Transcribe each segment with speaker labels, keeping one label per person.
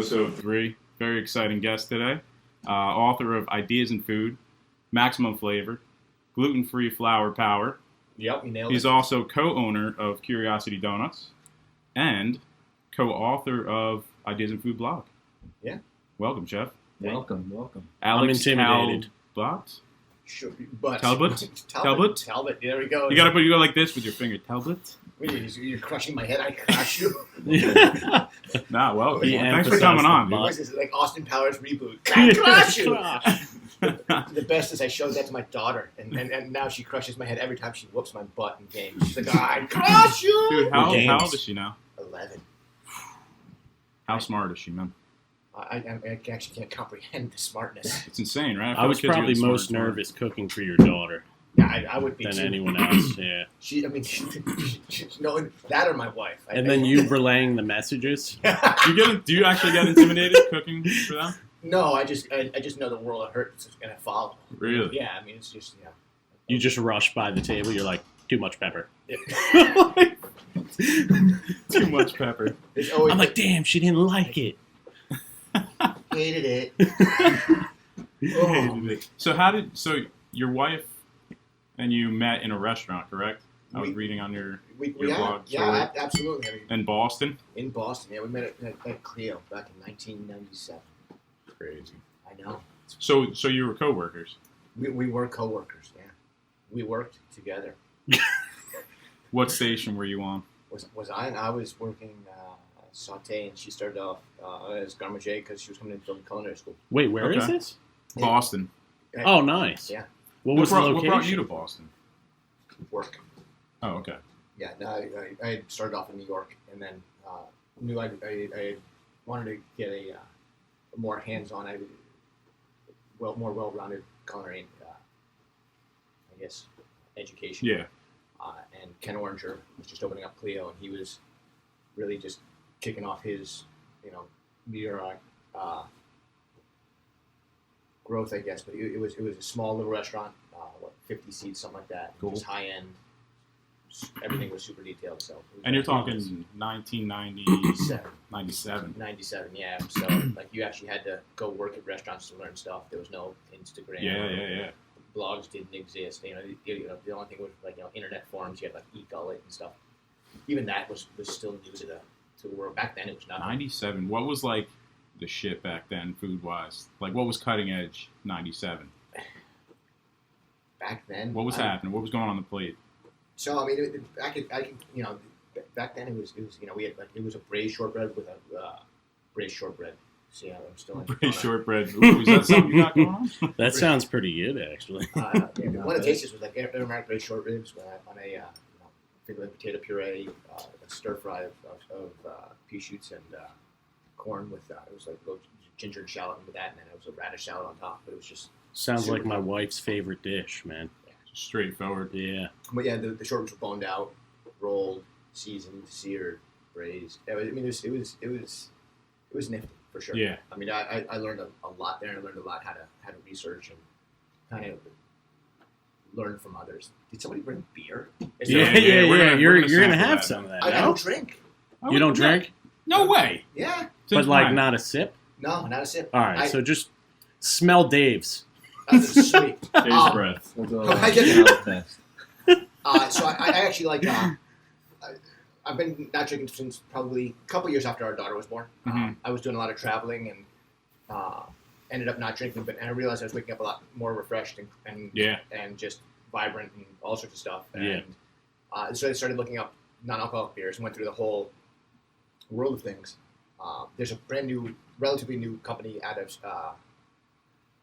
Speaker 1: Episode 3. Very exciting guest today. Author of Ideas in Food, Maximum Flavor, Gluten-Free Flour Power.
Speaker 2: Yep, you nailed it.
Speaker 1: He's also co-owner of Curiosity Donuts and co-author of Ideas in Food blog.
Speaker 2: Yeah.
Speaker 1: Welcome, Chef.
Speaker 3: Welcome.
Speaker 1: Alex
Speaker 3: I'm intimidated.
Speaker 1: Talbot?
Speaker 2: Sure, but
Speaker 1: Talbot?
Speaker 2: Talbot, there we go.
Speaker 1: You go like this with your finger. Talbot?
Speaker 2: You're crushing my head. I crush you.
Speaker 1: Nah, well,
Speaker 3: He
Speaker 1: thanks for coming on, dude.
Speaker 2: This is like Austin Powers reboot. I crush you. The best is I showed that to my daughter, and now she crushes my head every time she whoops my butt in games. She's like, I crush you.
Speaker 1: Dude, how old is she now?
Speaker 2: 11.
Speaker 1: How smart is she, man?
Speaker 2: I actually can't comprehend the smartness.
Speaker 1: It's insane, right?
Speaker 3: I was
Speaker 1: feel like kids
Speaker 3: probably
Speaker 1: are getting
Speaker 3: most
Speaker 1: smarter and
Speaker 3: nervous cooking for your daughter
Speaker 2: Yeah, I would be
Speaker 3: than
Speaker 2: too.
Speaker 3: anyone else. Yeah.
Speaker 2: She no, that or my wife.
Speaker 3: And then you relaying the messages.
Speaker 1: smarter. Do you actually get intimidated cooking for them?
Speaker 2: No, I just know the world of hurt is going to follow.
Speaker 1: Really?
Speaker 2: Yeah, I mean, it's just,
Speaker 3: You just rush by the table. You're like, too much pepper.
Speaker 1: Too much pepper.
Speaker 2: It's always
Speaker 3: I'm like, damn, she didn't like it.
Speaker 2: hated it. Oh.
Speaker 1: So your wife and you met in a restaurant, correct? I was reading on your blog.
Speaker 2: Yeah, absolutely. I mean,
Speaker 1: In Boston?
Speaker 2: in Boston, yeah, we met at Clio back in 1997.
Speaker 1: Crazy.
Speaker 2: I know.
Speaker 1: So you were co-workers?
Speaker 2: We were coworkers. Yeah, we worked together.
Speaker 1: What station were you on?
Speaker 2: Was I? I was working saute, and she started off as garde because she was coming into culinary school.
Speaker 3: Wait, where is
Speaker 1: Okay.
Speaker 3: this?
Speaker 1: Boston.
Speaker 3: Oh, nice.
Speaker 2: Yeah.
Speaker 3: What was the
Speaker 1: What brought you
Speaker 3: location?
Speaker 1: to Boston?
Speaker 2: Work.
Speaker 1: Oh, okay.
Speaker 2: Yeah, no, I started off in New York, and then knew I wanted to get a more hands-on, more well-rounded culinary, I guess, education.
Speaker 1: Yeah.
Speaker 2: And Ken Oranger was just opening up Clio, and he was really just kicking off his, meteoric growth, I guess. But it was a small little restaurant, 50 seats, something like that.
Speaker 1: Cool.
Speaker 2: Just high end. Everything was super detailed. So.
Speaker 1: And you're talking 1997.
Speaker 2: 97, yeah. So like you actually had to go work at restaurants to learn stuff. There was no Instagram.
Speaker 1: Yeah.
Speaker 2: Blogs didn't exist. The only thing was like internet forums. You had like eGullet and stuff. Even that was still new to the world. Back then it was not.
Speaker 1: 97. What was like the shit back then, food wise? Like what was cutting edge? 97.
Speaker 2: Back then.
Speaker 1: What was happening? What was going on the plate?
Speaker 2: So I mean, I could back then it was we had it was a braised shortbread with a braised shortbread. See, I'm still in
Speaker 1: Braised shortbread. Ooh, is that something you got going on?
Speaker 3: That sounds pretty good, actually.
Speaker 2: One of the tastes was like aromatic braised short ribs on a finger potato puree, a stir fry of pea shoots and corn with it was like little ginger and shallot with that, and then it was a radish salad on top. But it was just
Speaker 3: Sounds like my wife's favorite dish, man.
Speaker 1: Straightforward.
Speaker 3: Yeah.
Speaker 2: But yeah, the short ribs were boned out, rolled, seasoned, seared, braised. I mean, it was nifty for sure.
Speaker 1: Yeah.
Speaker 2: I mean, I learned a lot there, and I learned a lot how to research and kind of learn from others. Did somebody bring beer?
Speaker 3: Yeah. You're gonna have some of that.
Speaker 2: I
Speaker 3: no?
Speaker 2: don't drink.
Speaker 3: You don't drink?
Speaker 1: No way.
Speaker 2: Yeah.
Speaker 3: But like not a sip?
Speaker 2: No, not a sip.
Speaker 3: All right, so just smell Dave's.
Speaker 2: That's sweet.
Speaker 1: Dave's breath.
Speaker 2: I get it. So I actually like. I've been not drinking since probably a couple years after our daughter was born.
Speaker 1: Mm-hmm.
Speaker 2: I was doing a lot of traveling and ended up not drinking, and I realized I was waking up a lot more refreshed and just vibrant and all sorts of stuff. And so I started looking up non-alcoholic beers and went through the whole world of things. There's a brand new, relatively new company out of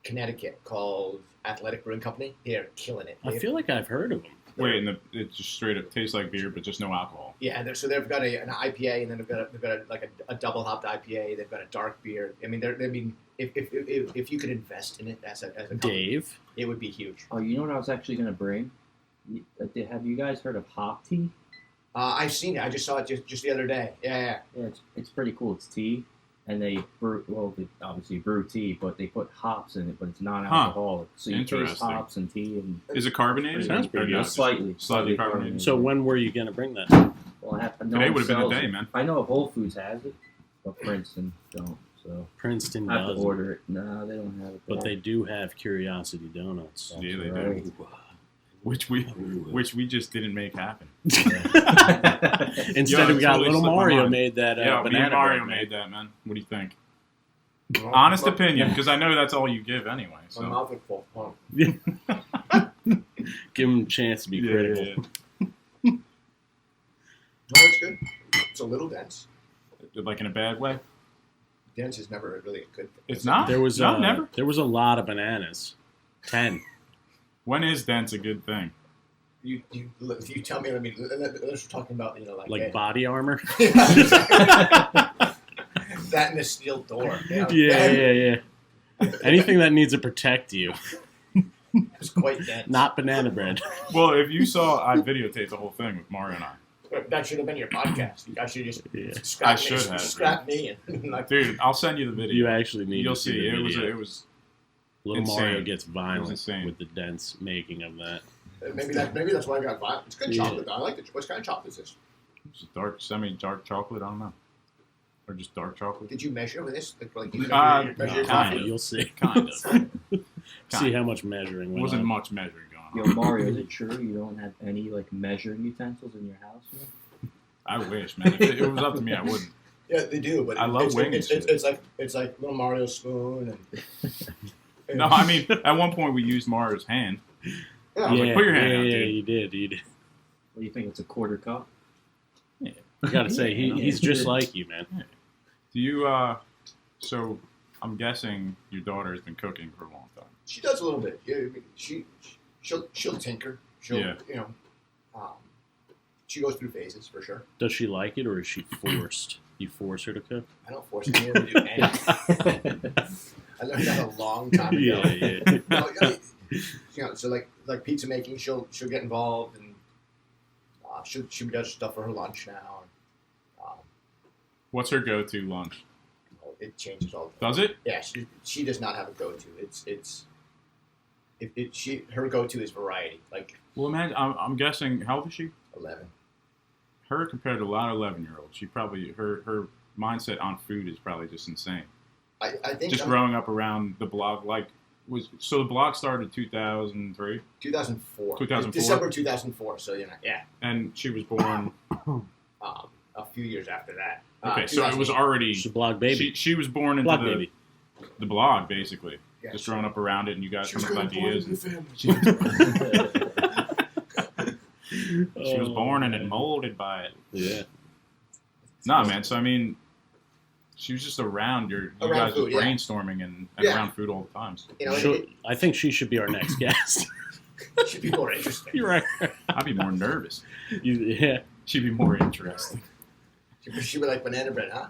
Speaker 2: Connecticut called Athletic Brewing Company. They're killing it.
Speaker 3: I feel like I've heard of them.
Speaker 1: Wait, and it just straight up tastes like beer, but just no alcohol.
Speaker 2: Yeah, so they've got an IPA, and then they've got a double hopped IPA. They've got a dark beer. I mean, if you could invest in it as a company,
Speaker 3: Dave,
Speaker 2: it would be huge.
Speaker 4: Oh, you know what I was actually going to bring? Have you guys heard of hop tea?
Speaker 2: I've seen it. I just saw it just the other day. Yeah.
Speaker 4: Yeah, it's pretty cool. It's tea, and they obviously brew tea, but they put hops in it, but it's non-alcoholic. So you taste
Speaker 1: Interesting.
Speaker 4: hops and tea, and
Speaker 1: Is it carbonated?
Speaker 3: Sounds pretty
Speaker 1: Or
Speaker 3: good.
Speaker 1: just
Speaker 4: slightly
Speaker 1: carbonated.
Speaker 3: so when were you going to bring that?
Speaker 4: Well, I know
Speaker 1: Today would have been the
Speaker 4: sells
Speaker 1: day,
Speaker 4: it.
Speaker 1: man.
Speaker 4: I know Whole Foods has it, but Princeton don't. So
Speaker 3: Princeton
Speaker 4: I have to
Speaker 3: doesn't,
Speaker 4: order it. No, they don't have it.
Speaker 3: but they do have Curiosity Donuts.
Speaker 1: Yeah, they
Speaker 4: right.
Speaker 1: do. Which we just didn't make happen.
Speaker 3: Instead, we got
Speaker 1: totally
Speaker 3: Little
Speaker 1: slipped my
Speaker 3: Mario
Speaker 1: mind.
Speaker 3: made that
Speaker 1: Yeah, me
Speaker 3: banana
Speaker 1: and Mario
Speaker 3: bread,
Speaker 1: made that, man. What do you think?
Speaker 2: Well,
Speaker 1: Honest
Speaker 2: my-
Speaker 1: opinion, because I know that's all you give anyway.
Speaker 2: My
Speaker 1: So.
Speaker 2: mouth is full. Oh.
Speaker 3: Give them a chance to be critical.
Speaker 2: No, it's good. It's a little dense.
Speaker 1: Like in a bad way?
Speaker 2: Dense is never really a good thing.
Speaker 1: It's not?
Speaker 3: There was
Speaker 1: No, never.
Speaker 3: There was a lot of bananas. 10.
Speaker 1: When is dense a good thing?
Speaker 2: You tell me. Let's talking about
Speaker 3: Like body armor.
Speaker 2: that and a steel door.
Speaker 3: Yeah. Anything that needs to protect you.
Speaker 2: It's quite dense.
Speaker 3: Not banana bread.
Speaker 1: Well, if you saw, I videotaped the whole thing with Mario and I.
Speaker 2: That should have been your podcast. You guys should just
Speaker 1: I should have.
Speaker 2: scrap me. And
Speaker 1: Dude, I'll send you the video.
Speaker 3: You actually need
Speaker 1: You'll
Speaker 3: to see
Speaker 1: see.
Speaker 3: the
Speaker 1: It
Speaker 3: video.
Speaker 1: was
Speaker 3: Little
Speaker 1: insane.
Speaker 3: Mario gets
Speaker 1: It was
Speaker 3: violent
Speaker 1: insane.
Speaker 3: with the dense making of that.
Speaker 2: maybe that's why I got violent. It's good
Speaker 3: Yeah.
Speaker 2: chocolate though. I like it. What kind of chocolate is this?
Speaker 1: It's dark, semi-dark chocolate. I don't know, or just dark chocolate.
Speaker 2: Did you measure with this? Like you
Speaker 1: No,
Speaker 2: measure your
Speaker 1: kind
Speaker 2: coffee?
Speaker 1: of.
Speaker 3: You'll see.
Speaker 1: Kind of.
Speaker 3: See how much measuring
Speaker 1: It
Speaker 3: went
Speaker 1: wasn't
Speaker 3: on.
Speaker 1: much measuring going
Speaker 4: Yo,
Speaker 1: on.
Speaker 4: Mario, is it true you don't have any measuring utensils in your house? Man?
Speaker 1: I wish, man. If it was up to me, I wouldn't.
Speaker 2: Yeah, they do. But
Speaker 1: I love
Speaker 2: it's,
Speaker 1: winging
Speaker 2: it's,
Speaker 1: shit.
Speaker 2: it's like little Mario's spoon and.
Speaker 1: No, I mean, at one point we used Mario's hand.
Speaker 2: Yeah.
Speaker 1: was like, put your hand
Speaker 3: yeah,
Speaker 1: out,
Speaker 3: yeah,
Speaker 1: dude.
Speaker 3: you did.
Speaker 4: What do you think? It's a quarter cup?
Speaker 3: I gotta say, he's just like you, man.
Speaker 1: Do you? So I'm guessing your daughter has been cooking for a long time.
Speaker 2: She does a little bit. Yeah, I mean, she'll tinker. She'll
Speaker 1: Yeah.
Speaker 2: she goes through phases for sure.
Speaker 3: Does she like it, or is she forced? You force her to cook?
Speaker 2: I don't force anyone to do anything. I learned that a long time ago.
Speaker 3: Yeah.
Speaker 2: So like pizza making, she'll get involved and she does stuff for her lunch now.
Speaker 1: What's her go-to lunch?
Speaker 2: It changes all the time.
Speaker 1: Does it?
Speaker 2: Yeah, she does not have a go-to. Her go-to is variety. Like
Speaker 1: Well, imagine. I'm guessing. How old is she?
Speaker 2: 11.
Speaker 1: Her compared to a lot of 11-year-olds, she probably her mindset on food is probably just insane.
Speaker 2: I think
Speaker 1: Just growing up around the blog, so the blog started 2003,
Speaker 2: 2004.
Speaker 1: 2004?
Speaker 2: December 2004. So yeah.
Speaker 1: and she was born.
Speaker 2: A few years after that.
Speaker 1: Okay, so it was already.
Speaker 3: She's a blog baby.
Speaker 1: She was born into
Speaker 3: Blog baby.
Speaker 1: the blog basically.
Speaker 2: Yeah,
Speaker 1: Just growing up around it, and you guys
Speaker 2: She
Speaker 1: come
Speaker 2: was
Speaker 1: up with
Speaker 2: born
Speaker 1: ideas.
Speaker 2: into the family.
Speaker 1: She was born and molded by it.
Speaker 3: Yeah.
Speaker 1: Nah, man. So I mean, she was just around you
Speaker 2: Around
Speaker 1: guys
Speaker 2: food,
Speaker 1: was
Speaker 2: yeah.
Speaker 1: brainstorming and
Speaker 2: Yeah.
Speaker 1: around food all the times.
Speaker 3: I think she should be our next guest.
Speaker 2: it should be more interesting.
Speaker 3: You're right.
Speaker 1: I'd be more nervous.
Speaker 3: Yeah.
Speaker 1: She'd be more interesting.
Speaker 2: She would like banana bread, huh?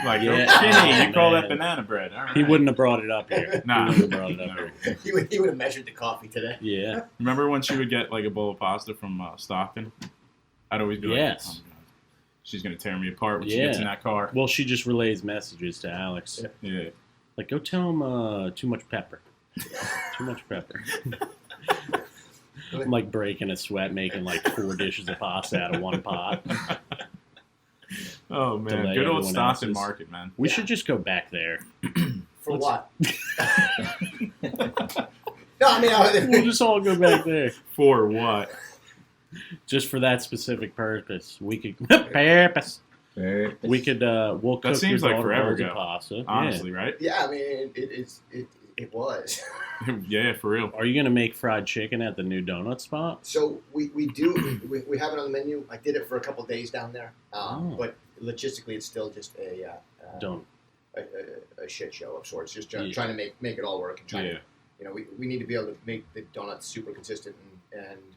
Speaker 1: Like,
Speaker 3: Yeah.
Speaker 1: okay, you call that
Speaker 3: Man.
Speaker 1: banana bread. All right.
Speaker 3: He wouldn't have brought it up here.
Speaker 1: Nah.
Speaker 3: He wouldn't have brought it up
Speaker 1: No.
Speaker 3: here.
Speaker 2: He would have measured the coffee today.
Speaker 3: Yeah.
Speaker 1: Remember when she would get like a bowl of pasta from Stockton? I'd always be like,
Speaker 3: Yes.
Speaker 1: oh, God. She's going to tear me apart when she
Speaker 3: Yeah.
Speaker 1: gets in that car.
Speaker 3: Well, she just relays messages to Alex.
Speaker 1: Yeah.
Speaker 3: Like, go tell him too much pepper. Too much pepper. I'm like breaking a sweat, making like 4 dishes of pasta out of one pot.
Speaker 1: Oh, man.
Speaker 3: Delay
Speaker 1: Good old
Speaker 3: everyone
Speaker 1: Stockton
Speaker 3: else's.
Speaker 1: Market, man.
Speaker 3: We
Speaker 2: Yeah.
Speaker 3: should just go back there.
Speaker 2: For
Speaker 3: Let's-
Speaker 2: what? No, I mean,
Speaker 3: We'll just all go back there.
Speaker 1: For what?
Speaker 3: Just for that specific purpose. We could purpose. We could we'll cook
Speaker 1: seems
Speaker 3: your
Speaker 1: like
Speaker 3: daughter
Speaker 1: forever
Speaker 3: loads of
Speaker 1: ago.
Speaker 3: pasta.
Speaker 1: Honestly, right?
Speaker 2: yeah, I mean, it was.
Speaker 1: Yeah, for real.
Speaker 3: Yeah. Are you gonna make fried chicken at the new donut spot?
Speaker 2: So we do we have it on the menu. I did it for a couple of days down there, but logistically, it's still just
Speaker 3: Don't.
Speaker 2: a shit show of sorts. Just
Speaker 3: Yeah.
Speaker 2: trying to make it all work and trying
Speaker 1: Yeah.
Speaker 2: to, we need to be able to make the donuts super consistent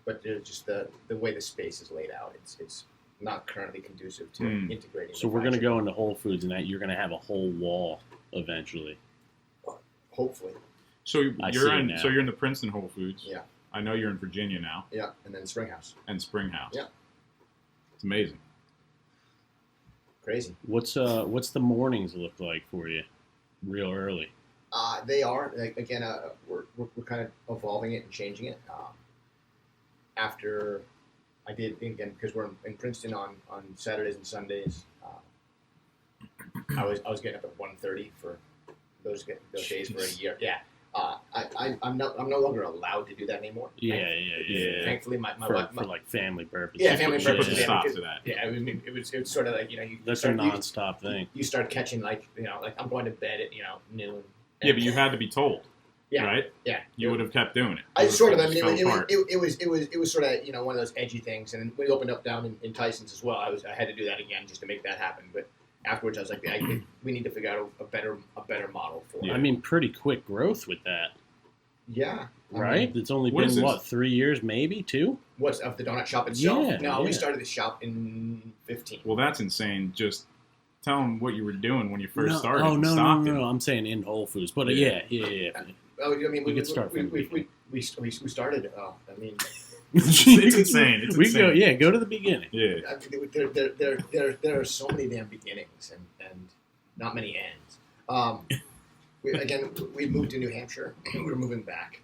Speaker 2: but there's just the way the space is laid out. It's not currently conducive to integrating.
Speaker 3: So we're gonna go into Whole Foods and that you're gonna have a whole wall eventually.
Speaker 2: Hopefully,
Speaker 1: So
Speaker 3: I
Speaker 1: you're
Speaker 3: see it
Speaker 1: in.
Speaker 3: now.
Speaker 1: So you're in the Princeton Whole Foods.
Speaker 2: Yeah.
Speaker 1: I know you're in Virginia now
Speaker 2: yeah, and then Springhouse.
Speaker 1: and Springhouse.
Speaker 2: Yeah.
Speaker 1: It's amazing.
Speaker 2: Crazy.
Speaker 3: What's the mornings look like for you? Real early.
Speaker 2: They are again. We're kind of evolving it and changing it. After I did again because we're in Princeton on Saturdays and Sundays. I was getting up at 1:30 for those days for a year. Yeah. I'm no longer allowed to do that anymore.
Speaker 3: Yeah.
Speaker 2: Thankfully, my
Speaker 3: for like family purposes.
Speaker 2: Yeah, family
Speaker 1: Put
Speaker 2: purposes.
Speaker 1: a stop to that.
Speaker 2: Yeah, I mean, it was sort of like
Speaker 3: that's a non-stop thing.
Speaker 2: You start catching like I'm going to bed at noon.
Speaker 1: Yeah, but you had to be told.
Speaker 2: Yeah.
Speaker 1: Right.
Speaker 2: Yeah.
Speaker 1: You would have kept doing it.
Speaker 2: I sort of. I mean, it was sort of one of those edgy things. And when we opened up down in Tyson's as well, I had to do that again just to make that happen. But afterwards, I was like, we need to figure out a better model for it.
Speaker 1: Yeah.
Speaker 3: I mean, pretty quick growth with that.
Speaker 2: Yeah.
Speaker 3: Right? It's only been, 3 years, maybe, 2?
Speaker 2: What's of the donut shop itself?
Speaker 3: Yeah,
Speaker 2: no, we started the shop in 15.
Speaker 1: Well, that's insane. Just tell them what you were doing when you first started.
Speaker 3: Oh, no. I'm saying in Whole Foods. But yeah.
Speaker 2: I mean,
Speaker 3: we could start from the
Speaker 2: we started. I mean,
Speaker 1: it's insane. It's insane.
Speaker 3: Go to the beginning.
Speaker 1: Yeah.
Speaker 2: There are so many damn beginnings and not many ends. We moved to New Hampshire. We were moving back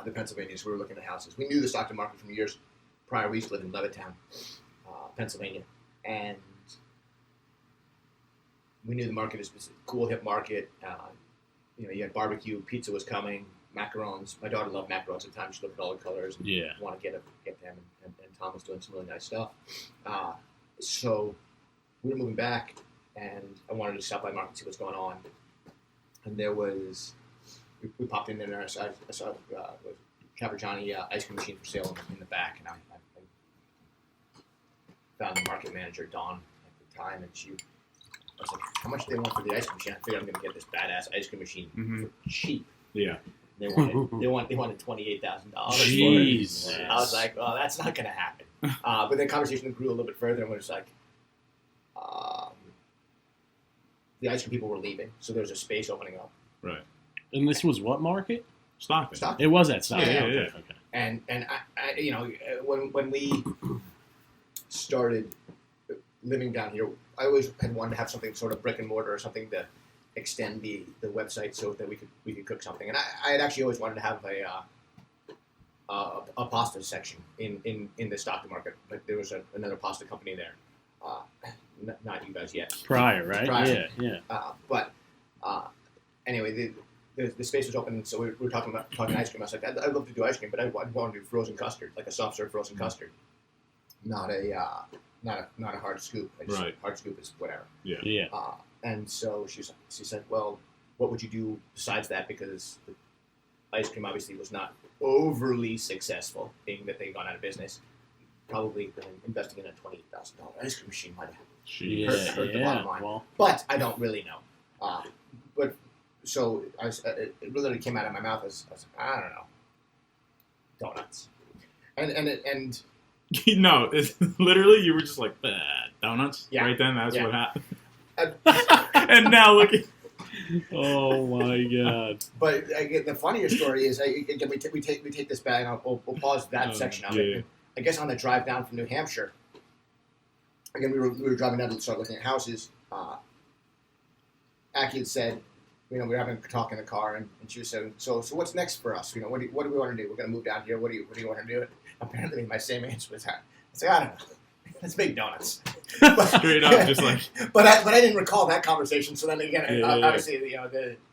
Speaker 2: to Pennsylvania, so we were looking at houses. We knew the Stockton market from years prior. We used to live in Levittown, Pennsylvania, and we knew the market was a cool, hip market. You had barbecue, pizza was coming, macarons. My daughter loved macarons at the time. She looked at all the colors and wanted to get them. And Tom was doing some really nice stuff. So we were moving back, and I wanted to stop by the market and see what's going on. And there was, we popped in there. I saw Capper Johnny ice cream machine for sale in the back, and I found the market manager, Dawn, at the time, and I was like, how much do they want for the ice cream machine? I figured I'm going to get this badass ice cream machine for cheap.
Speaker 1: Yeah.
Speaker 2: They wanted $28,000.
Speaker 3: Jesus.
Speaker 2: I was like, well, that's not going to happen. But then conversation grew a little bit further, and we was like, the ice cream people were leaving, so there was a space opening up.
Speaker 1: Right.
Speaker 3: And this was what market?
Speaker 1: Stockton.
Speaker 3: It was at Stockton.
Speaker 1: Yeah.
Speaker 3: Okay.
Speaker 2: And I when we started living down here, I always had wanted to have something sort of brick and mortar or something to extend the website so that we could cook something. And I had actually always wanted to have a pasta section in the Stockton market, but there was another pasta company there. Not you guys yet.
Speaker 3: Prior, right?
Speaker 2: Prior.
Speaker 3: Yeah.
Speaker 2: But anyway, the space was open, so we were talking ice cream. I was like, I'd love to do ice cream, but I'd want to do frozen custard, like a soft serve frozen custard, not a hard scoop. Hard scoop is whatever.
Speaker 3: Yeah.
Speaker 2: And so she said, well, what would you do besides that? Because the ice cream obviously was not overly successful, being that they'd gone out of business. Probably investing in a $28,000 ice cream machine might have hurt the bottom line. Well. But I don't really know. But so it literally came out of my mouth as I don't know, donuts, and
Speaker 1: no, it's literally you were just like donuts.
Speaker 2: Yeah.
Speaker 1: Right then, that's what happened. And now look at.
Speaker 3: Oh my God!
Speaker 2: But the funnier story is, again, we take this back, and we'll pause that section of it. I guess on the drive down from New Hampshire, again, we were driving down to start looking at houses. Aki had said, we were having a talk in the car, and she was saying, so what's next for us? What do we want to do? We're going to move down here. What do you want to do? And apparently, my same answer was, I was like, I don't know. Let's make donuts.
Speaker 1: Straight up, just like.
Speaker 2: But I didn't recall that conversation. So then again, obviously,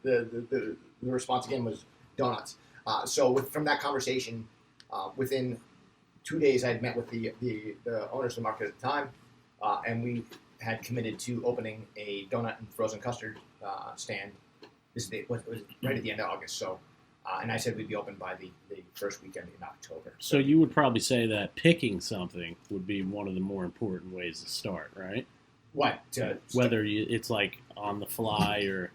Speaker 2: the response again was donuts. So from that conversation, within 2 days, I had met with the owners of the market at the time, and we had committed to opening a donut and frozen custard stand. This was right at the end of August. So, and I said we'd be open by the first weekend in October.
Speaker 3: So you would probably say that picking something would be one of the more important ways to start, right?
Speaker 2: What?
Speaker 3: Whether it's like on the fly or.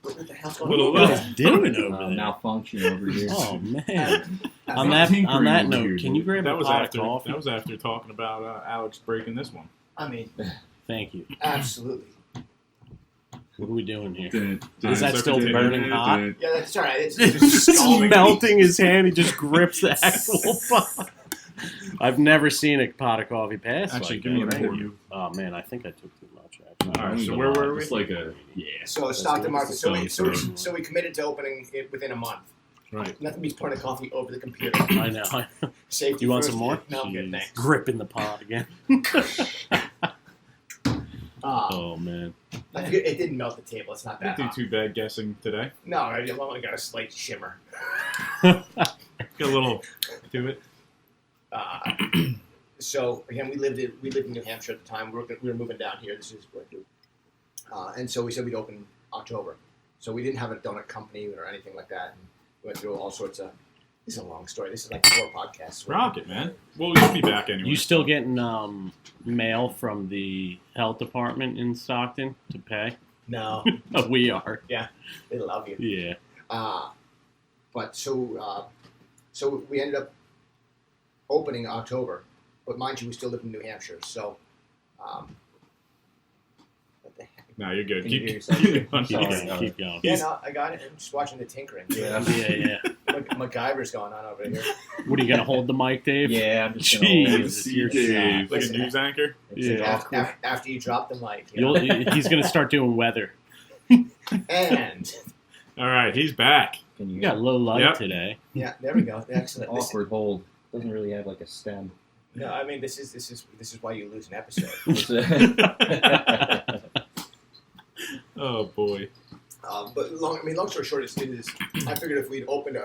Speaker 2: What the hell's going on?
Speaker 3: What is doing over there?
Speaker 4: Malfunction over here.
Speaker 3: Oh man! on that note, can you grab a pot of coffee?
Speaker 1: That was after talking about Alex breaking this one.
Speaker 2: I mean,
Speaker 3: thank you.
Speaker 2: Absolutely.
Speaker 3: What are we doing here? Is that still burning hot?
Speaker 2: Yeah, that's all right. It's
Speaker 3: just melting his hand. He just grips the actual pot. I've never seen a pot of coffee pass.
Speaker 1: Actually,
Speaker 3: like
Speaker 1: give me a
Speaker 3: that.
Speaker 1: pour.
Speaker 3: Oh man, I think I took too much.
Speaker 1: All right, so where were we?
Speaker 4: It's like a
Speaker 2: So Stockton market. So we committed to opening it within a month.
Speaker 1: Right.
Speaker 2: Nothing beats pouring a coffee over the computer.
Speaker 3: I know.
Speaker 2: Safety.
Speaker 3: You want
Speaker 2: first.
Speaker 3: some more?
Speaker 2: No, I'm good.
Speaker 3: Jeez.
Speaker 2: Thanks.
Speaker 3: Gripping the pot again. Oh man.
Speaker 2: It didn't melt the table. It's not that
Speaker 1: Didn't
Speaker 2: hot.
Speaker 1: do too bad guessing today.
Speaker 2: No, I've only got a slight shimmer.
Speaker 1: Got a little to it.
Speaker 2: So again, we lived in New Hampshire at the time. We were moving down here. This is what I do. And so we said we'd open October. So we didn't have a donut company or anything like that. And we went through all sorts of. This is a long story. This is like 4 podcasts.
Speaker 1: Rocket, man. Well, you'll be back anyway.
Speaker 3: You still getting mail from the health department in Stockton to pay?
Speaker 2: No.
Speaker 3: We are.
Speaker 2: Yeah, they love you.
Speaker 3: Yeah.
Speaker 2: But so we ended up opening October, but mind you, we still live in New Hampshire. So, what the heck?
Speaker 1: No, you're good.
Speaker 4: Can you hear
Speaker 1: Keep
Speaker 4: yourself?
Speaker 3: Keep going.
Speaker 2: Yeah, no, I got it. I'm just watching the tinkering.
Speaker 4: Yeah.
Speaker 3: Yeah.
Speaker 2: MacGyver's going on over here.
Speaker 3: What are you gonna hold the mic, Dave?
Speaker 4: Yeah, I'm just gonna hold
Speaker 3: Jesus,
Speaker 4: it.
Speaker 3: you're
Speaker 1: Dave, like a
Speaker 2: Listen,
Speaker 1: news anchor.
Speaker 3: Yeah.
Speaker 2: After you drop the mic. You know?
Speaker 3: He's gonna start doing weather.
Speaker 2: And
Speaker 1: All right, he's back.
Speaker 4: Can you
Speaker 3: You got low light
Speaker 1: Yep.
Speaker 3: today.
Speaker 2: yeah, there we go. Excellent.
Speaker 4: awkward hold? Doesn't really have like a stem.
Speaker 2: No, I mean this is why you lose an episode.
Speaker 1: Oh boy.
Speaker 2: But long story short, is I figured if we'd opened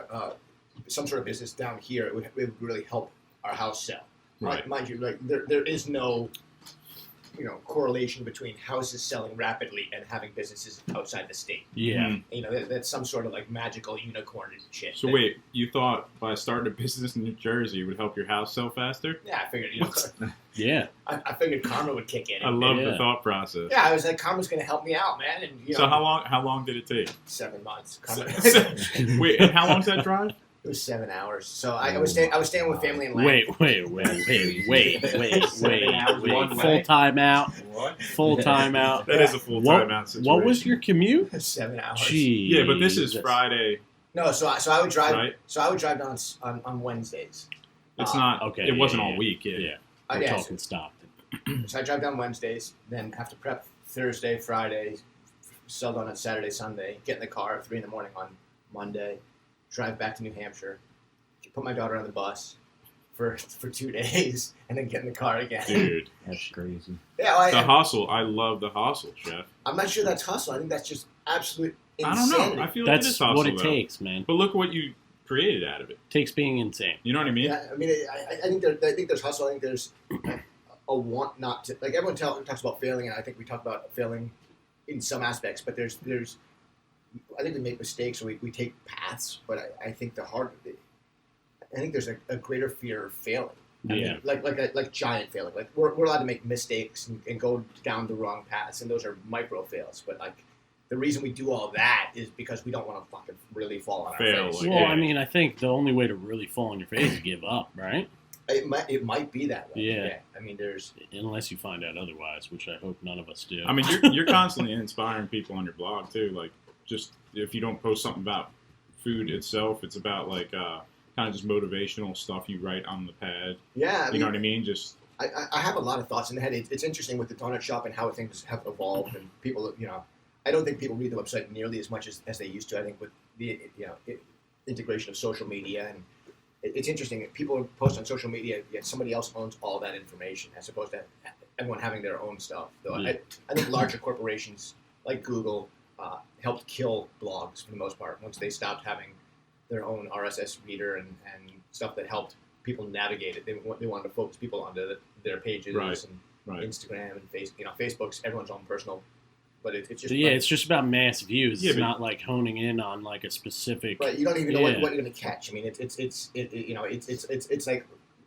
Speaker 2: some sort of business down here, it would really help our house sell.
Speaker 1: Right.
Speaker 2: Mind you, like there is no correlation between houses selling rapidly and having businesses outside the state.
Speaker 3: Yeah.
Speaker 1: Mhm.
Speaker 2: That's some sort of like magical unicorn and shit.
Speaker 1: So wait, you thought by starting a business in New Jersey it would help your house sell faster?
Speaker 2: Yeah, I figured.
Speaker 3: Yeah.
Speaker 2: I figured karma would kick in.
Speaker 1: I love
Speaker 3: Yeah.
Speaker 1: the thought process.
Speaker 2: Yeah, I was like, karma's going to help me out, man. And
Speaker 1: So how long did it take?
Speaker 2: 7 months.
Speaker 1: Wait, and how long's that drive?
Speaker 2: It was 7 hours. So I was staying with family in Lang.
Speaker 3: Wait. Full time out.
Speaker 4: What?
Speaker 3: Full time out.
Speaker 1: That is a full time out situation.
Speaker 3: What was your commute?
Speaker 2: 7 hours.
Speaker 3: Jeez.
Speaker 1: Yeah, but this is Friday.
Speaker 2: No, so I would drive.
Speaker 1: Right.
Speaker 2: So I would drive down on Wednesdays.
Speaker 1: It's not
Speaker 3: okay,
Speaker 1: It wasn't
Speaker 3: yeah,
Speaker 1: all week. Yeah.
Speaker 3: Yeah.
Speaker 2: I
Speaker 3: We're
Speaker 2: guess.
Speaker 3: talking Stockton.
Speaker 2: So I drive down Wednesdays, then have to prep Thursday, Friday, sell donuts Saturday, Sunday. Get in the car at 3 a.m. on Monday. Drive back to New Hampshire. Put my daughter on the bus for 2 days, and then get in the car again.
Speaker 1: Dude,
Speaker 4: That's crazy.
Speaker 2: Yeah,
Speaker 1: the hustle. I love the hustle, Chef.
Speaker 2: I'm not sure that's hustle. I think that's just absolute
Speaker 1: I
Speaker 2: insanity.
Speaker 1: don't know. I feel like it
Speaker 3: That's
Speaker 1: is hustle,
Speaker 3: what it
Speaker 1: though.
Speaker 3: takes, man.
Speaker 1: But look what you created out of it.
Speaker 3: Takes being insane.
Speaker 1: You know what I mean?
Speaker 2: Yeah, I mean, I think there's hustle. I think there's a want not to. Like everyone talks about failing, and I think we talk about failing in some aspects. But there's I think we make mistakes, or we take paths. But I think I think there's a greater fear of failing. I
Speaker 3: Yeah.
Speaker 2: mean, like giant failing. Like we're allowed to make mistakes and go down the wrong paths, and those are micro fails. But like the reason we do all that is because we don't want to fucking really fall on our
Speaker 1: Fail,
Speaker 2: face.
Speaker 1: like-
Speaker 3: Well,
Speaker 1: yeah.
Speaker 3: I mean, I think the only way to really fall on your face is give up, right?
Speaker 2: It might be that way.
Speaker 3: Yeah.
Speaker 2: I mean, there's.
Speaker 3: Unless you find out otherwise, which I hope none of us do.
Speaker 1: I mean, you're constantly inspiring people on your blog too. Like, just if you don't post something about food itself, it's about like kind of just motivational stuff you write on the pad.
Speaker 2: Yeah, I
Speaker 1: You
Speaker 2: mean,
Speaker 1: know what I mean? Just
Speaker 2: I have a lot of thoughts in the head. It's interesting with the donut shop and how things have evolved, and people, I don't think people read the website nearly as much as they used to. I think with the integration of social media, and it's interesting. People post on social media, yet somebody else owns all that information, as opposed to everyone having their own stuff. Though
Speaker 3: Yeah.
Speaker 2: I think larger corporations like Google helped kill blogs for the most part once they stopped having their own RSS reader and stuff that helped people navigate it. They wanted to focus people onto their pages
Speaker 1: Right.
Speaker 2: and
Speaker 1: right.
Speaker 2: Instagram and Facebook's everyone's own personal, but it's just
Speaker 3: yeah, it's just about mass views.
Speaker 1: Yeah,
Speaker 3: It's
Speaker 1: but-
Speaker 3: not like honing in on like a specific.
Speaker 2: But you don't even know
Speaker 3: Yeah.
Speaker 2: what you're going to catch. I mean, it's like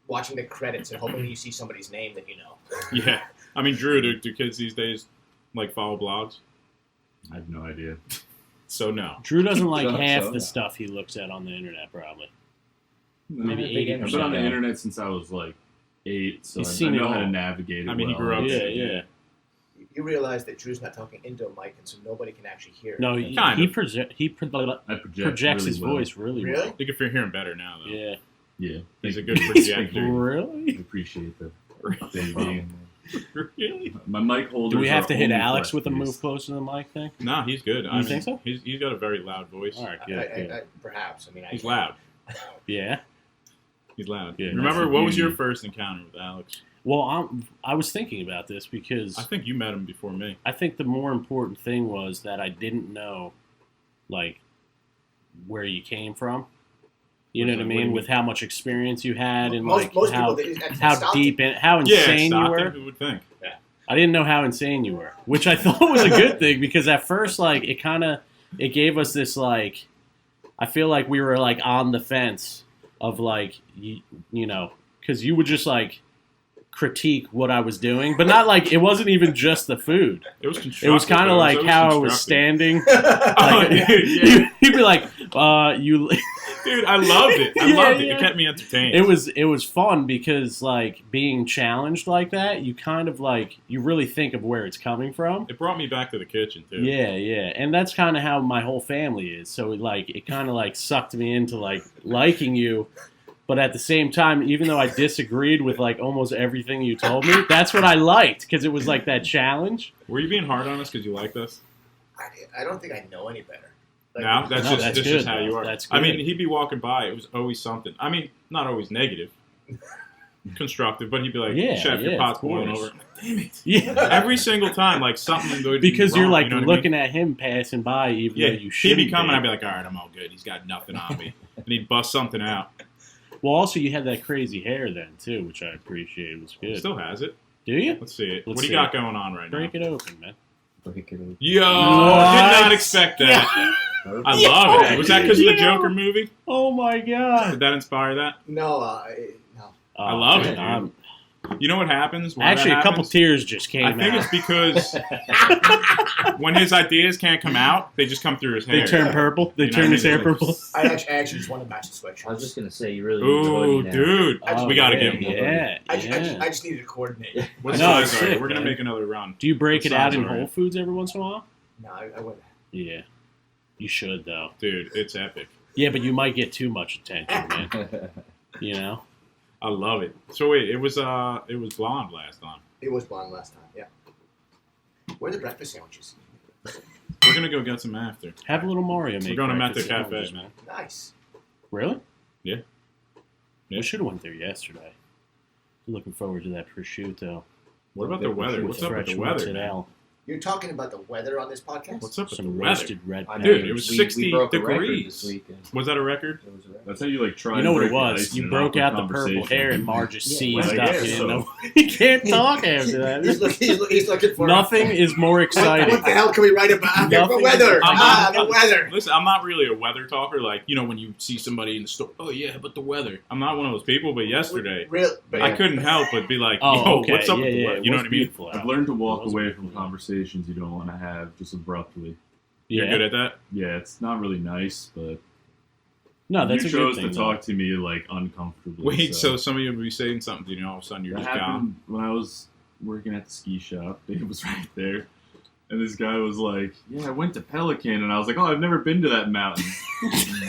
Speaker 2: watching the credits and hoping you see somebody's name that you know.
Speaker 1: Yeah. I mean, Drew, do kids these days like follow blogs?
Speaker 5: I have no idea.
Speaker 1: So no.
Speaker 3: Drew doesn't like
Speaker 4: So-
Speaker 3: half
Speaker 4: so,
Speaker 3: the
Speaker 4: yeah.
Speaker 3: stuff he looks at on the internet, probably.
Speaker 5: Maybe
Speaker 3: Maybe
Speaker 5: I've
Speaker 3: 80%.
Speaker 5: been on the internet since I was like 8, so
Speaker 3: He's
Speaker 5: I
Speaker 3: seen
Speaker 5: know
Speaker 3: it
Speaker 5: how to
Speaker 3: all.
Speaker 5: navigate it.
Speaker 1: I mean, he
Speaker 5: well.
Speaker 1: grew up-
Speaker 3: Yeah, yeah.
Speaker 2: You realize that Drew's not talking into a mic, and so nobody can actually hear.
Speaker 3: No,
Speaker 2: it.
Speaker 3: he
Speaker 1: Kind of.
Speaker 5: I
Speaker 3: projects
Speaker 5: really
Speaker 3: his
Speaker 5: well.
Speaker 3: voice really
Speaker 2: Really?
Speaker 3: well.
Speaker 1: I think if you're hearing better now, though.
Speaker 3: Yeah.
Speaker 5: Yeah,
Speaker 1: He's a good projector.
Speaker 5: I
Speaker 3: Really?
Speaker 5: appreciate that. Baby.
Speaker 1: Really?
Speaker 5: My mic holders.
Speaker 3: Do we have
Speaker 5: are
Speaker 3: to hit
Speaker 5: only
Speaker 3: Alex with a
Speaker 5: flesh-based.
Speaker 3: move closer to the mic thing?
Speaker 1: No, he's good.
Speaker 3: You think so?
Speaker 1: He's got a very loud voice.
Speaker 3: All right, good.
Speaker 2: Perhaps. I mean,
Speaker 1: He's loud.
Speaker 3: Yeah.
Speaker 1: He's loud.
Speaker 3: Yeah,
Speaker 1: Remember,
Speaker 5: that's
Speaker 1: what
Speaker 5: the
Speaker 1: was your
Speaker 5: beauty.
Speaker 1: first encounter with Alex?
Speaker 3: Well, I was thinking about this because
Speaker 1: I think you met him before me.
Speaker 3: I think the more important thing was that I didn't know, like, where you came from. You know what I mean? With how much experience you had and
Speaker 2: most
Speaker 3: how
Speaker 2: people,
Speaker 3: how deep and how insane you were.
Speaker 1: Who would think?
Speaker 2: Yeah.
Speaker 3: I didn't know how insane you were, which I thought was a good thing because at first, like, it gave us this, like, I feel like we were, like, on the fence of, like, you know, because you would just, like, critique what I was doing, but not, like, it wasn't even just the food.
Speaker 1: It was constructive.
Speaker 3: It was kind of like how I was standing. Like, you'd be like, you...
Speaker 1: Dude, I loved it. I loved it.
Speaker 3: Yeah.
Speaker 1: It kept me entertained.
Speaker 3: It was fun because, like, being challenged like that, you kind of, like, you really think of where it's coming from.
Speaker 1: It brought me back to the kitchen, too.
Speaker 3: Yeah, yeah. And that's kind of how my whole family is. So, it kind of, like, sucked me into, like, liking you. But at the same time, even though I disagreed with, like, almost everything you told me, that's what I liked because it was, like, that challenge.
Speaker 1: Were you being hard on us because you liked us?
Speaker 2: I don't think I know any better. Like,
Speaker 1: No, that's
Speaker 3: good,
Speaker 1: just how you are.
Speaker 3: That's
Speaker 1: I mean,
Speaker 3: good.
Speaker 1: he'd be walking by. It was always something. I mean, not always negative, constructive, but he'd be like,
Speaker 3: Yeah,
Speaker 1: "Chef, your
Speaker 3: yeah,
Speaker 1: pot's
Speaker 3: of
Speaker 1: boiling
Speaker 3: course.
Speaker 1: over." Damn it!
Speaker 3: Yeah.
Speaker 1: Every single time, like something would
Speaker 3: Because
Speaker 1: be
Speaker 3: you're,
Speaker 1: wrong,
Speaker 3: like,
Speaker 1: you know what I mean?
Speaker 3: looking at him passing by even though you
Speaker 1: he'd
Speaker 3: shouldn't
Speaker 1: be coming. I'd be like, "All right, I'm all good. He's got nothing on me," and he'd bust something out.
Speaker 3: Well, also, you had that crazy hair then, too, which I appreciated. It was good.
Speaker 1: Still has it.
Speaker 3: Do you?
Speaker 1: Let's see it.
Speaker 3: Let's
Speaker 1: What do
Speaker 3: see
Speaker 1: you got
Speaker 3: it.
Speaker 1: going on right
Speaker 3: Break
Speaker 1: now?
Speaker 3: it open, man.
Speaker 4: Break it open.
Speaker 1: Yo,
Speaker 3: What?
Speaker 1: did not expect that. I love it. Was that because of the Joker movie?
Speaker 3: Oh, my God.
Speaker 1: Did that inspire that?
Speaker 2: No, no.
Speaker 1: I love it,
Speaker 3: man,
Speaker 1: dude. You know what happens? When
Speaker 3: Actually,
Speaker 1: that
Speaker 3: a couple
Speaker 1: happens?
Speaker 3: tears just came
Speaker 1: I think
Speaker 3: out.
Speaker 1: it's because when his ideas can't come out, they just come through his hair.
Speaker 3: They turn purple. They
Speaker 1: You know
Speaker 3: turn
Speaker 1: what I
Speaker 3: his
Speaker 1: mean?
Speaker 3: hair purple.
Speaker 2: I actually just want to match the sweatshirt.
Speaker 4: I was just gonna say you really.
Speaker 1: Ooh,
Speaker 4: need to
Speaker 1: dude.
Speaker 2: Oh,
Speaker 1: we got to
Speaker 3: yeah,
Speaker 1: get him.
Speaker 3: Yeah,
Speaker 2: I
Speaker 3: yeah.
Speaker 2: just needed to coordinate.
Speaker 1: What
Speaker 3: No,
Speaker 1: size
Speaker 3: it's
Speaker 1: are you?
Speaker 3: sick,
Speaker 1: We're going to
Speaker 3: man.
Speaker 1: make another run.
Speaker 3: Do you break
Speaker 1: What
Speaker 3: it out
Speaker 1: size
Speaker 3: in
Speaker 1: are you?
Speaker 3: Whole Foods every once in a while?
Speaker 2: No, I wouldn't.
Speaker 3: Yeah. You should, though.
Speaker 1: Dude, it's epic.
Speaker 3: Yeah, but you might get too much attention, man. You know?
Speaker 1: I love it. So wait, it was blonde last time.
Speaker 2: It was blonde last time, yeah. Where are the breakfast sandwiches?
Speaker 1: We're going to go get some after.
Speaker 3: Have a little Mario make
Speaker 1: We're going to
Speaker 3: breakfast
Speaker 1: Method Cafe,
Speaker 3: sandwiches.
Speaker 1: man.
Speaker 2: Nice.
Speaker 3: Really?
Speaker 1: Yeah.
Speaker 3: We should have went there yesterday. Looking forward to that prosciutto.
Speaker 1: What about the weather? What's up with the
Speaker 3: Fresh
Speaker 1: weather, man?
Speaker 3: mozzarella.
Speaker 2: You're talking about the weather on this podcast?
Speaker 1: What's up with the
Speaker 3: Some
Speaker 1: weather?
Speaker 3: roasted red
Speaker 4: I
Speaker 3: peppers.
Speaker 1: Dude, it was
Speaker 4: We
Speaker 1: 60
Speaker 4: broke a record
Speaker 1: degrees.
Speaker 4: this weekend.
Speaker 1: Was that a record?
Speaker 4: It was a record.
Speaker 5: That's how you like try.
Speaker 3: You know
Speaker 5: and
Speaker 3: what it
Speaker 5: break the
Speaker 3: was?
Speaker 5: ice
Speaker 3: You
Speaker 5: in an
Speaker 3: broke
Speaker 5: awkward
Speaker 3: out the purple
Speaker 5: conversation.
Speaker 3: hair and Mar just
Speaker 2: Yeah,
Speaker 3: seized
Speaker 1: well, I
Speaker 3: up.
Speaker 1: guess
Speaker 3: You
Speaker 1: so.
Speaker 3: know? You can't talk after
Speaker 2: He's
Speaker 3: that.
Speaker 2: looking for
Speaker 3: Nothing is more
Speaker 2: What
Speaker 3: exciting.
Speaker 2: the hell can we write about?
Speaker 3: Nothing
Speaker 2: The weather.
Speaker 3: is-
Speaker 2: The weather.
Speaker 1: Listen, I'm not really a weather talker. Like, you know, when you see somebody in the store, oh yeah, but the weather. I'm not one of those people. But yesterday,
Speaker 2: But
Speaker 1: I couldn't help but be like,
Speaker 3: Oh,
Speaker 1: yo,
Speaker 3: okay.
Speaker 1: what's up
Speaker 3: yeah,
Speaker 1: with the
Speaker 3: yeah,
Speaker 1: weather?
Speaker 3: it
Speaker 1: You know
Speaker 3: was
Speaker 1: what I mean?
Speaker 3: beautiful out.
Speaker 5: I've learned to
Speaker 3: It
Speaker 5: walk
Speaker 3: was
Speaker 5: away
Speaker 3: beautiful
Speaker 5: from
Speaker 3: out.
Speaker 5: conversations you don't want to have just abruptly.
Speaker 1: You're
Speaker 3: Yeah.
Speaker 1: good at that.
Speaker 5: Yeah, it's not really nice, but
Speaker 3: No, that's
Speaker 5: you
Speaker 3: a good
Speaker 5: chose
Speaker 3: thing.
Speaker 5: to
Speaker 3: though.
Speaker 5: talk to me like uncomfortably.
Speaker 1: Wait, so some of you will be saying something to you, and all of a sudden you're
Speaker 5: that
Speaker 1: just gone.
Speaker 5: happened when I was working at the ski shop. Dave was right there. And this guy was like, yeah, I went to Pelican. And I was like, oh, I've never been to that mountain.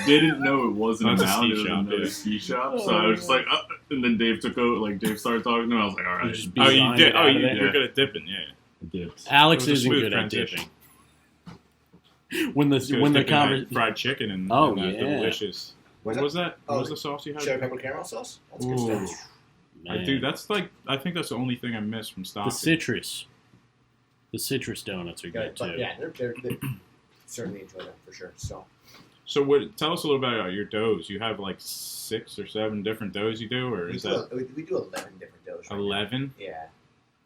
Speaker 5: Didn't know it wasn't
Speaker 1: That's
Speaker 5: a
Speaker 1: a
Speaker 5: mountain.
Speaker 1: ski
Speaker 5: It was
Speaker 1: shop,
Speaker 5: another
Speaker 1: yeah.
Speaker 5: ski shop. So I was just like, and then Dave took over. Like, Dave started talking to him. I was like, all
Speaker 3: You
Speaker 5: right.
Speaker 3: just
Speaker 1: Oh, you
Speaker 3: beelined
Speaker 1: did.
Speaker 3: it
Speaker 1: Oh,
Speaker 3: out of
Speaker 1: you,
Speaker 3: there.
Speaker 1: you're good at dipping, yeah.
Speaker 5: I dipped.
Speaker 3: Alex
Speaker 1: It was a
Speaker 3: isn't
Speaker 1: smooth
Speaker 3: good
Speaker 1: transition.
Speaker 3: at dipping. When the
Speaker 1: When
Speaker 3: the conversation.
Speaker 1: fried chicken and,
Speaker 3: Oh,
Speaker 1: and that
Speaker 3: yeah.
Speaker 1: delicious. What was that? What was the sauce you had?
Speaker 2: cherry pepper caramel sauce? That's good
Speaker 1: Ooh.
Speaker 2: stuff.
Speaker 1: Dude, that's like, I think that's the only thing I miss from
Speaker 3: the
Speaker 1: Stockton.
Speaker 3: citrus. The citrus donuts are
Speaker 2: Yeah,
Speaker 3: good
Speaker 2: but
Speaker 3: too.
Speaker 2: yeah, they're certainly enjoy them for sure. So
Speaker 1: So what? Tell us a little bit about your doughs. You have like 6 or 7 different doughs you do, or
Speaker 2: we
Speaker 1: is
Speaker 2: do,
Speaker 1: that
Speaker 2: we do 11 different doughs. Right now.
Speaker 1: 11?
Speaker 2: Yeah.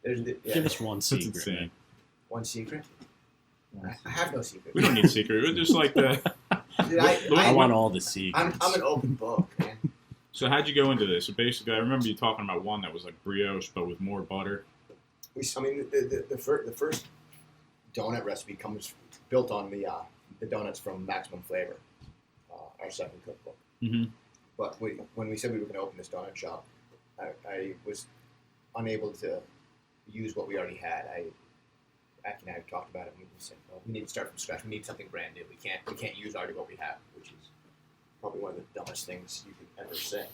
Speaker 2: There's
Speaker 3: Give us one
Speaker 1: That's
Speaker 3: secret.
Speaker 1: insane.
Speaker 3: man.
Speaker 2: one secret. I have no secret.
Speaker 1: We don't need secret. It's just like the.
Speaker 2: Dude,
Speaker 3: I
Speaker 2: I,
Speaker 3: want all the secrets.
Speaker 2: I'm an open book, man.
Speaker 1: So how'd you go into this? So basically, I remember you talking about one that was like brioche, but with more butter.
Speaker 2: I mean, the first donut recipe comes built on the donuts from Maximum Flavor, our second cookbook.
Speaker 1: Mm-hmm.
Speaker 2: But when we said we were going to open this donut shop, I was unable to use what we already had. Aki and I have talked about it, and we said, well, we need to start from scratch. We need something brand new. We can't use already what we have, which is probably one of the dumbest things you could ever say.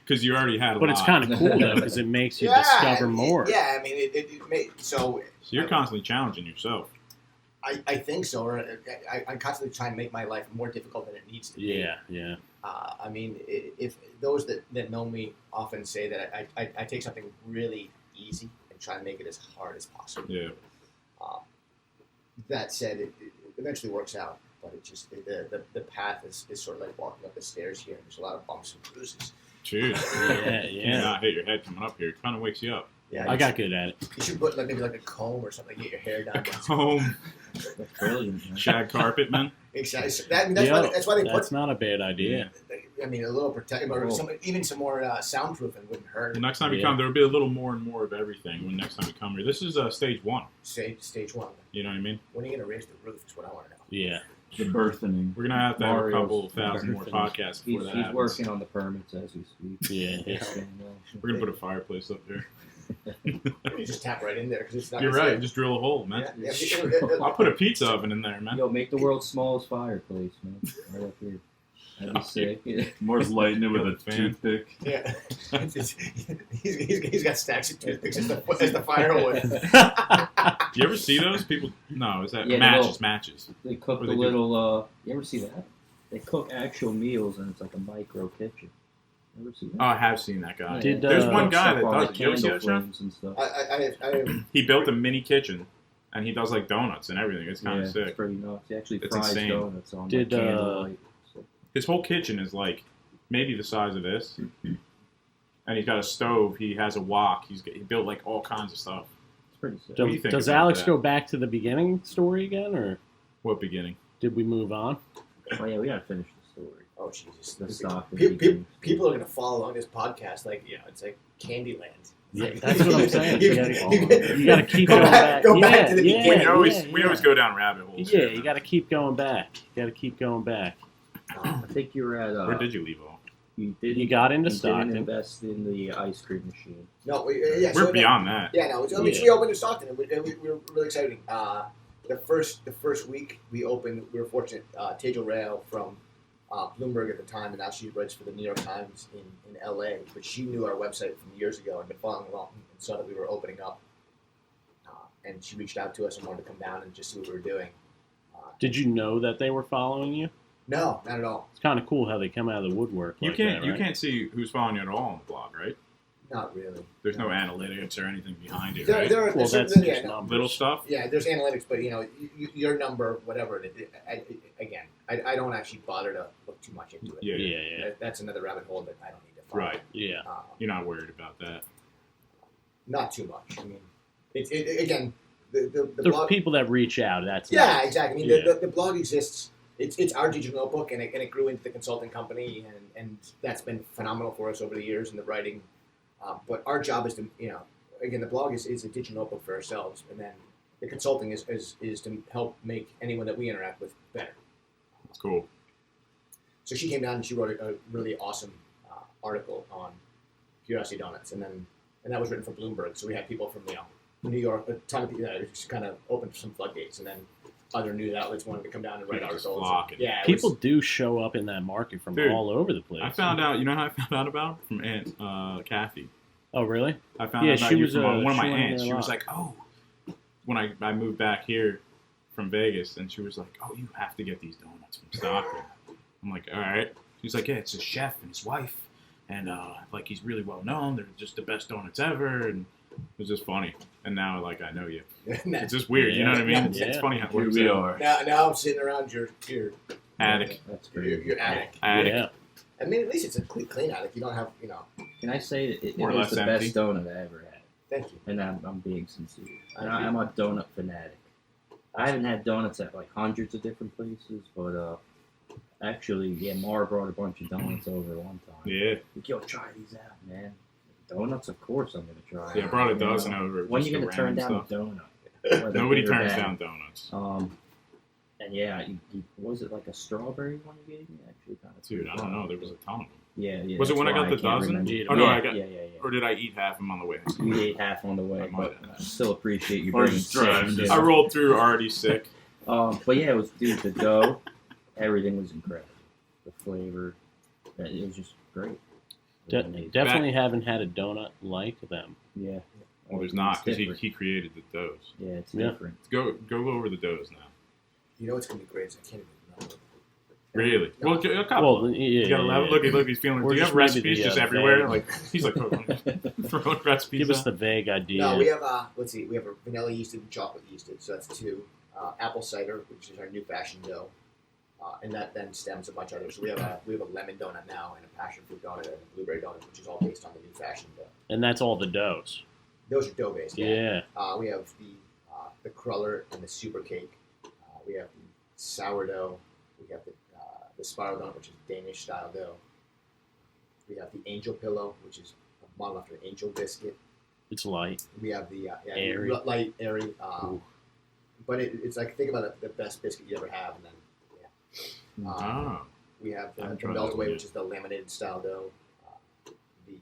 Speaker 1: Because you already had a
Speaker 3: But
Speaker 1: lot.
Speaker 3: it's kind of cool though because it makes you
Speaker 2: Yeah,
Speaker 3: discover more.
Speaker 2: Yeah, I mean, it made so.
Speaker 1: So you're constantly challenging yourself.
Speaker 2: I think so. Or I constantly try and make my life more difficult than it needs to be.
Speaker 3: Yeah.
Speaker 2: I mean, if those that know me often say that I take something really easy and try and make it as hard as possible.
Speaker 1: Yeah.
Speaker 2: That said, it eventually works out, but it just the path is sort of like walking up the stairs here. There's a lot of bumps and bruises.
Speaker 1: Cheers.
Speaker 3: Yeah.
Speaker 1: You not hit your head coming up here. It kind of wakes you up.
Speaker 2: Yeah,
Speaker 3: I got good at it.
Speaker 2: You should put maybe like a comb or something, get your hair done.
Speaker 1: Comb.
Speaker 4: That's brilliant. Man.
Speaker 1: Shag carpet, man.
Speaker 2: Exactly. That's why they
Speaker 3: That's
Speaker 2: put.
Speaker 3: not a bad idea.
Speaker 2: I mean, a little protective, or even some more soundproofing wouldn't hurt.
Speaker 1: The next time you come, there will be a little more and more of everything. When next time you come here, this is stage 1.
Speaker 2: Stage 1.
Speaker 1: You know what I mean?
Speaker 2: When are you gonna raise the roof? Is what I want to know.
Speaker 3: Yeah.
Speaker 5: The birthing.
Speaker 1: We're gonna have to have a couple thousand more
Speaker 3: birthing.
Speaker 1: podcasts before that
Speaker 4: He's
Speaker 1: happens.
Speaker 4: working on the permits as we speak.
Speaker 3: Yeah.
Speaker 1: We're gonna put a fireplace up there.
Speaker 2: You just tap right in there because it's not.
Speaker 1: You're
Speaker 2: gonna
Speaker 1: right.
Speaker 2: sit.
Speaker 1: Just drill a hole, man.
Speaker 2: Yeah,
Speaker 1: I'll put a pizza oven in there, man.
Speaker 4: Yo, make the world's smallest fireplace, man. Right up here. That'd be sick. Yeah.
Speaker 5: Moore's lighting it with a
Speaker 1: Fan.
Speaker 5: toothpick.
Speaker 2: Yeah. He's got stacks of toothpicks as the firewood.
Speaker 1: You ever see those people? No, is that
Speaker 4: Yeah,
Speaker 1: matches? Matches.
Speaker 4: They cook
Speaker 1: What
Speaker 4: the
Speaker 1: do they do?
Speaker 4: little. You ever see that? They cook actual meals, and it's like a micro kitchen. You ever see that?
Speaker 1: Oh, I have seen that guy.
Speaker 3: Did,
Speaker 1: There's one guy
Speaker 4: Stuff
Speaker 1: that
Speaker 4: on
Speaker 1: does
Speaker 4: the
Speaker 1: it. You ever see
Speaker 4: candle
Speaker 1: that, Jeff?
Speaker 4: flames and stuff.
Speaker 2: I
Speaker 1: He built a mini kitchen, and he does like donuts and everything. It's kind of
Speaker 4: It's
Speaker 1: sick.
Speaker 4: pretty nuts. He actually
Speaker 1: It's
Speaker 4: fries
Speaker 1: insane.
Speaker 4: donuts on
Speaker 3: Did,
Speaker 4: like candlelight. So,
Speaker 1: His whole kitchen is like maybe the size of this, and he's got a stove. He has a wok. He built like all kinds of stuff.
Speaker 4: it's pretty sick.
Speaker 1: do you think
Speaker 3: Does
Speaker 1: about
Speaker 3: Alex
Speaker 1: that?
Speaker 3: go back to the beginning story again, or
Speaker 1: What beginning?
Speaker 3: did we move on?
Speaker 4: Oh yeah, we gotta finish the story.
Speaker 2: Oh Jesus!
Speaker 4: The stock.
Speaker 2: People are gonna follow along this podcast like it's like Candyland.
Speaker 3: Yeah, that's what I'm saying.
Speaker 2: You
Speaker 3: You got to keep
Speaker 2: Go
Speaker 3: going
Speaker 2: back-
Speaker 3: back.
Speaker 2: go back to the
Speaker 3: yeah,
Speaker 2: beginning.
Speaker 1: We always go down rabbit holes.
Speaker 3: Yeah,
Speaker 1: here,
Speaker 3: you
Speaker 1: man.
Speaker 3: got to keep going back. You got to keep going back.
Speaker 4: I think you were at.
Speaker 1: Where did you leave off?
Speaker 3: You got into
Speaker 4: You didn't
Speaker 3: Stockton.
Speaker 4: invest in the ice cream machine.
Speaker 2: No,
Speaker 1: We're beyond that.
Speaker 2: Yeah, no. I mean, we opened in Stockton, and we were really exciting. The first week we opened, we were fortunate. Tejal Rail from Bloomberg at the time, and now she writes for the New York Times in LA. But she knew our website from years ago and been following along, and saw that we were opening up. And she reached out to us and wanted to come down and just see what we were doing.
Speaker 3: Did you know that they were following you?
Speaker 2: No, not at all.
Speaker 3: It's kind of cool how they come out of the woodwork.
Speaker 1: You
Speaker 3: like
Speaker 1: can't
Speaker 3: that, right?
Speaker 1: you can't see who's following you at all on the blog, right?
Speaker 2: Not really.
Speaker 1: There's no analytics or anything behind it,
Speaker 2: There,
Speaker 1: right?
Speaker 2: there are
Speaker 3: Well,
Speaker 2: there's
Speaker 3: that's
Speaker 2: certain-
Speaker 3: just
Speaker 2: yeah, no.
Speaker 3: numbers.
Speaker 1: Little stuff.
Speaker 2: Yeah, there's analytics, but your number, whatever. Again, I don't actually bother to look too much into it.
Speaker 1: Yeah.
Speaker 3: Yeah.
Speaker 2: That's another rabbit hole that I don't need to follow.
Speaker 1: Right.
Speaker 3: Yeah.
Speaker 1: You're not worried about that.
Speaker 2: Not too much. I mean, again, the
Speaker 3: The
Speaker 2: blog.
Speaker 3: people that reach out, that's
Speaker 2: Yeah,
Speaker 3: nice.
Speaker 2: exactly. I mean,
Speaker 3: Yeah.
Speaker 2: the blog exists. It's our digital notebook, and it grew into the consulting company, and that's been phenomenal for us over the years in the writing. But our job is to, again, the blog is a digital notebook for ourselves, and then the consulting is to help make anyone that we interact with better.
Speaker 1: It's cool.
Speaker 2: So she came down and she wrote a really awesome article on Curiosity Donuts, and that was written for Bloomberg. So we had people from New York, a ton of people that just kind of opened some floodgates, and then other news outlets wanted to come down and write
Speaker 1: People just
Speaker 2: articles.
Speaker 1: flocking.
Speaker 2: Yeah, it
Speaker 3: People
Speaker 2: was-
Speaker 3: do show up in that market from
Speaker 1: Dude,
Speaker 3: all over the place.
Speaker 1: I found out. You know how I found out about it? From Aunt Kathy.
Speaker 3: Oh, really?
Speaker 1: I found
Speaker 3: Yeah,
Speaker 1: out about
Speaker 3: she
Speaker 1: you
Speaker 3: was,
Speaker 1: from one of my
Speaker 3: she went
Speaker 1: aunts.
Speaker 3: there a
Speaker 1: She was
Speaker 3: lot.
Speaker 1: like, "Oh," when I moved back here from Vegas, and she was like, "Oh, you have to get these donuts from Stockton." I'm like, "All right." She's like, "Yeah, it's a chef and his wife, and like he's really well known. They're just the best donuts ever." And it was just funny. And now, like, I know you. It's just weird. You know what I mean?
Speaker 3: Yeah.
Speaker 1: It's funny how it
Speaker 5: Here
Speaker 1: works
Speaker 5: we
Speaker 1: out.
Speaker 5: are.
Speaker 2: now I'm sitting around your
Speaker 1: Attic.
Speaker 4: That's great.
Speaker 2: attic.
Speaker 1: Attic.
Speaker 3: Yeah.
Speaker 2: I mean, at least it's a clean attic. You don't have,
Speaker 4: Can I say that it
Speaker 1: More or
Speaker 4: is
Speaker 1: less
Speaker 4: the
Speaker 1: empty.
Speaker 4: best donut I ever had?
Speaker 2: Thank you.
Speaker 4: And I'm being sincere. I'm a donut fanatic. I haven't had donuts at like hundreds of different places, but actually, yeah, Mara brought a bunch of donuts over one time.
Speaker 1: Yeah.
Speaker 4: Like, yo, try these out, man. Donuts, of course, I'm gonna try.
Speaker 1: Yeah, I brought a
Speaker 4: You know,
Speaker 1: dozen over.
Speaker 4: When are
Speaker 1: just
Speaker 4: you
Speaker 1: the
Speaker 4: gonna turn
Speaker 1: random
Speaker 4: down
Speaker 1: stuff.
Speaker 4: a donut? Whether
Speaker 1: Nobody
Speaker 4: good or
Speaker 1: turns
Speaker 4: bad.
Speaker 1: down donuts.
Speaker 4: And yeah, was it like a strawberry one you gave me? Actually, kind of.
Speaker 1: Dude, I don't know. There was a ton of them.
Speaker 4: Yeah.
Speaker 1: Was it
Speaker 4: that's
Speaker 1: when I
Speaker 4: why
Speaker 1: got the
Speaker 4: can't
Speaker 1: dozen?
Speaker 4: remember.
Speaker 1: Oh, no,
Speaker 4: yeah,
Speaker 1: I got-
Speaker 4: Yeah.
Speaker 1: Or did I eat half of them on the way?
Speaker 4: You ate half on the way,
Speaker 1: I might
Speaker 4: but
Speaker 1: have.
Speaker 4: I still appreciate you
Speaker 5: Or
Speaker 4: bringing
Speaker 5: just drive,
Speaker 4: six.
Speaker 1: I rolled through already sick.
Speaker 4: But yeah, it was, dude, the dough, everything was incredible. The flavor, it was just great. It was amazing.
Speaker 3: Definitely haven't had a donut like them.
Speaker 4: Yeah.
Speaker 1: Well, there's not
Speaker 4: It's
Speaker 1: because
Speaker 4: different.
Speaker 1: he created the doughs.
Speaker 4: Yeah, it's
Speaker 3: Yeah.
Speaker 4: different.
Speaker 1: Go over the doughs now.
Speaker 2: You know what's gonna be great is I can't even remember.
Speaker 1: Really?
Speaker 2: No.
Speaker 1: Well, a couple.
Speaker 3: Well,
Speaker 1: You gotta look, he's feeling.
Speaker 3: Or
Speaker 1: Do you
Speaker 3: just
Speaker 1: have
Speaker 3: maybe
Speaker 1: recipes
Speaker 3: the,
Speaker 1: just everywhere? Like he's like throwing recipes.
Speaker 3: Give us
Speaker 1: out.
Speaker 3: the vague idea.
Speaker 2: No, we have let's see, we have a vanilla yeasted and chocolate yeasted, so that's 2. Apple cider, which is our new fashion dough, and that then stems a bunch of others. So we have a lemon donut now, and a passion fruit donut, and a blueberry donut, which is all based on the new fashion dough.
Speaker 3: And that's all the doughs.
Speaker 2: Those are dough based.
Speaker 3: Yeah.
Speaker 2: We have the cruller and the super cake. We have the sourdough. We have the spiral donut, which is Danish style dough. We have the angel pillow, which is a model after an angel biscuit.
Speaker 3: It's light.
Speaker 2: We have the
Speaker 3: Airy.
Speaker 2: light, airy. But it's like, think about the best biscuit you ever have, and then we have the meltaway, which is the laminated style dough. The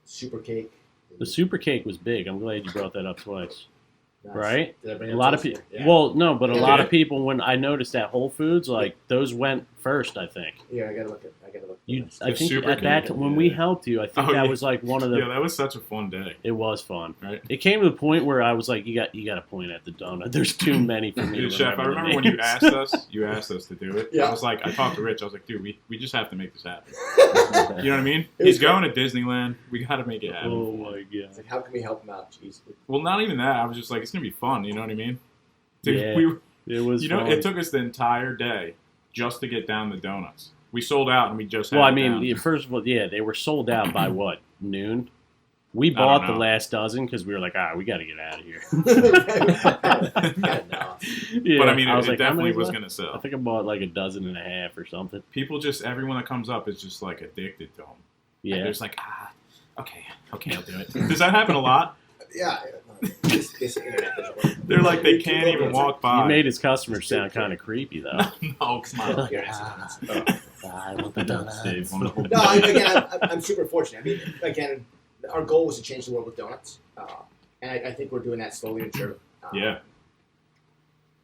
Speaker 2: super cake.
Speaker 3: The super cake was big. I'm glad you brought that up twice.
Speaker 2: Nice.
Speaker 3: Right?
Speaker 2: Did I bring
Speaker 3: A
Speaker 2: it
Speaker 3: lot
Speaker 2: up
Speaker 3: of people.
Speaker 2: twice? Yeah.
Speaker 3: Well, no, but a
Speaker 2: Yeah.
Speaker 3: lot of people. When I noticed at Whole Foods, like those went first. I think.
Speaker 2: Yeah, I gotta look.
Speaker 3: You,
Speaker 2: this.
Speaker 3: I think
Speaker 1: super
Speaker 3: at that
Speaker 1: cake,
Speaker 3: when
Speaker 1: yeah.
Speaker 3: we helped you, I think
Speaker 1: Oh,
Speaker 3: that
Speaker 1: yeah.
Speaker 3: was like one of the.
Speaker 1: Yeah, that was such a fun day.
Speaker 3: It was fun.
Speaker 1: Right.
Speaker 3: It came to the point where I was like, you got to point at the donut. There's too many for me.
Speaker 1: Dude,
Speaker 3: to
Speaker 1: Chef, I
Speaker 3: the
Speaker 1: remember when you
Speaker 3: names.
Speaker 1: asked us to do it.
Speaker 2: Yeah.
Speaker 1: I was like, I talked to Rich. I was like, dude, we just have to make this happen.
Speaker 2: It
Speaker 1: You know what I mean?
Speaker 2: It
Speaker 1: He's
Speaker 2: was
Speaker 1: going to Disneyland. We got to make it happen.
Speaker 3: Oh my
Speaker 2: It's
Speaker 3: god.
Speaker 2: like, how can we help him out? Jeez.
Speaker 1: Well, not even that. I was just like, it's gonna be fun. You know what I mean? Dude,
Speaker 3: Yeah. It was.
Speaker 1: you know,
Speaker 3: fun.
Speaker 1: it took us the entire day just to get down the donuts. We sold out, and we just.
Speaker 3: Well,
Speaker 1: had
Speaker 3: I
Speaker 1: it
Speaker 3: mean,
Speaker 1: down.
Speaker 3: first of all, yeah, they were sold out by what, noon? We
Speaker 1: don't
Speaker 3: bought the
Speaker 1: know.
Speaker 3: last dozen because we were like, we got to get out of here.
Speaker 2: No.
Speaker 3: Yeah,
Speaker 1: but I mean,
Speaker 3: was
Speaker 1: it
Speaker 3: like, how
Speaker 1: definitely
Speaker 3: many
Speaker 1: was
Speaker 3: left?
Speaker 1: gonna
Speaker 3: I
Speaker 1: sell.
Speaker 3: think I bought like a dozen and a half or something.
Speaker 1: People just everyone that comes up is just like addicted to them.
Speaker 3: Yeah.
Speaker 1: Like, there's like, okay, I'll do it. Does that happen a lot?
Speaker 2: Yeah. This internet doesn't work.
Speaker 1: They're like they can't even walk by.
Speaker 3: You made his customers sound kind of creepy, though.
Speaker 1: No, come on.
Speaker 3: I want the donuts.
Speaker 1: Dave, on the whole-
Speaker 2: No, again, I'm super fortunate. I mean, again, our goal was to change the world with donuts, and I think we're doing that slowly and surely.
Speaker 1: Yeah.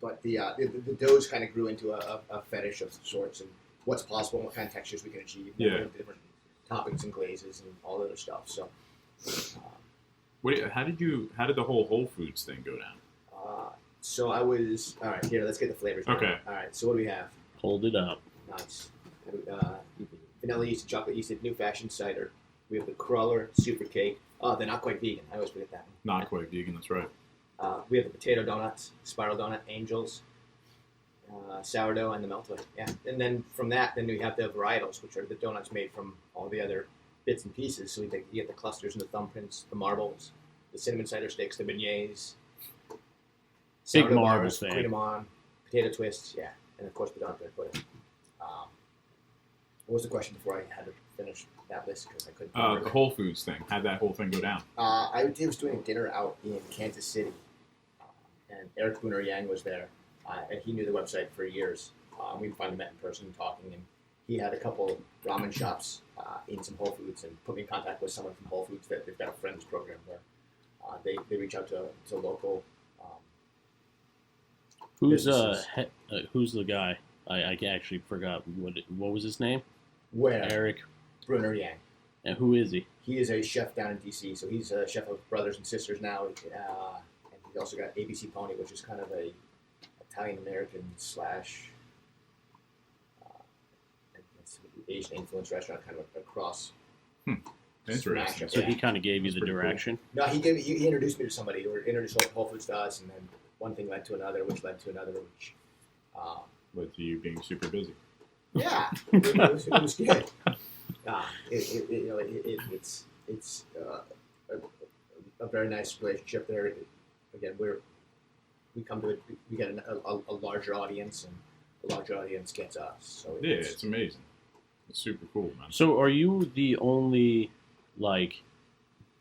Speaker 2: But the doughs kind of grew into a fetish of sorts, and what's possible, and what kind of textures we can achieve,
Speaker 1: Yeah.
Speaker 2: and different toppings and glazes and all the other stuff. So,
Speaker 1: How did the whole Whole Foods thing go down?
Speaker 2: so I was all right. Here, let's get the flavors. Down.
Speaker 1: Okay.
Speaker 2: All right. So what do we have?
Speaker 3: Hold it up.
Speaker 2: Nice. Vanilla yeasted, chocolate yeasted, new fashion cider. We have the cruller, super cake. Oh, they're not quite vegan. I always forget that one.
Speaker 1: Not quite vegan. That's right.
Speaker 2: We have the potato donuts, spiral donut, angels, sourdough, and the meltaway. Yeah, and then from that, then we have the varietals, which are the donuts made from all the other bits and pieces. So you get the clusters and the thumbprints, the marbles, the cinnamon cider sticks, the beignets,
Speaker 3: Big
Speaker 2: sourdough
Speaker 3: marble
Speaker 2: bars,
Speaker 3: fan.
Speaker 2: cream them on, potato twists, yeah, and of course the donut bread pudding. What was the question before I had to finish that list because I couldn't? remember
Speaker 1: The
Speaker 2: it?
Speaker 1: Whole Foods thing. How'd that whole thing go down?
Speaker 2: I was doing a dinner out in Kansas City, and Eric Booner Yang was there, and he knew the website for years. We finally met in person talking, and he had a couple ramen shops in some Whole Foods and put me in contact with someone from Whole Foods that they've got a friends program where they reach out to local.
Speaker 3: Who's
Speaker 2: businesses.
Speaker 3: who's the guy? I actually forgot what was his name.
Speaker 2: Where
Speaker 3: Eric.
Speaker 2: Bruner Yang.
Speaker 3: And who is he?
Speaker 2: He is a chef down in D.C., so he's a chef of Brothers and Sisters now, and he's also got ABC Pony, which is kind of a Italian-American slash Asian influence restaurant, kind of a cross.
Speaker 1: Interesting.
Speaker 2: smash.
Speaker 3: So
Speaker 2: Yeah.
Speaker 3: he kind of gave you
Speaker 1: That's
Speaker 3: the
Speaker 1: pretty cool.
Speaker 3: direction.
Speaker 2: No, he introduced me to somebody, or introduced Whole Foods to us, and then one thing led to another, which led to another, which
Speaker 1: Led to you being super busy.
Speaker 2: yeah, it was good. It's a very nice relationship there. Again, we come to it. We get a larger audience, and a larger audience gets us. So
Speaker 1: Yeah, it's amazing. It's super cool, man.
Speaker 3: So are you the only like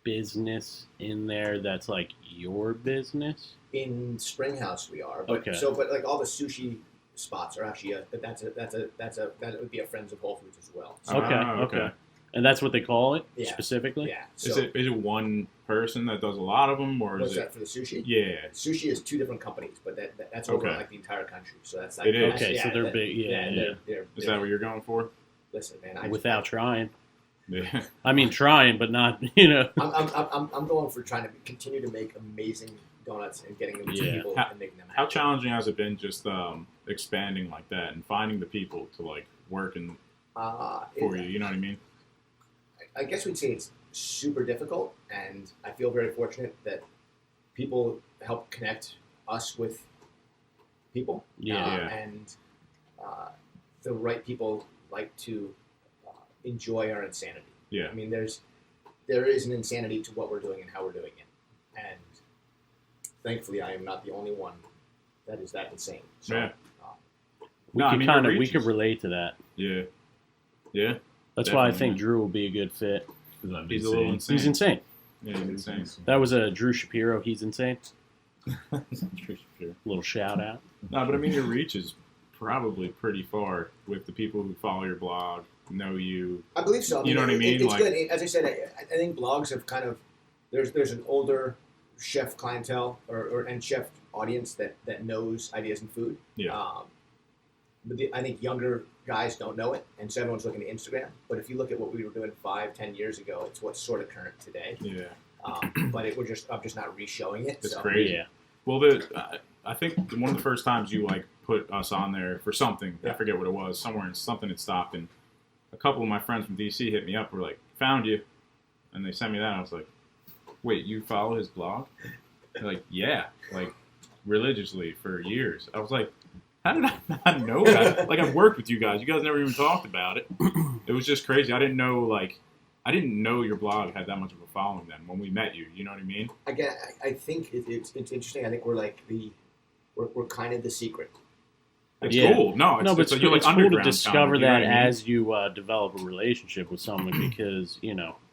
Speaker 3: business in there that's like your business?
Speaker 2: in Springhouse we are. But
Speaker 3: Okay.
Speaker 2: but like all the sushi spots are actually that would be a Friends of Whole Foods as well. So,
Speaker 3: Okay, okay. And that's what they call it
Speaker 2: Yeah.
Speaker 3: specifically?
Speaker 2: yeah.
Speaker 1: Is
Speaker 2: So
Speaker 1: it one person that does a lot of them, or
Speaker 2: what's
Speaker 1: is it?
Speaker 2: that for the sushi?
Speaker 1: Yeah.
Speaker 2: Sushi is two different companies, but that's over
Speaker 1: Okay.
Speaker 2: like the entire country. So that's like
Speaker 1: It is.
Speaker 3: Okay, so they're big. Yeah.
Speaker 1: Is that what you're going for?
Speaker 2: Listen, man.
Speaker 3: Without trying.
Speaker 1: Yeah.
Speaker 3: I mean, trying, but not, you know.
Speaker 2: I'm going for trying to continue to make amazing donuts and getting them to
Speaker 3: Yeah.
Speaker 2: people and making them happy.
Speaker 1: How challenging has it been just expanding like that and finding the people to like work for you? You know what I mean?
Speaker 2: I guess we'd say it's super difficult, and I feel very fortunate that people help connect us with people.
Speaker 3: Yeah.
Speaker 2: And the right people like to enjoy our insanity.
Speaker 1: Yeah.
Speaker 2: I mean, there is an insanity to what we're doing and how we're doing it, and thankfully, I am not the only one that is that insane. So,
Speaker 1: Yeah.
Speaker 3: We could relate to that.
Speaker 1: Yeah. Yeah.
Speaker 3: That's why I
Speaker 1: Definitely,
Speaker 3: think
Speaker 1: man.
Speaker 3: Drew will be a good fit.
Speaker 1: He's a little insane.
Speaker 3: He's insane.
Speaker 1: Yeah, he's insane.
Speaker 3: That was a Drew Shapiro. He's insane.
Speaker 1: True, sure.
Speaker 3: Little shout out.
Speaker 1: No, but I mean, your reach is probably pretty far with the people who follow your blog, know you.
Speaker 2: I believe so.
Speaker 1: You know what I mean?
Speaker 2: It's
Speaker 1: Like-
Speaker 2: good. As I said, I think blogs have kind of there's an older chef clientele and chef audience that knows ideas in food.
Speaker 1: Yeah.
Speaker 2: But I think younger guys don't know it, and so everyone's looking at Instagram. But if you look at what we were doing 5-10 years ago, it's what's sort of current today.
Speaker 1: Yeah.
Speaker 2: But I'm just not re-showing it.
Speaker 1: It's
Speaker 2: so.
Speaker 1: crazy.
Speaker 3: Yeah.
Speaker 1: Well, I think one of the first times you like put us on there for something, I forget what it was, somewhere in something in Stockton. A couple of my friends from DC hit me up. Were like, "Found you," and they sent me that. And I was like, "Wait, you follow his blog?" They're like, "Yeah, like religiously for years." I was like, "How did I not know that?" Like, I've worked with you guys. You guys never even talked about it. It was just crazy. I didn't know your blog had that much of a following then when we met you. You know what I mean?
Speaker 2: Again, I think it's interesting. I think we're like we're kind of the secret.
Speaker 1: It's
Speaker 3: Yeah.
Speaker 1: cool. No,
Speaker 3: But it's,
Speaker 1: you're like
Speaker 3: it's cool to
Speaker 1: underground
Speaker 3: discover
Speaker 1: comic, you know
Speaker 3: that
Speaker 1: what I mean?
Speaker 3: as you develop a relationship with someone because,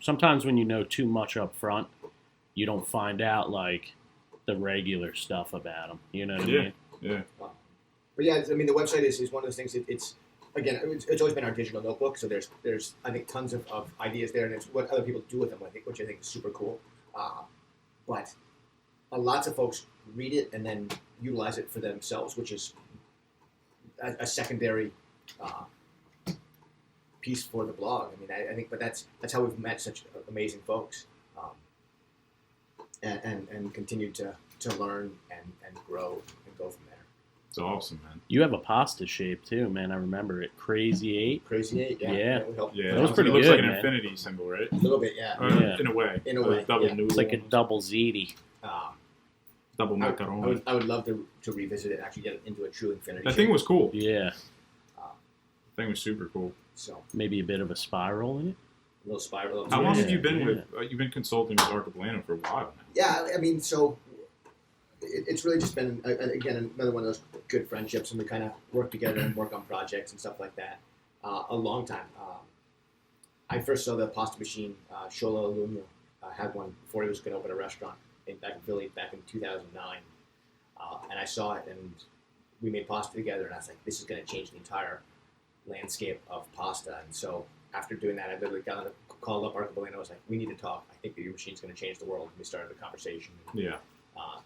Speaker 3: sometimes when you know too much up front, you don't find out, like, the regular stuff about them. You know what I mean?
Speaker 1: Yeah.
Speaker 2: But yeah, I mean, the website is one of those things. It's always been our digital notebook. So there's I think tons of ideas there, and it's what other people do with them. Which I think is super cool. But lots of folks read it and then utilize it for themselves, which is a secondary piece for the blog. I mean, I think, but that's how we've met such amazing folks, and continue to learn and grow and go from there.
Speaker 1: It's awesome, man.
Speaker 3: You have a pasta shape, too, man. I remember it. Crazy 8.
Speaker 2: Crazy 8, yeah.
Speaker 3: Yeah.
Speaker 2: We helped.
Speaker 1: Yeah,
Speaker 3: That was pretty
Speaker 1: it looks
Speaker 3: good,
Speaker 1: like an
Speaker 3: man.
Speaker 1: infinity symbol, right?
Speaker 2: A little bit, yeah.
Speaker 3: Yeah.
Speaker 1: In a way.
Speaker 2: In a way,
Speaker 1: Double
Speaker 2: yeah.
Speaker 1: noodle.
Speaker 3: It's like a double ziti.
Speaker 1: double
Speaker 2: I
Speaker 1: macaron.
Speaker 2: would love to revisit it and actually get it into a true infinity.
Speaker 1: That thing was cool.
Speaker 3: Yeah.
Speaker 1: That thing was super cool.
Speaker 2: So
Speaker 3: Maybe a bit of a spiral in it.
Speaker 2: a little spiral.
Speaker 1: How long
Speaker 3: Yeah,
Speaker 1: have you been
Speaker 3: yeah.
Speaker 1: with? You've been consulting with Arcobelano for a while now.
Speaker 2: Yeah, I mean, so it's really just been again another one of those good friendships, and we kind of work together and work on projects and stuff like that. A long time. I first saw the pasta machine. Shola Alumio had one before he was going to open a restaurant back in Philly back in 2009, and I saw it, and we made pasta together, and I was like, this is going to change the entire landscape of pasta. And so after doing that, I literally called up Arcobelano. I was like, we need to talk. I think that your machine's going to change the world. And we started a conversation.
Speaker 1: Yeah.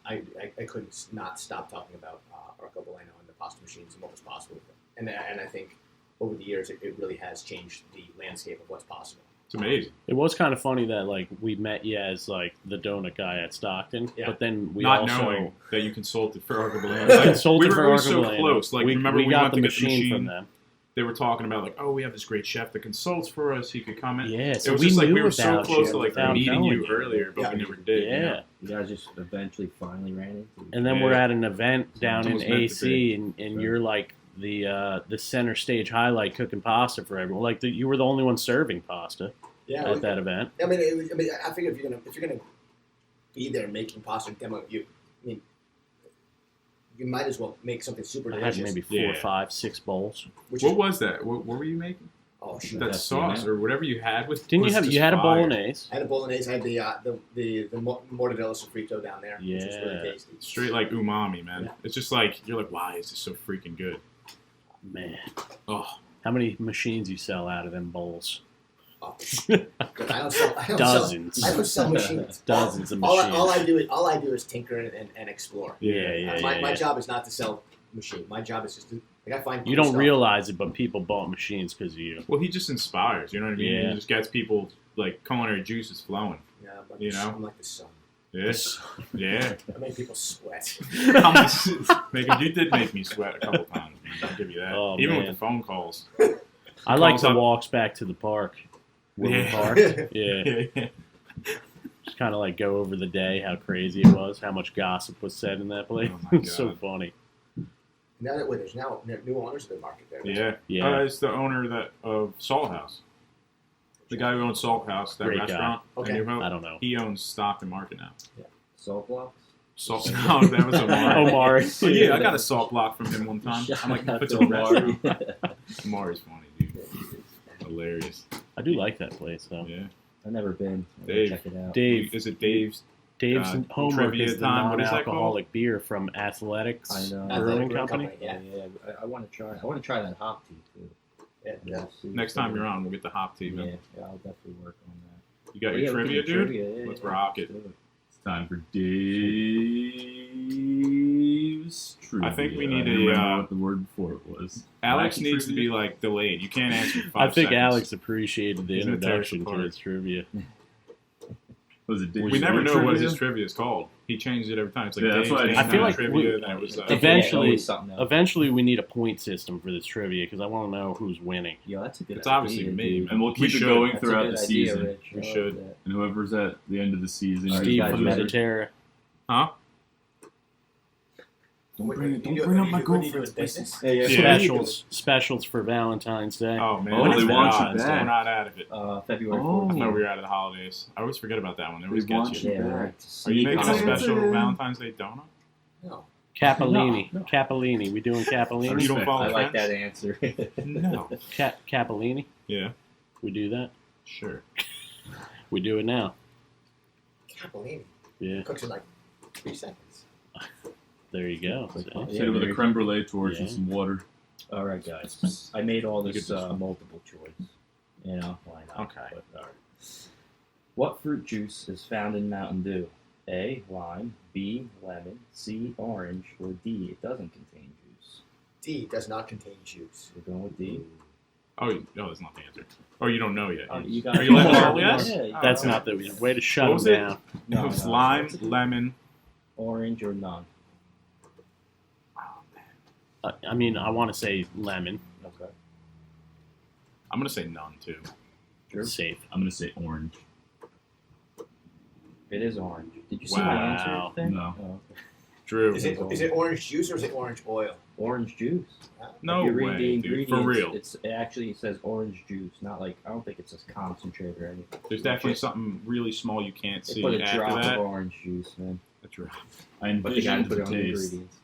Speaker 2: I couldn't not stop talking about Arcobelano and the pasta machines and what was possible with them. And I think over the years, it really has changed the landscape of what's possible.
Speaker 1: It's amazing.
Speaker 3: It was kind of funny that, like, we met you as, like, the donut guy at Stockton,
Speaker 2: Yeah.
Speaker 3: but then we
Speaker 1: Not
Speaker 3: also...
Speaker 1: knowing that you consulted for Arcobelano.
Speaker 3: We
Speaker 1: Like,
Speaker 3: consulted
Speaker 1: we
Speaker 3: for
Speaker 1: were always
Speaker 3: Arcobelano.
Speaker 1: so close. Like, remember we
Speaker 3: got
Speaker 1: went
Speaker 3: the
Speaker 1: to get the
Speaker 3: machine
Speaker 1: machine
Speaker 3: from them.
Speaker 1: They were talking about, like, oh, we have this great chef that consults for us. He could come in.
Speaker 3: Yeah,
Speaker 1: It
Speaker 3: so
Speaker 1: was
Speaker 3: we
Speaker 1: just like
Speaker 3: knew
Speaker 1: we were so
Speaker 3: about
Speaker 1: close
Speaker 3: you
Speaker 1: to, like,
Speaker 3: without
Speaker 1: meeting
Speaker 3: knowing
Speaker 1: you earlier, but
Speaker 2: Yeah.
Speaker 1: we never did.
Speaker 3: Yeah.
Speaker 1: You know?
Speaker 4: You guys just eventually finally ran into each
Speaker 3: And then we're
Speaker 1: Yeah.
Speaker 3: at an event down
Speaker 1: It
Speaker 3: in
Speaker 1: was meant to
Speaker 3: AC, and you're, like, the center stage highlight cooking pasta for everyone. Like, you were the only one serving pasta
Speaker 2: Yeah,
Speaker 3: at that event.
Speaker 2: I mean, I figure if you're gonna be there making pasta and demo, you might as well make something super
Speaker 3: I
Speaker 2: delicious.
Speaker 3: had maybe 4,
Speaker 1: Yeah.
Speaker 3: 5, 6 bowls.
Speaker 2: Which
Speaker 1: What
Speaker 2: is,
Speaker 1: was that? What were you making?
Speaker 2: oh shoot!
Speaker 1: That
Speaker 4: That's
Speaker 1: sauce
Speaker 4: the
Speaker 1: or whatever you had with.
Speaker 3: Didn't you
Speaker 1: was
Speaker 3: have?
Speaker 1: just
Speaker 3: You had a
Speaker 1: fire.
Speaker 3: bolognese.
Speaker 2: I had a bolognese. I had the mortadella sofrito down there, which was
Speaker 3: Yeah.
Speaker 2: really tasty.
Speaker 1: Straight like umami, man.
Speaker 2: Yeah.
Speaker 1: It's just like you're like, why is this so freaking good?
Speaker 3: Man,
Speaker 1: Oh,
Speaker 3: how many machines you sell out of them bowls?
Speaker 2: Oh, I don't sell
Speaker 3: Dozens.
Speaker 2: I don't sell machines.
Speaker 3: Dozens of
Speaker 2: All
Speaker 3: machines.
Speaker 2: I do is tinker and explore.
Speaker 3: Yeah.
Speaker 2: My job is not to sell machine. My job is just to I find.
Speaker 3: You
Speaker 2: cool
Speaker 3: don't
Speaker 2: stuff.
Speaker 3: realize it, but people bought machines because of you.
Speaker 1: well, he just inspires. You know what I mean?
Speaker 3: Yeah.
Speaker 1: He just gets people like culinary juices flowing.
Speaker 2: Yeah, I'm like
Speaker 1: You
Speaker 2: the,
Speaker 1: know?
Speaker 2: I'm like the sun.
Speaker 1: Yes. Yeah.
Speaker 2: That made people sweat.
Speaker 1: You did make me sweat a couple times, man. I'll give you that.
Speaker 3: Oh,
Speaker 1: Even
Speaker 3: man.
Speaker 1: with the phone calls.
Speaker 3: I like
Speaker 1: Calls
Speaker 3: the
Speaker 1: up-
Speaker 3: walks back to the park. Where we
Speaker 1: Yeah.
Speaker 3: parked. Yeah.
Speaker 1: Yeah.
Speaker 3: Just kind of like go over the day, how crazy it was, how much gossip was said in that place.
Speaker 1: Oh, my
Speaker 3: It's so
Speaker 1: God.
Speaker 3: funny.
Speaker 2: Now that there's now new owners of the market there.
Speaker 1: Yeah.
Speaker 3: Yeah.
Speaker 1: It's the owner of Salt House. The guy who owns Salt House, that
Speaker 3: Great guy.
Speaker 1: restaurant.
Speaker 2: Okay.
Speaker 1: in New Hope,
Speaker 3: I don't know.
Speaker 1: He owns Stockton Market now.
Speaker 4: Salt blocks.
Speaker 1: Salt. No, that was Omari.
Speaker 3: Omari.
Speaker 1: Oh, yeah, I got a salt block from him one time. I'm like,
Speaker 4: Shout
Speaker 1: put
Speaker 4: out
Speaker 1: some
Speaker 4: to
Speaker 1: Omari.
Speaker 4: Omari.
Speaker 1: Omari's funny, dude. Hilarious.
Speaker 3: I do like that place, though.
Speaker 1: Yeah.
Speaker 4: I've never been. I'll
Speaker 1: Dave.
Speaker 4: check it out.
Speaker 3: Dave.
Speaker 1: Is it Dave's?
Speaker 3: Dave's homework
Speaker 1: trivia
Speaker 3: is the
Speaker 1: time. What is that
Speaker 3: non-alcoholic beer from Athletics
Speaker 4: I know.
Speaker 3: Brewing
Speaker 2: Brewing
Speaker 3: Company.
Speaker 2: Company. Yeah.
Speaker 4: Yeah, I want to try. I want to try that hop tea too.
Speaker 2: Yeah.
Speaker 4: We'll see.
Speaker 1: Next time you're on, we'll get the hop tea,
Speaker 4: Yeah,
Speaker 1: man.
Speaker 4: I'll definitely work on that.
Speaker 1: You got
Speaker 4: But
Speaker 1: your
Speaker 4: yeah, we
Speaker 1: trivia,
Speaker 4: can do
Speaker 1: dude?
Speaker 4: trivia, yeah,
Speaker 1: Let's
Speaker 4: yeah,
Speaker 1: rock it.
Speaker 4: do it.
Speaker 5: It's time for Dave's trivia.
Speaker 1: I think we need
Speaker 5: I didn't
Speaker 1: a,
Speaker 5: remember what the word before it was.
Speaker 1: Alex
Speaker 5: Wacky
Speaker 1: needs to
Speaker 5: trivia?
Speaker 1: be, like, delayed. You can't answer in 5
Speaker 3: I think
Speaker 1: seconds.
Speaker 3: Alex appreciated the
Speaker 1: He's gonna tear us
Speaker 3: introduction to
Speaker 1: apart.
Speaker 3: his trivia.
Speaker 5: Was it Dave's
Speaker 1: We never
Speaker 5: word
Speaker 1: know what
Speaker 5: trivia?
Speaker 1: his trivia is called. He changes it every time. It's like
Speaker 5: Yeah, that's
Speaker 1: Dave's
Speaker 5: why I
Speaker 1: Game
Speaker 5: just-
Speaker 3: I feel
Speaker 1: Night
Speaker 3: like
Speaker 1: trivia,
Speaker 3: we-
Speaker 1: then it was,
Speaker 3: Eventually-
Speaker 4: always something else.
Speaker 3: Eventually, we need a point system for this trivia because I want to know who's winning.
Speaker 4: Yo, that's a good
Speaker 1: It's
Speaker 4: idea,
Speaker 1: obviously me,
Speaker 4: dude.
Speaker 1: man.
Speaker 5: And we'll
Speaker 1: We
Speaker 5: keep it
Speaker 1: should.
Speaker 5: going
Speaker 4: That's a
Speaker 5: throughout
Speaker 4: good
Speaker 5: the
Speaker 4: idea,
Speaker 5: season.
Speaker 4: Rich.
Speaker 1: We
Speaker 4: I like
Speaker 1: should.
Speaker 4: that.
Speaker 5: And whoever's at the end of the season,
Speaker 4: All right,
Speaker 3: Steve
Speaker 4: guys,
Speaker 3: from
Speaker 4: ready?
Speaker 3: Mediterra.
Speaker 1: Huh?
Speaker 5: Don't
Speaker 2: What
Speaker 5: bring
Speaker 2: do
Speaker 5: it.
Speaker 2: you
Speaker 5: Don't
Speaker 2: do-
Speaker 5: bring
Speaker 2: what
Speaker 5: up my
Speaker 2: do you do- what do you do
Speaker 5: girlfriend's
Speaker 2: with business?
Speaker 5: business.
Speaker 1: Yeah.
Speaker 3: Specials for Valentine's Day.
Speaker 1: Oh, man.
Speaker 3: When
Speaker 5: Oh,
Speaker 3: is
Speaker 5: they want you
Speaker 3: Valentine's
Speaker 5: back.
Speaker 1: We're not out of it.
Speaker 4: February
Speaker 5: Oh.
Speaker 4: 4th.
Speaker 1: I thought we were out of the holidays. I always forget about that one. They always
Speaker 5: They
Speaker 1: get
Speaker 5: want
Speaker 1: you.
Speaker 5: you
Speaker 4: Yeah,
Speaker 5: back.
Speaker 4: right.
Speaker 1: Are you making a
Speaker 5: Sneak
Speaker 1: special
Speaker 5: on.
Speaker 1: Valentine's Day donut?
Speaker 2: No.
Speaker 3: Capellini.
Speaker 4: No, no.
Speaker 3: Capellini. We doing
Speaker 1: You
Speaker 3: Capellini?
Speaker 1: don't follow
Speaker 4: I like
Speaker 1: trends?
Speaker 4: that answer.
Speaker 1: No.
Speaker 3: Capellini.
Speaker 1: Yeah.
Speaker 3: We do that.
Speaker 1: Sure.
Speaker 3: We do it now.
Speaker 2: Capellini.
Speaker 3: Yeah.
Speaker 2: Cooks in like 3 seconds.
Speaker 3: There you go.
Speaker 4: Quick
Speaker 3: See?
Speaker 4: one.
Speaker 5: Hit it with a creme brulee torch
Speaker 3: Yeah.
Speaker 5: and some water.
Speaker 4: All right, guys. I made all
Speaker 1: You
Speaker 4: this
Speaker 1: could just-
Speaker 4: multiple choice. You know, why not?
Speaker 1: Okay.
Speaker 4: But, all right. What fruit juice is found in Mountain Dew? A, lime, B, lemon, C, orange, or D, it doesn't contain juice?
Speaker 2: D does not contain juice.
Speaker 4: We're going with D.
Speaker 1: Oh, no, that's not the answer. Oh, you don't know yet.
Speaker 4: Oh,
Speaker 1: Are
Speaker 4: you got
Speaker 1: you letting us
Speaker 3: More,
Speaker 1: roll yes?
Speaker 4: Yeah,
Speaker 1: Oh,
Speaker 3: That's
Speaker 1: okay.
Speaker 3: not the way to shut
Speaker 1: What
Speaker 3: him
Speaker 1: was it?
Speaker 3: down.
Speaker 4: No,
Speaker 1: It was
Speaker 4: no,
Speaker 1: lime,
Speaker 4: it's
Speaker 1: lemon.
Speaker 4: orange, or none.
Speaker 3: I mean, I want to say lemon.
Speaker 4: Okay.
Speaker 1: I'm going to say none, too.
Speaker 4: Drew?
Speaker 3: Safe.
Speaker 5: I'm gonna say orange.
Speaker 4: It is orange. Did you see
Speaker 1: Wow.
Speaker 4: my answer thing?
Speaker 5: No.
Speaker 4: Oh, okay.
Speaker 1: Drew.
Speaker 2: Is it orange juice or is it orange oil?
Speaker 4: Orange juice.
Speaker 1: No
Speaker 4: if you read
Speaker 1: way,
Speaker 4: the
Speaker 1: dude.
Speaker 4: ingredients,
Speaker 1: For real.
Speaker 4: it actually says orange juice, not like I don't think it's a concentrate or anything.
Speaker 1: There's definitely something really small you can't
Speaker 4: They
Speaker 1: see
Speaker 4: put a
Speaker 1: after
Speaker 4: drop
Speaker 1: that.
Speaker 4: of orange juice, man.
Speaker 1: A drop.
Speaker 5: I
Speaker 4: But they got to
Speaker 5: envisioned
Speaker 4: put
Speaker 5: the
Speaker 4: it on the
Speaker 5: taste.
Speaker 4: ingredients.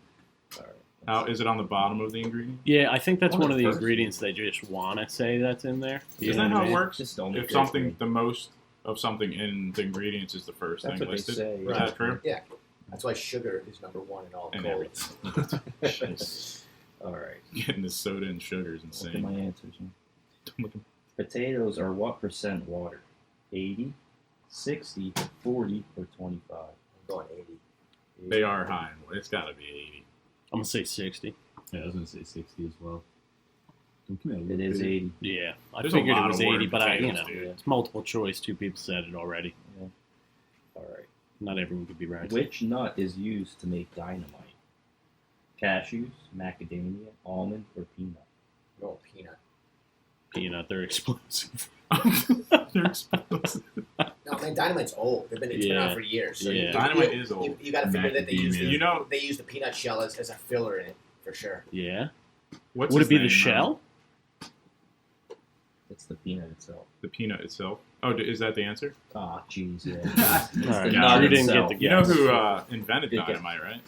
Speaker 4: All right.
Speaker 1: How is it on the bottom of the ingredient?
Speaker 3: Yeah, I think that's
Speaker 4: One
Speaker 3: one
Speaker 4: of
Speaker 3: of the
Speaker 4: the first.
Speaker 3: ingredients they just want to say that's in there. You
Speaker 1: Isn't
Speaker 3: know
Speaker 1: that
Speaker 3: what
Speaker 1: how
Speaker 3: I
Speaker 1: it
Speaker 3: mean?
Speaker 1: works?
Speaker 4: Just don't make
Speaker 1: If
Speaker 4: it
Speaker 1: something,
Speaker 4: great.
Speaker 1: the most of something in the ingredients is the first
Speaker 4: That's
Speaker 1: thing
Speaker 4: what they
Speaker 1: listed.
Speaker 4: say.
Speaker 1: Is
Speaker 2: Right.
Speaker 1: that true?
Speaker 2: Yeah. That's why sugar is number one in all
Speaker 1: And
Speaker 2: colds.
Speaker 1: Jeez.
Speaker 4: All right.
Speaker 1: Getting this soda and sugar is
Speaker 4: Look at my
Speaker 1: insane.
Speaker 4: answers. Man.
Speaker 1: Look at-
Speaker 4: Potatoes are what percent water? 80, 60, 40, or 25?
Speaker 2: I'm going 80.
Speaker 1: They are high. It's got to be 80.
Speaker 3: I'm gonna say 60.
Speaker 5: Yeah, I was gonna say 60 as well. Don't give me a
Speaker 4: It
Speaker 5: little
Speaker 4: is
Speaker 5: bit.
Speaker 4: 80.
Speaker 3: Yeah, I
Speaker 1: There's a
Speaker 3: figured it
Speaker 1: lot
Speaker 3: was
Speaker 1: of
Speaker 3: 80,
Speaker 1: word
Speaker 3: but I,
Speaker 1: potatoes, dude.
Speaker 3: it's multiple choice. 2 people said it already.
Speaker 4: All right.
Speaker 3: Not everyone could be right.
Speaker 4: Which nut is used to make dynamite? Cashews, macadamia, almond, or peanut?
Speaker 2: No, peanut.
Speaker 3: Peanut, they're explosive.
Speaker 1: They're explosive.
Speaker 2: No, man, dynamite's old. They've been
Speaker 3: Yeah.
Speaker 2: around for years. So
Speaker 3: Yeah.
Speaker 1: Dynamite is old.
Speaker 2: You got to figure that they use
Speaker 5: Macadamia.
Speaker 2: the,
Speaker 1: You know
Speaker 2: they use the peanut shell as a filler in it for sure.
Speaker 3: Yeah.
Speaker 1: what's
Speaker 3: Would
Speaker 1: his
Speaker 3: it be the
Speaker 1: name,
Speaker 3: shell?
Speaker 4: It's the peanut itself.
Speaker 1: The peanut itself. Oh, is that the answer?
Speaker 4: Ah, jeez, yeah.
Speaker 3: All
Speaker 4: the
Speaker 3: right,
Speaker 1: nut
Speaker 3: Drew didn't
Speaker 4: itself.
Speaker 3: get the
Speaker 1: You know
Speaker 3: guess.
Speaker 1: who invented
Speaker 4: Good guess.
Speaker 1: dynamite, right?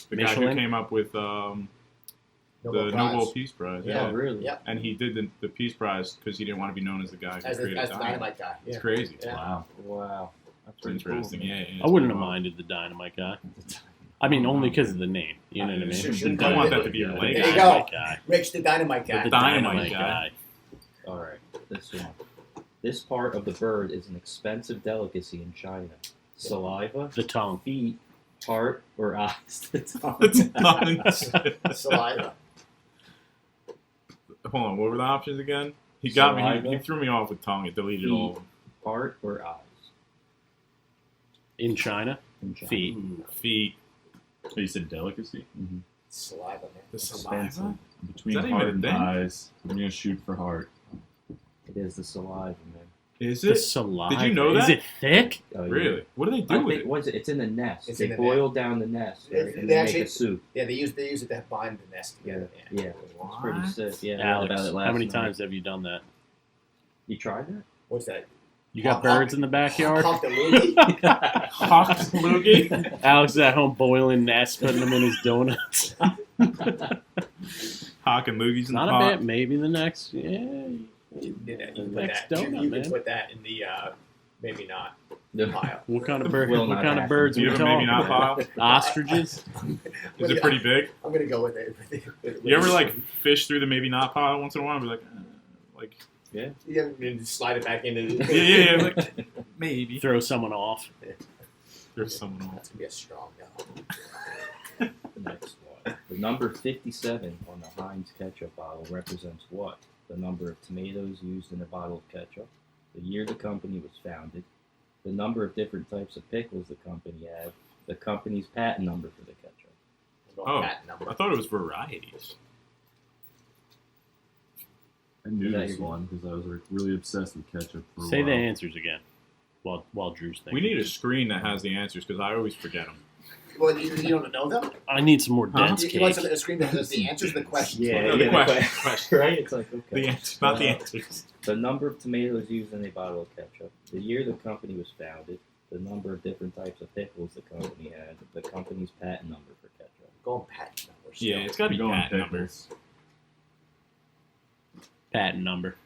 Speaker 1: The guy
Speaker 3: Michelin?
Speaker 1: who came up with
Speaker 2: Nobel
Speaker 1: the
Speaker 2: Prize.
Speaker 1: Nobel Peace Prize.
Speaker 2: Yeah.
Speaker 4: Oh, really?
Speaker 2: Yeah.
Speaker 1: And he did the Peace Prize because he didn't want to be known as the guy who
Speaker 2: As the
Speaker 1: created dynamite.
Speaker 2: dynamite guy. Yeah.
Speaker 1: It's crazy.
Speaker 2: Yeah.
Speaker 5: Wow.
Speaker 4: Wow. That's
Speaker 1: It's interesting.
Speaker 4: Cool,
Speaker 1: Yeah,
Speaker 4: man.
Speaker 1: yeah,
Speaker 3: I
Speaker 1: it's
Speaker 3: wouldn't have
Speaker 1: pretty wild.
Speaker 3: minded the dynamite guy. I mean, only because of the name. You know what I mean?
Speaker 2: Sure,
Speaker 3: The
Speaker 2: sure.
Speaker 1: I want that to be
Speaker 3: guy.
Speaker 1: your
Speaker 3: The
Speaker 1: leg.
Speaker 2: There you
Speaker 3: dynamite
Speaker 2: go.
Speaker 3: guy.
Speaker 2: Rich, the dynamite guy.
Speaker 3: The
Speaker 1: Dynamite
Speaker 3: dynamite
Speaker 1: guy.
Speaker 3: guy.
Speaker 4: All right, this one. This part of the bird is an expensive delicacy in China. Saliva,
Speaker 3: The tongue.
Speaker 4: feet, heart, or eyes? The tongue.
Speaker 2: Saliva.
Speaker 1: Hold on, what were the options again? He got me.
Speaker 4: Saliva.
Speaker 1: He threw me off with tongue. It deleted all of them.
Speaker 4: Heart or eyes?
Speaker 3: In China?
Speaker 4: in China.
Speaker 3: Feet.
Speaker 1: Ooh, feet.
Speaker 5: Oh, you said delicacy?
Speaker 4: Mm-hmm.
Speaker 2: Saliva, man.
Speaker 1: The
Speaker 5: Expensive.
Speaker 1: saliva.
Speaker 5: Between
Speaker 1: Is that even
Speaker 5: heart
Speaker 1: a
Speaker 5: and
Speaker 1: thing?
Speaker 5: eyes, I'm gonna shoot for heart.
Speaker 4: It is the saliva, man.
Speaker 1: Is
Speaker 3: The
Speaker 1: it?
Speaker 3: saliva.
Speaker 1: Did you know
Speaker 3: Is
Speaker 1: that?
Speaker 3: it thick?
Speaker 4: Oh, yeah.
Speaker 1: Really? What do they
Speaker 4: I
Speaker 1: do with
Speaker 4: think,
Speaker 1: it?
Speaker 4: what is it? It's in the nest.
Speaker 2: It's
Speaker 4: They
Speaker 2: in the
Speaker 4: boil down the nest
Speaker 2: They-
Speaker 4: and
Speaker 2: they
Speaker 4: they
Speaker 2: actually-
Speaker 4: make a soup.
Speaker 2: Yeah, they use it to bind the nest together.
Speaker 4: Yeah, it's pretty
Speaker 1: What?
Speaker 4: sick. Yeah, I read
Speaker 3: Alex,
Speaker 4: about it last
Speaker 3: how many
Speaker 4: night.
Speaker 3: times have you done that?
Speaker 4: You tried that?
Speaker 2: What's that?
Speaker 3: You got birds in the backyard?
Speaker 2: Hawk the loogie?
Speaker 1: Hawk's loogie.
Speaker 3: Alex is at home boiling nests, putting them in his donuts.
Speaker 1: Hawk and loogies in
Speaker 3: Not
Speaker 1: the
Speaker 3: a
Speaker 1: pot.
Speaker 3: bit. Maybe the next. Yeah.
Speaker 2: You
Speaker 3: The
Speaker 2: can put
Speaker 3: next
Speaker 2: that.
Speaker 3: donut,
Speaker 2: You
Speaker 3: man.
Speaker 2: can put that in the maybe not
Speaker 4: No.
Speaker 2: pile.
Speaker 3: What kind of bird?
Speaker 4: Will
Speaker 3: What
Speaker 4: not
Speaker 3: kind of
Speaker 4: happen.
Speaker 3: birds are
Speaker 1: You
Speaker 3: we
Speaker 1: have a maybe
Speaker 3: talking
Speaker 1: not
Speaker 3: about?
Speaker 1: pile?
Speaker 3: Ostriches?
Speaker 1: Is it pretty big?
Speaker 2: I'm gonna go with it.
Speaker 1: You ever like fish through the maybe not pile once in a while and be like,
Speaker 2: You ever just slide it back into
Speaker 1: yeah, like maybe.
Speaker 3: Throw someone off.
Speaker 1: There's someone else.
Speaker 2: That's gonna be a strong no.
Speaker 4: The next one. The number 57 on the Heinz ketchup bottle represents what? The number of tomatoes used in a bottle of ketchup, the year the company was founded, the number of different types of pickles the company had, the company's patent number for the ketchup.
Speaker 2: I'm going
Speaker 1: Oh,
Speaker 2: patent number.
Speaker 1: I thought it was varieties.
Speaker 5: I knew
Speaker 4: Is that
Speaker 5: this
Speaker 4: your-
Speaker 5: one because I was like really obsessed with ketchup for a
Speaker 3: Say
Speaker 5: while.
Speaker 3: the answers again while Drew's thinking.
Speaker 1: We need a screen that has the answers because I always forget them.
Speaker 2: Well, you don't know them?
Speaker 3: I need some more
Speaker 5: Huh?
Speaker 3: dense
Speaker 2: You want
Speaker 3: cake.
Speaker 2: something a screen that has the answers to the questions.
Speaker 4: Yeah,
Speaker 1: No, the question. Question.
Speaker 4: right? It's like, okay.
Speaker 1: The answers, not the answers.
Speaker 4: The number of tomatoes used in a bottle of ketchup, the year the company was founded, the number of different types of pickles the company had, the company's patent number for ketchup.
Speaker 2: Going patent numbers.
Speaker 1: Yeah, it's got to be
Speaker 5: Going
Speaker 1: patent
Speaker 5: pickles.
Speaker 1: numbers.
Speaker 3: Patent number.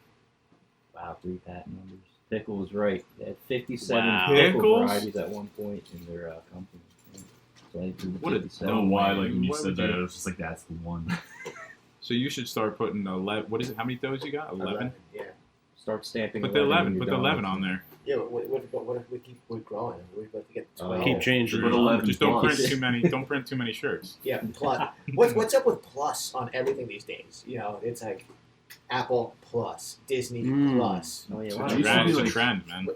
Speaker 4: Wow, 3 patent numbers. Pickle was right. They had 57
Speaker 3: Wow.
Speaker 4: pickle
Speaker 1: Pickles?
Speaker 4: varieties at one point in their company. So I think
Speaker 1: What a
Speaker 5: I
Speaker 4: 57.
Speaker 5: don't know why,
Speaker 1: man.
Speaker 5: like when you
Speaker 1: Why
Speaker 5: said
Speaker 1: would
Speaker 5: that,
Speaker 1: you-
Speaker 5: I was just like, that's the one.
Speaker 1: So you should start putting 11. What is it? How many those you got? 11.
Speaker 2: Yeah.
Speaker 4: Start stamping.
Speaker 1: Put the 11.
Speaker 4: in
Speaker 1: Put
Speaker 4: your
Speaker 1: the 11
Speaker 4: donuts.
Speaker 1: on there.
Speaker 2: Yeah, what if we keep growing? We'd like to get
Speaker 4: Oh.
Speaker 2: 12.
Speaker 3: Keep changing.
Speaker 5: Put
Speaker 3: it.
Speaker 5: 11
Speaker 1: Just don't
Speaker 5: plus.
Speaker 1: print too many. Don't print too many shirts.
Speaker 2: Yeah, plus. What's up with plus on everything these days? You know, it's like Apple Plus, Disney Plus.
Speaker 4: Oh, yeah,
Speaker 1: It's
Speaker 4: wow.
Speaker 1: a
Speaker 5: It used to
Speaker 1: trend.
Speaker 5: be
Speaker 1: It's a
Speaker 5: like-
Speaker 1: trend, man.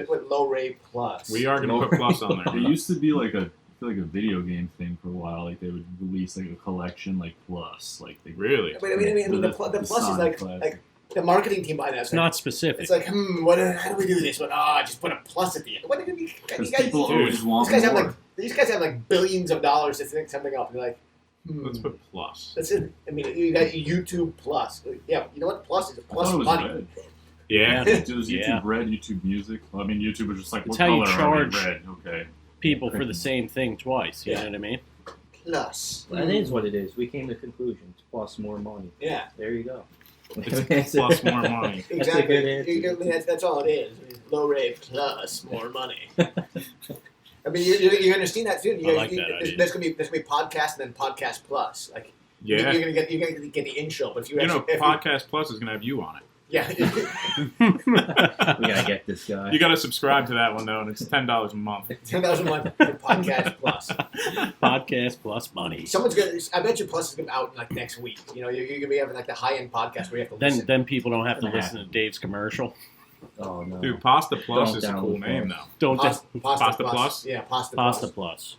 Speaker 2: What low ray plus?
Speaker 1: We are going to put plus on
Speaker 5: There
Speaker 1: there.
Speaker 5: used to be like a video game thing for a while. Like they would release like a collection like plus. Like they
Speaker 1: Really?
Speaker 2: I mean, the plus is
Speaker 5: Sonic
Speaker 2: like
Speaker 5: classic.
Speaker 2: the marketing team behind that.
Speaker 3: It's not specific.
Speaker 2: It's like, how do we do this? But just put a plus at the end. What do you
Speaker 5: Because
Speaker 2: guys
Speaker 5: people
Speaker 2: do?
Speaker 5: always want
Speaker 2: These guys
Speaker 5: more.
Speaker 2: have these guys have like billions of dollars to think something up. They're like,
Speaker 1: Let's put plus.
Speaker 2: That's it. I mean, you got YouTube Plus. Yeah, you know what? Plus is
Speaker 5: I
Speaker 2: plus
Speaker 5: thought it was
Speaker 2: money.
Speaker 5: red.
Speaker 1: Yeah.
Speaker 5: It was YouTube
Speaker 3: Yeah.
Speaker 5: red, YouTube music. Well, I mean, YouTube was just like,
Speaker 3: It's
Speaker 5: what
Speaker 3: how you
Speaker 5: color are we?
Speaker 3: charge-
Speaker 5: Red. Okay.
Speaker 3: People for the same thing twice. You
Speaker 2: Yeah.
Speaker 3: know what I mean?
Speaker 2: Plus.
Speaker 4: That is what it is. We came to conclusions. Plus more money.
Speaker 2: Yeah,
Speaker 4: There you go.
Speaker 1: It's plus more money.
Speaker 4: That's a
Speaker 2: exactly.
Speaker 4: good answer.
Speaker 2: I mean, that's all it is. Low rate plus more money. I mean, you're gonna see that soon.
Speaker 3: I like that idea.
Speaker 2: There's gonna be podcast and then podcast plus. Like
Speaker 1: Yeah.
Speaker 2: you're gonna get the intro, but if you
Speaker 1: You know,
Speaker 2: actually, if
Speaker 1: Podcast Plus is going to have you on it.
Speaker 2: yeah,
Speaker 4: We gotta get this guy.
Speaker 1: You got to subscribe to that one, though, and it's $10 a month.
Speaker 2: 10,000 a month for podcast plus.
Speaker 3: Podcast plus money.
Speaker 2: Someone's gonna. I bet you plus is gonna be out like next week. You know, you're gonna be having like the high end podcast where you have to listen.
Speaker 3: Then people don't have to
Speaker 4: Gonna
Speaker 3: listen to Dave's commercial.
Speaker 4: Oh no.
Speaker 1: Dude, Pasta Plus
Speaker 4: Don't
Speaker 1: is a
Speaker 4: download
Speaker 1: cool name,
Speaker 4: Plus.
Speaker 1: though.
Speaker 3: Don't just
Speaker 1: Pasta Plus?
Speaker 2: Yeah, pasta
Speaker 3: Pasta
Speaker 2: plus.
Speaker 3: plus.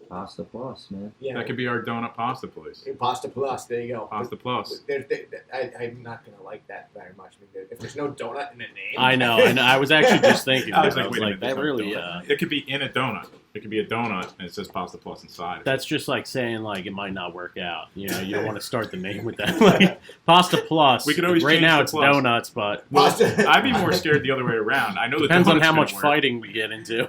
Speaker 4: Pasta plus, man.
Speaker 2: Yeah,
Speaker 1: That could be our donut pasta place.
Speaker 2: pasta plus. There you go.
Speaker 1: Pasta Plus.
Speaker 2: I'm not gonna like that very much. I mean, if there's no donut in the name,
Speaker 3: I know. I was actually just thinking.
Speaker 1: I was
Speaker 3: that.
Speaker 1: like, wait a minute.
Speaker 3: that
Speaker 1: there's no
Speaker 3: really.
Speaker 1: donut. It could be in a donut. It could be a donut, and it says Pasta Plus inside.
Speaker 3: That's just like saying like it might not work out. You know, you don't want to start the name with that. Like, Pasta plus.
Speaker 1: We could always
Speaker 3: right
Speaker 1: change
Speaker 3: now
Speaker 1: the
Speaker 3: it's
Speaker 1: plus.
Speaker 3: donuts, but
Speaker 1: Well,
Speaker 2: Pasta-
Speaker 1: I'd be more scared the other way around. I know the
Speaker 3: depends on
Speaker 1: donut's
Speaker 3: how
Speaker 1: gonna
Speaker 3: much
Speaker 1: work.
Speaker 3: fighting we get into.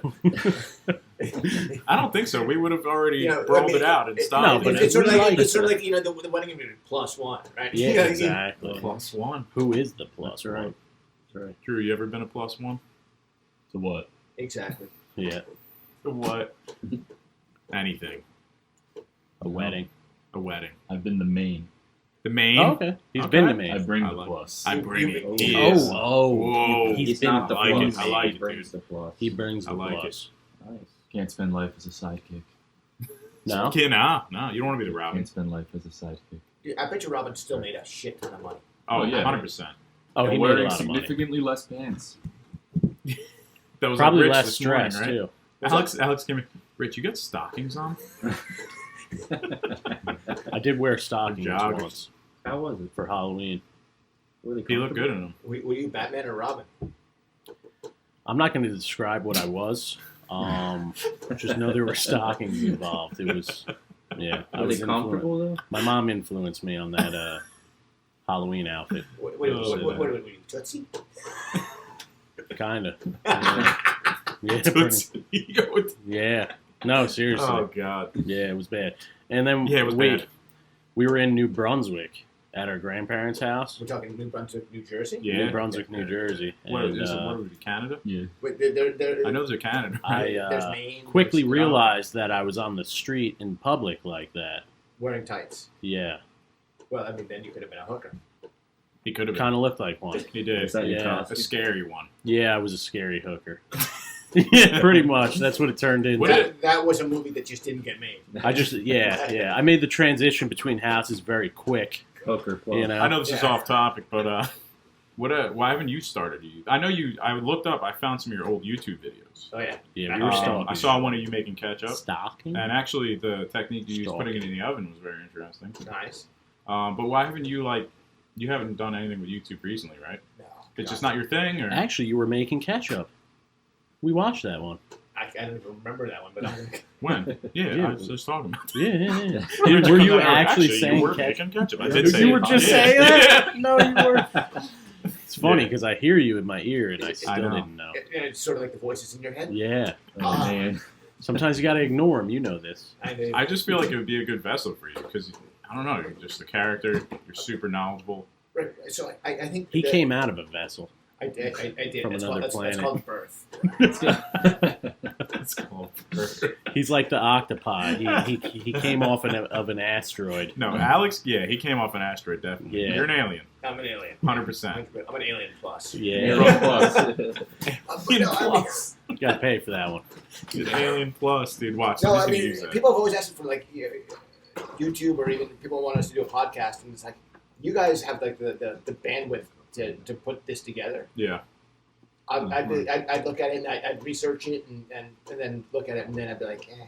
Speaker 1: I don't think so. We would have already
Speaker 2: You know,
Speaker 1: brawled
Speaker 2: I mean,
Speaker 1: it out and
Speaker 2: it-
Speaker 1: stopped.
Speaker 3: No, but
Speaker 2: it's sort of
Speaker 3: we
Speaker 2: like
Speaker 3: like
Speaker 2: it's sort of
Speaker 3: it.
Speaker 2: like the wedding community +1, right?
Speaker 3: Yeah,
Speaker 2: You know,
Speaker 3: exactly.
Speaker 1: Plus one.
Speaker 3: Who is the plus?
Speaker 4: That's right.
Speaker 3: One?
Speaker 4: That's right.
Speaker 1: Drew, you ever been a plus one?
Speaker 5: To what?
Speaker 2: Exactly.
Speaker 3: Yeah,
Speaker 1: To what? Anything.
Speaker 3: a wedding.
Speaker 1: A wedding.
Speaker 5: I've been the main.
Speaker 1: The main.
Speaker 3: Oh, okay, he's
Speaker 1: Okay.
Speaker 3: been to
Speaker 5: I
Speaker 3: me.
Speaker 5: bring
Speaker 1: I
Speaker 5: the
Speaker 1: like-
Speaker 5: plus.
Speaker 1: I bring
Speaker 2: You-
Speaker 1: it.
Speaker 4: you-
Speaker 1: He
Speaker 3: Oh,
Speaker 1: is.
Speaker 3: oh,
Speaker 1: Whoa.
Speaker 3: he's
Speaker 4: He's
Speaker 3: been
Speaker 4: not the
Speaker 1: I like it.
Speaker 4: plus.
Speaker 1: I like
Speaker 4: he
Speaker 1: it,
Speaker 4: brings
Speaker 1: dude.
Speaker 4: the plus.
Speaker 3: He brings
Speaker 1: I
Speaker 3: the
Speaker 1: like it.
Speaker 3: plus.
Speaker 4: Nice.
Speaker 5: Can't spend life as a sidekick.
Speaker 3: No,
Speaker 1: Okay, no, you don't want to be the Robin.
Speaker 5: Can't spend life as a sidekick.
Speaker 2: Dude, I bet you Robin still made a shit ton of money.
Speaker 1: Oh,
Speaker 5: Oh, yeah.
Speaker 1: 100%.
Speaker 3: oh, he
Speaker 5: And
Speaker 3: made a
Speaker 5: wearing
Speaker 3: lot of money.
Speaker 5: significantly less pants.
Speaker 1: That was
Speaker 3: Probably
Speaker 1: like Rich
Speaker 3: less
Speaker 1: this morning,
Speaker 3: stress
Speaker 1: right?
Speaker 3: too.
Speaker 1: Alex came in. Rich, you got stockings on?
Speaker 3: I did wear stockings
Speaker 1: Joggers.
Speaker 3: once
Speaker 4: How was it?
Speaker 3: for Halloween.
Speaker 4: Were they
Speaker 1: He looked good in them.
Speaker 2: Were you Batman or Robin?
Speaker 3: I'm not going to describe what I was. Just know there were stockings involved. It was, yeah. I
Speaker 4: Were
Speaker 3: was
Speaker 4: they comfortable though?
Speaker 3: My mom influenced me on that Halloween outfit.
Speaker 2: What are you, Tootsie?
Speaker 3: Kind of. Yeah. Yeah. No, seriously.
Speaker 1: Oh God.
Speaker 3: Yeah, it was bad. And then
Speaker 1: Yeah, it was bad.
Speaker 3: we were in New Brunswick at our grandparents' house.
Speaker 2: We're talking New Brunswick, New Jersey?
Speaker 1: Yeah.
Speaker 3: New Brunswick, New Jersey.
Speaker 1: What
Speaker 3: And,
Speaker 1: is it? What was it? Canada?
Speaker 5: Yeah.
Speaker 2: Wait, there,
Speaker 1: I know there's Canada.
Speaker 2: there's
Speaker 3: I
Speaker 2: Maine.
Speaker 3: quickly
Speaker 2: there's,
Speaker 3: realized that I was on the street in public like that.
Speaker 2: Wearing tights.
Speaker 3: Yeah.
Speaker 2: Well, I mean, then you could have been a hooker.
Speaker 1: He could have been.
Speaker 3: Kind of looked like one.
Speaker 1: He did.
Speaker 4: Is that your
Speaker 3: Yeah.
Speaker 1: A
Speaker 4: costume?
Speaker 1: scary one.
Speaker 3: Yeah, I was a scary hooker. Yeah, pretty much. That's what it turned into.
Speaker 2: That was a movie that just didn't get made.
Speaker 3: Yeah. I made the transition between houses very quick.
Speaker 4: Hooker plus.
Speaker 3: You know?
Speaker 1: I know this is
Speaker 2: Yeah.
Speaker 1: off topic, but why haven't you started? I know you. I looked up. I found some of your old YouTube videos.
Speaker 2: Oh, yeah.
Speaker 3: Yeah, we were stalking.
Speaker 1: I saw one of you making ketchup,
Speaker 3: Stalking?
Speaker 1: and actually the technique you used
Speaker 3: Stalking.
Speaker 1: putting it in the oven was very interesting.
Speaker 2: Nice.
Speaker 1: But why haven't you you haven't done anything with YouTube recently, right?
Speaker 2: No.
Speaker 1: It's just not your thing, or
Speaker 3: Actually, you were making ketchup. We watched that one.
Speaker 2: I don't even remember that one, but I'm
Speaker 1: when? Yeah,
Speaker 3: Yeah.
Speaker 1: I was just talking about.
Speaker 3: Yeah.
Speaker 1: That.
Speaker 3: Were you
Speaker 1: You
Speaker 3: actually
Speaker 1: you
Speaker 3: saying
Speaker 1: were
Speaker 3: ketchup?
Speaker 1: making ketchup? I did say
Speaker 3: You
Speaker 1: it.
Speaker 3: were just
Speaker 1: Yeah.
Speaker 3: saying that?
Speaker 1: Yeah.
Speaker 3: No, you were. It's funny
Speaker 1: Yeah.
Speaker 3: because I hear you in my ear and I
Speaker 1: I
Speaker 3: still
Speaker 1: know.
Speaker 3: didn't know.
Speaker 2: it's sort of like the voices in your head.
Speaker 3: Yeah.
Speaker 4: Oh, man.
Speaker 3: Sometimes you got to ignore them. You know this.
Speaker 1: I just feel like it would be a good vessel for you because I don't know. You're just a character. You're super knowledgeable.
Speaker 2: Right, so I think
Speaker 3: He
Speaker 2: that-
Speaker 3: came out of a vessel.
Speaker 2: I did.
Speaker 3: from
Speaker 2: That's
Speaker 3: another
Speaker 2: that's
Speaker 3: planet.
Speaker 2: called birth.
Speaker 1: That's cool.
Speaker 3: He's like the octopi. He came off of an asteroid.
Speaker 1: No, Alex. Yeah, he came off an asteroid. Definitely.
Speaker 3: Yeah.
Speaker 1: You're an alien.
Speaker 2: I'm an alien.
Speaker 1: 100%.
Speaker 2: I'm an alien plus.
Speaker 3: Yeah.
Speaker 4: Hero plus.
Speaker 2: But no, I mean,
Speaker 3: Got to pay for that one.
Speaker 1: An alien plus, dude. Watch.
Speaker 2: no,
Speaker 1: I'm
Speaker 2: I
Speaker 1: just gonna
Speaker 2: mean,
Speaker 1: use that.
Speaker 2: people have always asked for like YouTube or even people want us to do a podcast, and it's like you guys have like the bandwidth to put this together.
Speaker 1: Yeah.
Speaker 2: I'd look at it and I'd research it and then look at it and then I'd be like, eh.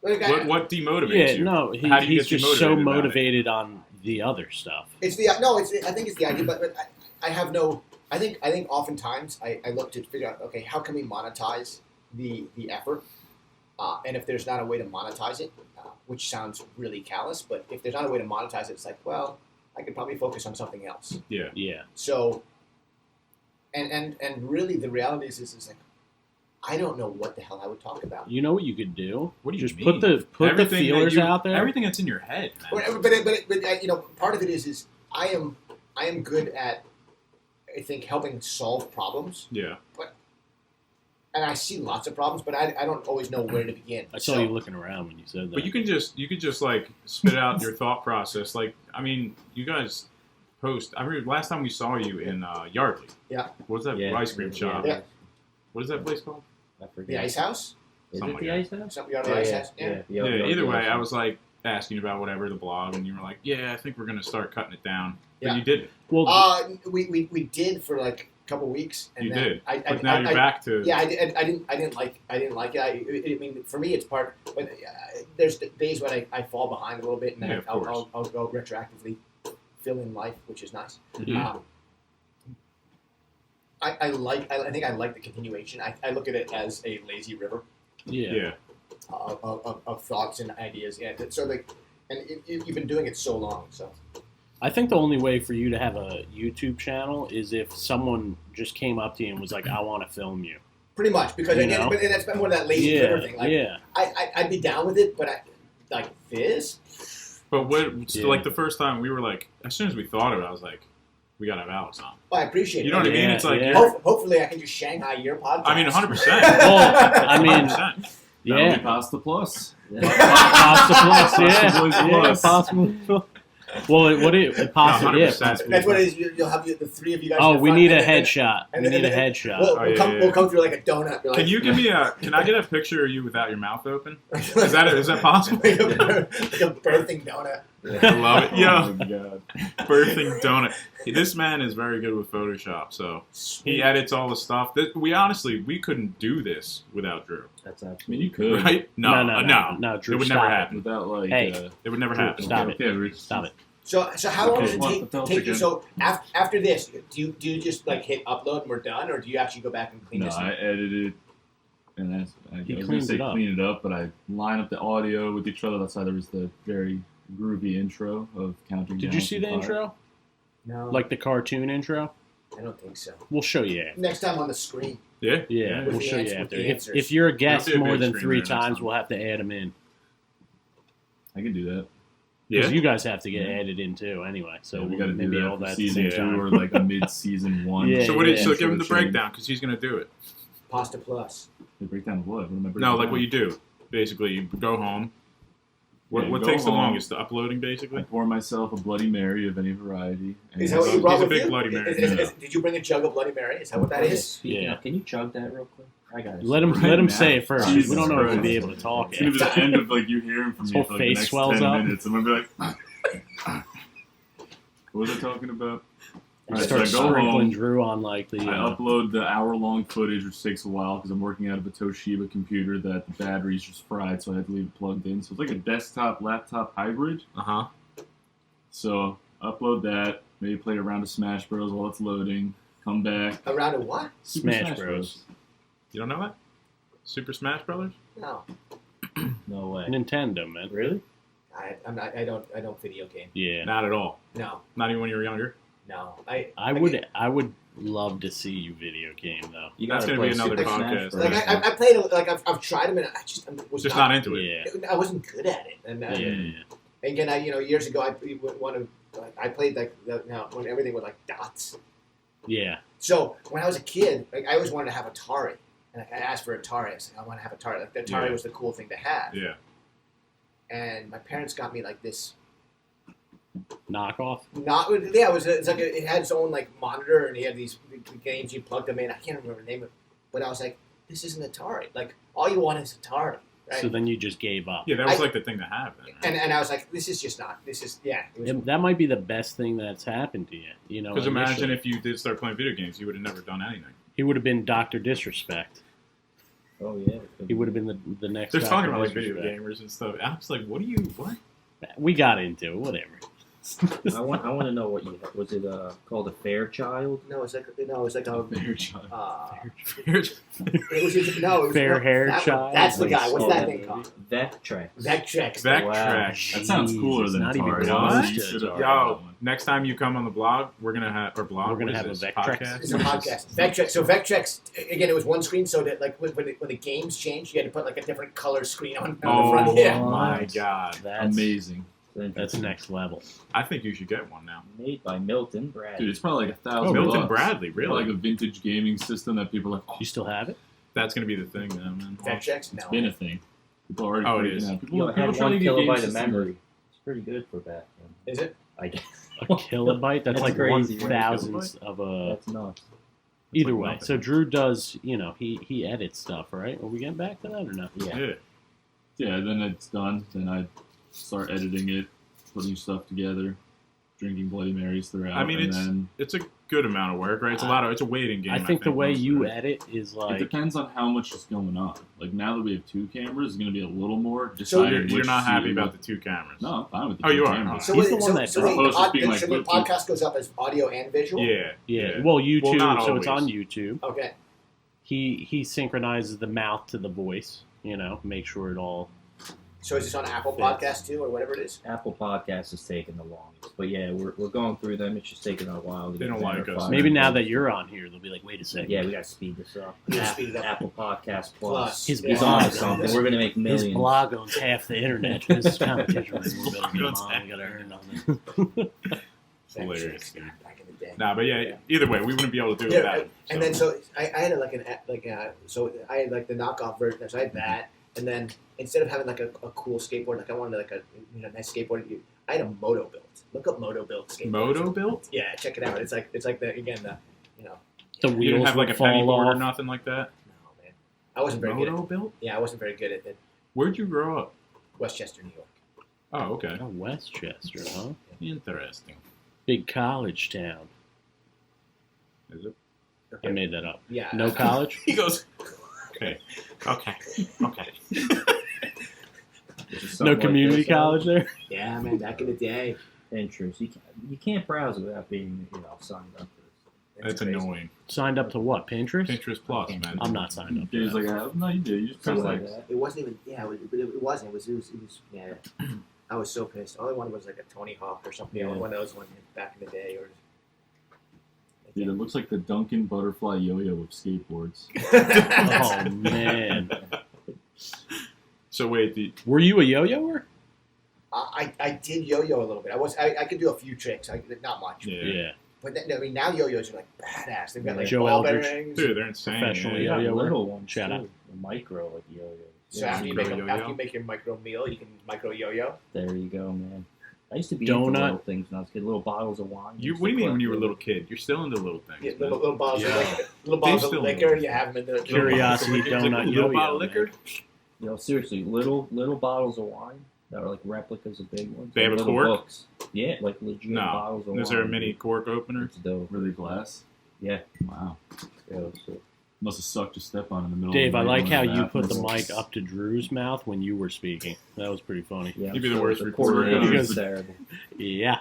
Speaker 2: Like,
Speaker 1: What demotivates
Speaker 3: Yeah,
Speaker 1: you?
Speaker 3: no,
Speaker 1: How do you
Speaker 3: he's
Speaker 1: get you
Speaker 3: just so
Speaker 1: motivated about it?
Speaker 3: motivated on the other stuff.
Speaker 2: It's the no. It's I think it's the idea, but I have no. I think oftentimes I look to figure out, okay, how can we monetize the effort, and if there's not a way to monetize it, which sounds really callous, but if there's not a way to monetize it, it's like, well, I could probably focus on something else.
Speaker 1: Yeah.
Speaker 3: Yeah.
Speaker 2: So, and really the reality is like, I don't know what the hell I would talk about.
Speaker 3: You know what you could do?
Speaker 1: What do you
Speaker 3: Just
Speaker 1: mean?
Speaker 3: put the
Speaker 1: Everything that
Speaker 3: feelers out there.
Speaker 1: Everything that's in your head, man.
Speaker 2: But you know, part of it is I am good at, I think, helping solve problems.
Speaker 1: Yeah.
Speaker 2: And I see lots of problems, but I don't always know where to begin.
Speaker 3: I saw you looking around when you said that.
Speaker 1: But you could just like spit out your thought process. Like, I mean, you guys post. I remember last time we saw you in Yardley.
Speaker 2: Yeah.
Speaker 1: What's that
Speaker 4: Yeah.
Speaker 1: ice cream shop?
Speaker 2: Yeah.
Speaker 1: What is that place called?
Speaker 4: I forget.
Speaker 2: The Ice House?
Speaker 4: Is
Speaker 1: Something
Speaker 4: it the
Speaker 1: like
Speaker 4: Ice House?
Speaker 2: Something on the Ice House? Yeah.
Speaker 1: Yeah. Either way, I was like asking about whatever the blog, and you were like, "Yeah, I think we're gonna start cutting it down." But
Speaker 2: Yeah.
Speaker 1: you didn't.
Speaker 3: well,
Speaker 2: We did for like a couple weeks, and
Speaker 1: You
Speaker 2: then
Speaker 1: did.
Speaker 2: I
Speaker 1: But now you're back to.
Speaker 2: Yeah, I didn't like it. I mean, for me, it's part. But there's days when I fall behind a little bit, and then
Speaker 1: Yeah, of course.
Speaker 2: I'll go retroactively fill in life, which is nice.
Speaker 1: Mhm.
Speaker 2: I think I like the continuation. I look at it as a lazy river
Speaker 3: yeah.
Speaker 1: Yeah.
Speaker 2: of thoughts and ideas. Yeah, so like, and you've been doing it so long, so.
Speaker 3: I think the only way for you to have a YouTube channel is if someone just came up to you and was like, "I want to film you."
Speaker 2: Pretty much, because
Speaker 3: You
Speaker 2: again,
Speaker 3: know?
Speaker 2: but that's been more of that lazy
Speaker 3: Yeah,
Speaker 2: river thing. Like,
Speaker 3: yeah.
Speaker 2: I'd be down with it, but like this.
Speaker 1: But what?
Speaker 3: Yeah.
Speaker 1: Like the first time we were like, as soon as we thought of it, I was like, "We gotta have Alex on."
Speaker 2: Well, I appreciate
Speaker 1: You
Speaker 2: it.
Speaker 1: know what I mean?
Speaker 3: Yeah,
Speaker 1: It's like,
Speaker 3: yeah.
Speaker 2: Hopefully, I can just Shanghai your podcast.
Speaker 1: I mean, 100%.
Speaker 3: Well, I mean,
Speaker 1: 100%.
Speaker 3: yeah.
Speaker 5: Pasta Plus.
Speaker 3: Pasta plus,
Speaker 5: Pastaboyz
Speaker 3: yeah.
Speaker 5: plus.
Speaker 3: Possible. Well, pasta,
Speaker 1: No,
Speaker 3: yeah.
Speaker 1: 100%.
Speaker 2: That's what it is. You'll have the three of you guys.
Speaker 3: Oh,
Speaker 2: in
Speaker 3: we
Speaker 2: front,
Speaker 3: need a
Speaker 2: and then-
Speaker 3: headshot.
Speaker 2: and
Speaker 3: We
Speaker 2: then-
Speaker 3: need a
Speaker 2: and
Speaker 3: headshot.
Speaker 2: We'll,
Speaker 1: Oh,
Speaker 2: we'll,
Speaker 1: yeah,
Speaker 2: come,
Speaker 1: yeah.
Speaker 2: we'll come through like a donut. Be like,
Speaker 1: Can you give me a? Can I get a picture of you without your mouth open? Is that possible?
Speaker 2: like a birthing donut?
Speaker 1: I love it. Yo,
Speaker 5: Oh my god.
Speaker 1: birthing donut. This man is very good with Photoshop, so he edits all the stuff. We couldn't do this without Drew,
Speaker 4: That's
Speaker 5: I mean,
Speaker 4: absolutely
Speaker 5: you could.
Speaker 1: right?
Speaker 3: No, Drew,
Speaker 1: it would
Speaker 3: stop
Speaker 1: never
Speaker 3: it.
Speaker 1: happen.
Speaker 5: Without like.
Speaker 3: Hey.
Speaker 1: It would never happen.
Speaker 3: Stop it.
Speaker 5: Okay, Rich.
Speaker 3: Stop it.
Speaker 2: So how long
Speaker 5: Okay.
Speaker 2: does it
Speaker 5: What,
Speaker 2: take you?
Speaker 5: again?
Speaker 2: So after this, do you just like hit upload and we're done, or do you actually go back and clean
Speaker 5: No,
Speaker 2: this?
Speaker 5: I edited it, and that's I
Speaker 3: He
Speaker 5: was gonna
Speaker 3: cleans
Speaker 5: say
Speaker 3: it up.
Speaker 5: clean it up, but I line up the audio with each other. That's why there was the very groovy intro of counting.
Speaker 3: Did
Speaker 5: down
Speaker 3: you see
Speaker 5: from
Speaker 3: the
Speaker 5: 5.
Speaker 3: intro?
Speaker 2: No,
Speaker 3: Like the cartoon intro?
Speaker 2: I don't think so.
Speaker 3: We'll show you after.
Speaker 2: Next time on the screen.
Speaker 1: Yeah.
Speaker 3: Yeah,
Speaker 2: With
Speaker 3: we'll
Speaker 2: the
Speaker 3: show you
Speaker 2: answer- with
Speaker 3: after.
Speaker 2: the
Speaker 3: If,
Speaker 2: answers.
Speaker 3: if you're a guest
Speaker 1: There'll be a
Speaker 3: more
Speaker 1: big
Speaker 3: than
Speaker 1: screen
Speaker 3: 3
Speaker 1: there next
Speaker 3: times,
Speaker 1: time.
Speaker 3: we'll have to add them in.
Speaker 5: I can do that.
Speaker 3: Because
Speaker 1: Yeah.
Speaker 3: you guys have to get
Speaker 5: Yeah.
Speaker 3: added in too, anyway. So
Speaker 5: we got to
Speaker 3: maybe
Speaker 5: do that
Speaker 3: all
Speaker 5: for
Speaker 3: that at the
Speaker 5: season
Speaker 3: same
Speaker 5: 2
Speaker 3: time.
Speaker 5: or like a mid-season 1.
Speaker 3: Yeah,
Speaker 1: So what?
Speaker 3: yeah.
Speaker 1: So give him the
Speaker 5: Intro
Speaker 1: breakdown because he's gonna do it.
Speaker 2: Pasta plus.
Speaker 5: The breakdown of what? What am I breaking
Speaker 1: No, like
Speaker 5: down?
Speaker 1: what you do. Basically, you go home. What
Speaker 5: Yeah,
Speaker 1: what
Speaker 5: go
Speaker 1: takes the
Speaker 5: home.
Speaker 1: longest? The uploading,
Speaker 5: I
Speaker 1: basically.
Speaker 5: pour myself a Bloody Mary of any variety. And
Speaker 2: Is that what you brought
Speaker 1: He's a
Speaker 2: with
Speaker 1: big
Speaker 2: you?
Speaker 1: Bloody Mary.
Speaker 2: Did you bring a jug of Bloody Mary? Is that what that is?
Speaker 4: Speaking
Speaker 3: Yeah.
Speaker 4: of, can you chug that real quick? I got it.
Speaker 3: Let him
Speaker 5: Right now.
Speaker 3: say it first.
Speaker 5: Jesus
Speaker 3: we don't know if we'll
Speaker 5: Christ.
Speaker 3: be able to talk.
Speaker 5: It's gonna be the end of like you hearing from
Speaker 3: His
Speaker 5: me
Speaker 3: whole
Speaker 5: for like, the
Speaker 3: face
Speaker 5: next
Speaker 3: swells
Speaker 5: 10
Speaker 3: up.
Speaker 5: minutes. I'm gonna be like, what was I talking about? Alright,
Speaker 3: Start
Speaker 5: so I go
Speaker 3: sprinkling
Speaker 5: home.
Speaker 3: Drew on like the.
Speaker 5: I upload the hour-long footage, which takes a while because I'm working out of a Toshiba computer that the battery's just fried, so I had to leave it plugged in. So it's like a desktop-laptop hybrid.
Speaker 1: Uh huh.
Speaker 5: So upload that, maybe play a round of Smash Bros while it's loading, come back.
Speaker 2: A round of what?
Speaker 5: Super
Speaker 3: Smash Bros.
Speaker 1: You don't know that? Super Smash Brothers?
Speaker 2: No,
Speaker 4: No way.
Speaker 3: Nintendo, man.
Speaker 4: Really?
Speaker 2: I'm not. I don't video game.
Speaker 3: Yeah.
Speaker 1: Not at all.
Speaker 2: No,
Speaker 1: Not even when you were younger.
Speaker 2: no.
Speaker 3: I would love to see you video game though.
Speaker 4: You
Speaker 1: That's
Speaker 4: gotta
Speaker 1: gonna be
Speaker 4: play
Speaker 1: another
Speaker 4: Super Smash
Speaker 1: podcast.
Speaker 4: Bros.
Speaker 2: Like I played it. Like I've tried them, and I just was
Speaker 1: Just not into it.
Speaker 3: Yeah.
Speaker 2: I wasn't good at it, and
Speaker 3: Yeah.
Speaker 2: again, years ago, I played when everything was like dots.
Speaker 3: Yeah.
Speaker 2: So when I was a kid, like I always wanted to have Atari, and I asked for Atari. I said I want to have Atari. Like the Atari
Speaker 1: Yeah.
Speaker 2: was the cool thing to have.
Speaker 1: Yeah.
Speaker 2: And my parents got me like this.
Speaker 3: Knockoff.
Speaker 2: It had its own like monitor, and he had these games. You plugged them in. I can't remember the name of it, but I was like, this isn't Atari. Like all you want is Atari, right?
Speaker 3: So then you just gave up.
Speaker 1: Yeah, that was like the thing to have then. Right?
Speaker 2: and I was like, this is just not. This is It was,
Speaker 3: That might be the best thing that's happened to you. You know.
Speaker 1: Because imagine
Speaker 3: initially.
Speaker 1: if you did start playing video games, you would have never done anything.
Speaker 3: He would have been Dr. Disrespect.
Speaker 4: Oh yeah.
Speaker 3: He would have been the next.
Speaker 1: They're
Speaker 3: Dr.
Speaker 1: talking about like video
Speaker 3: Disrespect.
Speaker 1: gamers and stuff. I was like, what?
Speaker 3: We got into it. Whatever.
Speaker 4: I want to know what you was it called a Fairchild?
Speaker 2: no, it's like a.
Speaker 5: Fair child.
Speaker 2: It was
Speaker 3: Fair hair
Speaker 2: that one.
Speaker 3: child.
Speaker 2: That's the guy. What's
Speaker 4: Oh,
Speaker 2: that
Speaker 4: that
Speaker 2: thing called?
Speaker 4: Vectrex.
Speaker 2: Vectrex.
Speaker 1: Vectrex.
Speaker 5: That sounds cooler than
Speaker 3: not even
Speaker 5: Atari.
Speaker 3: close
Speaker 5: Honestly,
Speaker 3: to
Speaker 5: you should have
Speaker 3: Atari.
Speaker 5: had that
Speaker 1: Yo,
Speaker 5: one.
Speaker 1: next time you come on the blog, we're gonna have
Speaker 3: We're gonna have a Vectrex.
Speaker 1: podcast.
Speaker 2: It's a podcast. Vectrex. So Vectrex, again, it was one screen, so that like when the games changed, you had to put like a different color screen on the
Speaker 1: Oh
Speaker 2: front. Yeah.
Speaker 1: my god!
Speaker 3: That's
Speaker 5: Amazing.
Speaker 3: That's next level.
Speaker 1: I think you should get one now.
Speaker 4: Made by Milton Bradley.
Speaker 5: Dude, it's probably like $1,000.
Speaker 1: Oh, Milton
Speaker 5: bucks.
Speaker 1: Bradley,
Speaker 5: Really?
Speaker 1: really?
Speaker 5: Like a vintage gaming system that people are like, oh,
Speaker 3: You still have it?
Speaker 1: That's gonna be the thing, then, man.
Speaker 2: Vectrex.
Speaker 5: it's
Speaker 2: No.
Speaker 5: been a thing. People are already
Speaker 1: Oh, it
Speaker 5: freaking
Speaker 1: is.
Speaker 5: out.
Speaker 4: You
Speaker 5: People
Speaker 4: had
Speaker 5: trying to
Speaker 4: 1
Speaker 5: get game
Speaker 4: kilobyte of
Speaker 5: systems.
Speaker 4: memory. It's pretty good for back then.
Speaker 2: Is it?
Speaker 4: I guess.
Speaker 3: A kilobyte? That's
Speaker 4: That's
Speaker 3: like
Speaker 4: crazy.
Speaker 3: 1,000th of a.
Speaker 4: That's nuts.
Speaker 3: Either
Speaker 1: like
Speaker 3: way,
Speaker 1: nothing.
Speaker 3: so Drew does. He edits stuff, right? Are we getting back to that or no?
Speaker 4: Yeah.
Speaker 1: Yeah.
Speaker 5: Yeah, then it's done. Then I start editing it, putting stuff together, drinking Bloody Marys throughout.
Speaker 1: I mean,
Speaker 5: and
Speaker 1: it's
Speaker 5: then
Speaker 1: it's a good amount of work, right? It's a waiting game.
Speaker 3: I think the way
Speaker 1: most of
Speaker 3: you
Speaker 1: it.
Speaker 3: edit is
Speaker 5: it
Speaker 3: like.
Speaker 5: depends on how much is going on. Like now that we have 2 cameras, it's going to be a little more.
Speaker 1: So
Speaker 5: Deciding
Speaker 1: you're
Speaker 5: which
Speaker 1: not happy
Speaker 5: scene-
Speaker 1: about the 2 cameras.
Speaker 5: No, I'm fine with the
Speaker 1: Oh,
Speaker 5: 2
Speaker 1: you are?
Speaker 5: cameras.
Speaker 2: So
Speaker 3: He's
Speaker 2: wait,
Speaker 3: the one that
Speaker 2: so
Speaker 5: does.
Speaker 2: wait,
Speaker 5: Opposed to being like
Speaker 2: the
Speaker 5: Bluetooth.
Speaker 2: podcast goes up as audio and visual.
Speaker 1: Yeah.
Speaker 3: Yeah. Well, YouTube.
Speaker 1: not
Speaker 3: So it's
Speaker 1: always.
Speaker 3: on YouTube.
Speaker 2: Okay.
Speaker 3: He synchronizes the mouth to the voice. Make sure it all.
Speaker 2: So is this on Apple
Speaker 3: Fits.
Speaker 2: Podcast too, or whatever it is?
Speaker 4: Apple Podcast is taking the longest, but yeah, we're going through them. It's just taking a while. To
Speaker 1: They
Speaker 4: get
Speaker 1: don't like us.
Speaker 4: verified.
Speaker 3: Maybe now that you're on here, they'll be like, wait a second.
Speaker 4: Yeah, we gotta speed this up.
Speaker 2: Yeah, speed it up.
Speaker 4: Apple Podcast
Speaker 2: Plus.
Speaker 4: Plus.
Speaker 3: His
Speaker 4: He's
Speaker 3: blog.
Speaker 4: on to something. We're gonna make
Speaker 3: His
Speaker 4: millions.
Speaker 3: blog owns half the internet. This is competition. We better get him on. We gotta earn on it.
Speaker 1: Hilarious, dude.
Speaker 2: Back in the day.
Speaker 1: Nah, but yeah, either way, we wouldn't be able to do it
Speaker 2: Yeah,
Speaker 1: without it.
Speaker 2: and then so I had so I had like the knockoff version. So I had that, and then instead of having like a cool skateboard, like I wanted like a nice skateboard. I had a Moto built. Look up Moto built skateboard.
Speaker 1: Moto built?
Speaker 2: Yeah, check it out. It's like the
Speaker 3: The
Speaker 1: You didn't
Speaker 3: wheels
Speaker 1: have like
Speaker 3: would
Speaker 1: a penny
Speaker 3: fall
Speaker 1: board or
Speaker 3: off.
Speaker 1: nothing like that?
Speaker 2: No, man. I wasn't very good.
Speaker 1: Moto built?
Speaker 2: Yeah, I wasn't very good at it.
Speaker 1: Where'd you grow up?
Speaker 2: Westchester, New York.
Speaker 1: Oh, okay.
Speaker 3: Oh, Westchester, huh?
Speaker 1: Interesting.
Speaker 3: Big college town.
Speaker 1: Is it?
Speaker 3: I made that up.
Speaker 2: Yeah.
Speaker 3: No college?
Speaker 1: He goes, okay.
Speaker 3: No community college there?
Speaker 2: Yeah, man. Back in the day.
Speaker 4: Entrance. You can't browse without being signed up to this.
Speaker 1: That's annoying.
Speaker 3: Signed up to what? Pinterest?
Speaker 1: Pinterest Plus, man.
Speaker 3: I'm not signed up.
Speaker 5: He was like, no, you did. You just press
Speaker 4: Something
Speaker 5: like
Speaker 4: like that.
Speaker 2: It wasn't even. Yeah, it wasn't. It was. Yeah. I was so pissed. All I wanted was like a Tony Hawk or something.
Speaker 4: Yeah.
Speaker 2: One of those ones back in the day. Or.
Speaker 5: Dude, it looks like the Duncan Butterfly Yo-Yo of skateboards.
Speaker 3: Oh, man.
Speaker 1: So wait,
Speaker 3: Were you a yo-yoer?
Speaker 2: I did yo-yo a little bit. I could do a few tricks. Not much.
Speaker 3: Yeah.
Speaker 2: But then, I mean, now yo-yos are like badass. They've got like
Speaker 3: Joe
Speaker 2: ball
Speaker 3: Eldridge.
Speaker 2: bearings.
Speaker 1: dude, they're insane.
Speaker 3: Professional
Speaker 1: man.
Speaker 4: You got
Speaker 3: yo-yo.
Speaker 4: little ones
Speaker 3: Shout out.
Speaker 4: too. The micro like yo-yo.
Speaker 2: So after you make
Speaker 1: Micro yo-yo.
Speaker 2: after you make your micro meal, you can micro yo-yo.
Speaker 4: There you go, man. I used to be
Speaker 3: Donut.
Speaker 4: into little things when I was a kid. Little bottles of wine.
Speaker 1: What do you mean when you were a little kid? You're still into little things.
Speaker 2: Yeah,
Speaker 1: man.
Speaker 2: little bottles
Speaker 1: Yeah.
Speaker 2: of liquor. Little bottles of
Speaker 1: still
Speaker 2: liquor.
Speaker 1: do.
Speaker 2: You have them in the
Speaker 3: Curiosity
Speaker 1: Little
Speaker 3: donut
Speaker 1: little
Speaker 3: yo-yo.
Speaker 1: bottle of
Speaker 3: man.
Speaker 1: liquor.
Speaker 4: Seriously, little bottles of wine that are like replicas of big ones.
Speaker 1: They have a
Speaker 4: little
Speaker 1: cork?
Speaker 4: Books. Yeah, like legit
Speaker 1: No.
Speaker 4: bottles of wine.
Speaker 1: Is there a mini cork opener?
Speaker 4: It's dope.
Speaker 5: Were they glass?
Speaker 4: Yeah.
Speaker 5: Wow.
Speaker 4: Yeah, it's sick.
Speaker 5: Must have sucked to step on in the middle
Speaker 3: Dave,
Speaker 5: of
Speaker 3: I
Speaker 5: the night
Speaker 3: like
Speaker 5: when
Speaker 3: how
Speaker 5: it
Speaker 3: you
Speaker 5: happened.
Speaker 3: put the mic up to Drew's mouth when you were speaking. That was pretty funny.
Speaker 4: Yeah,
Speaker 1: You'd be the worst
Speaker 4: the
Speaker 1: reporter
Speaker 4: coordination
Speaker 3: ever.
Speaker 4: is terrible.
Speaker 3: Yeah.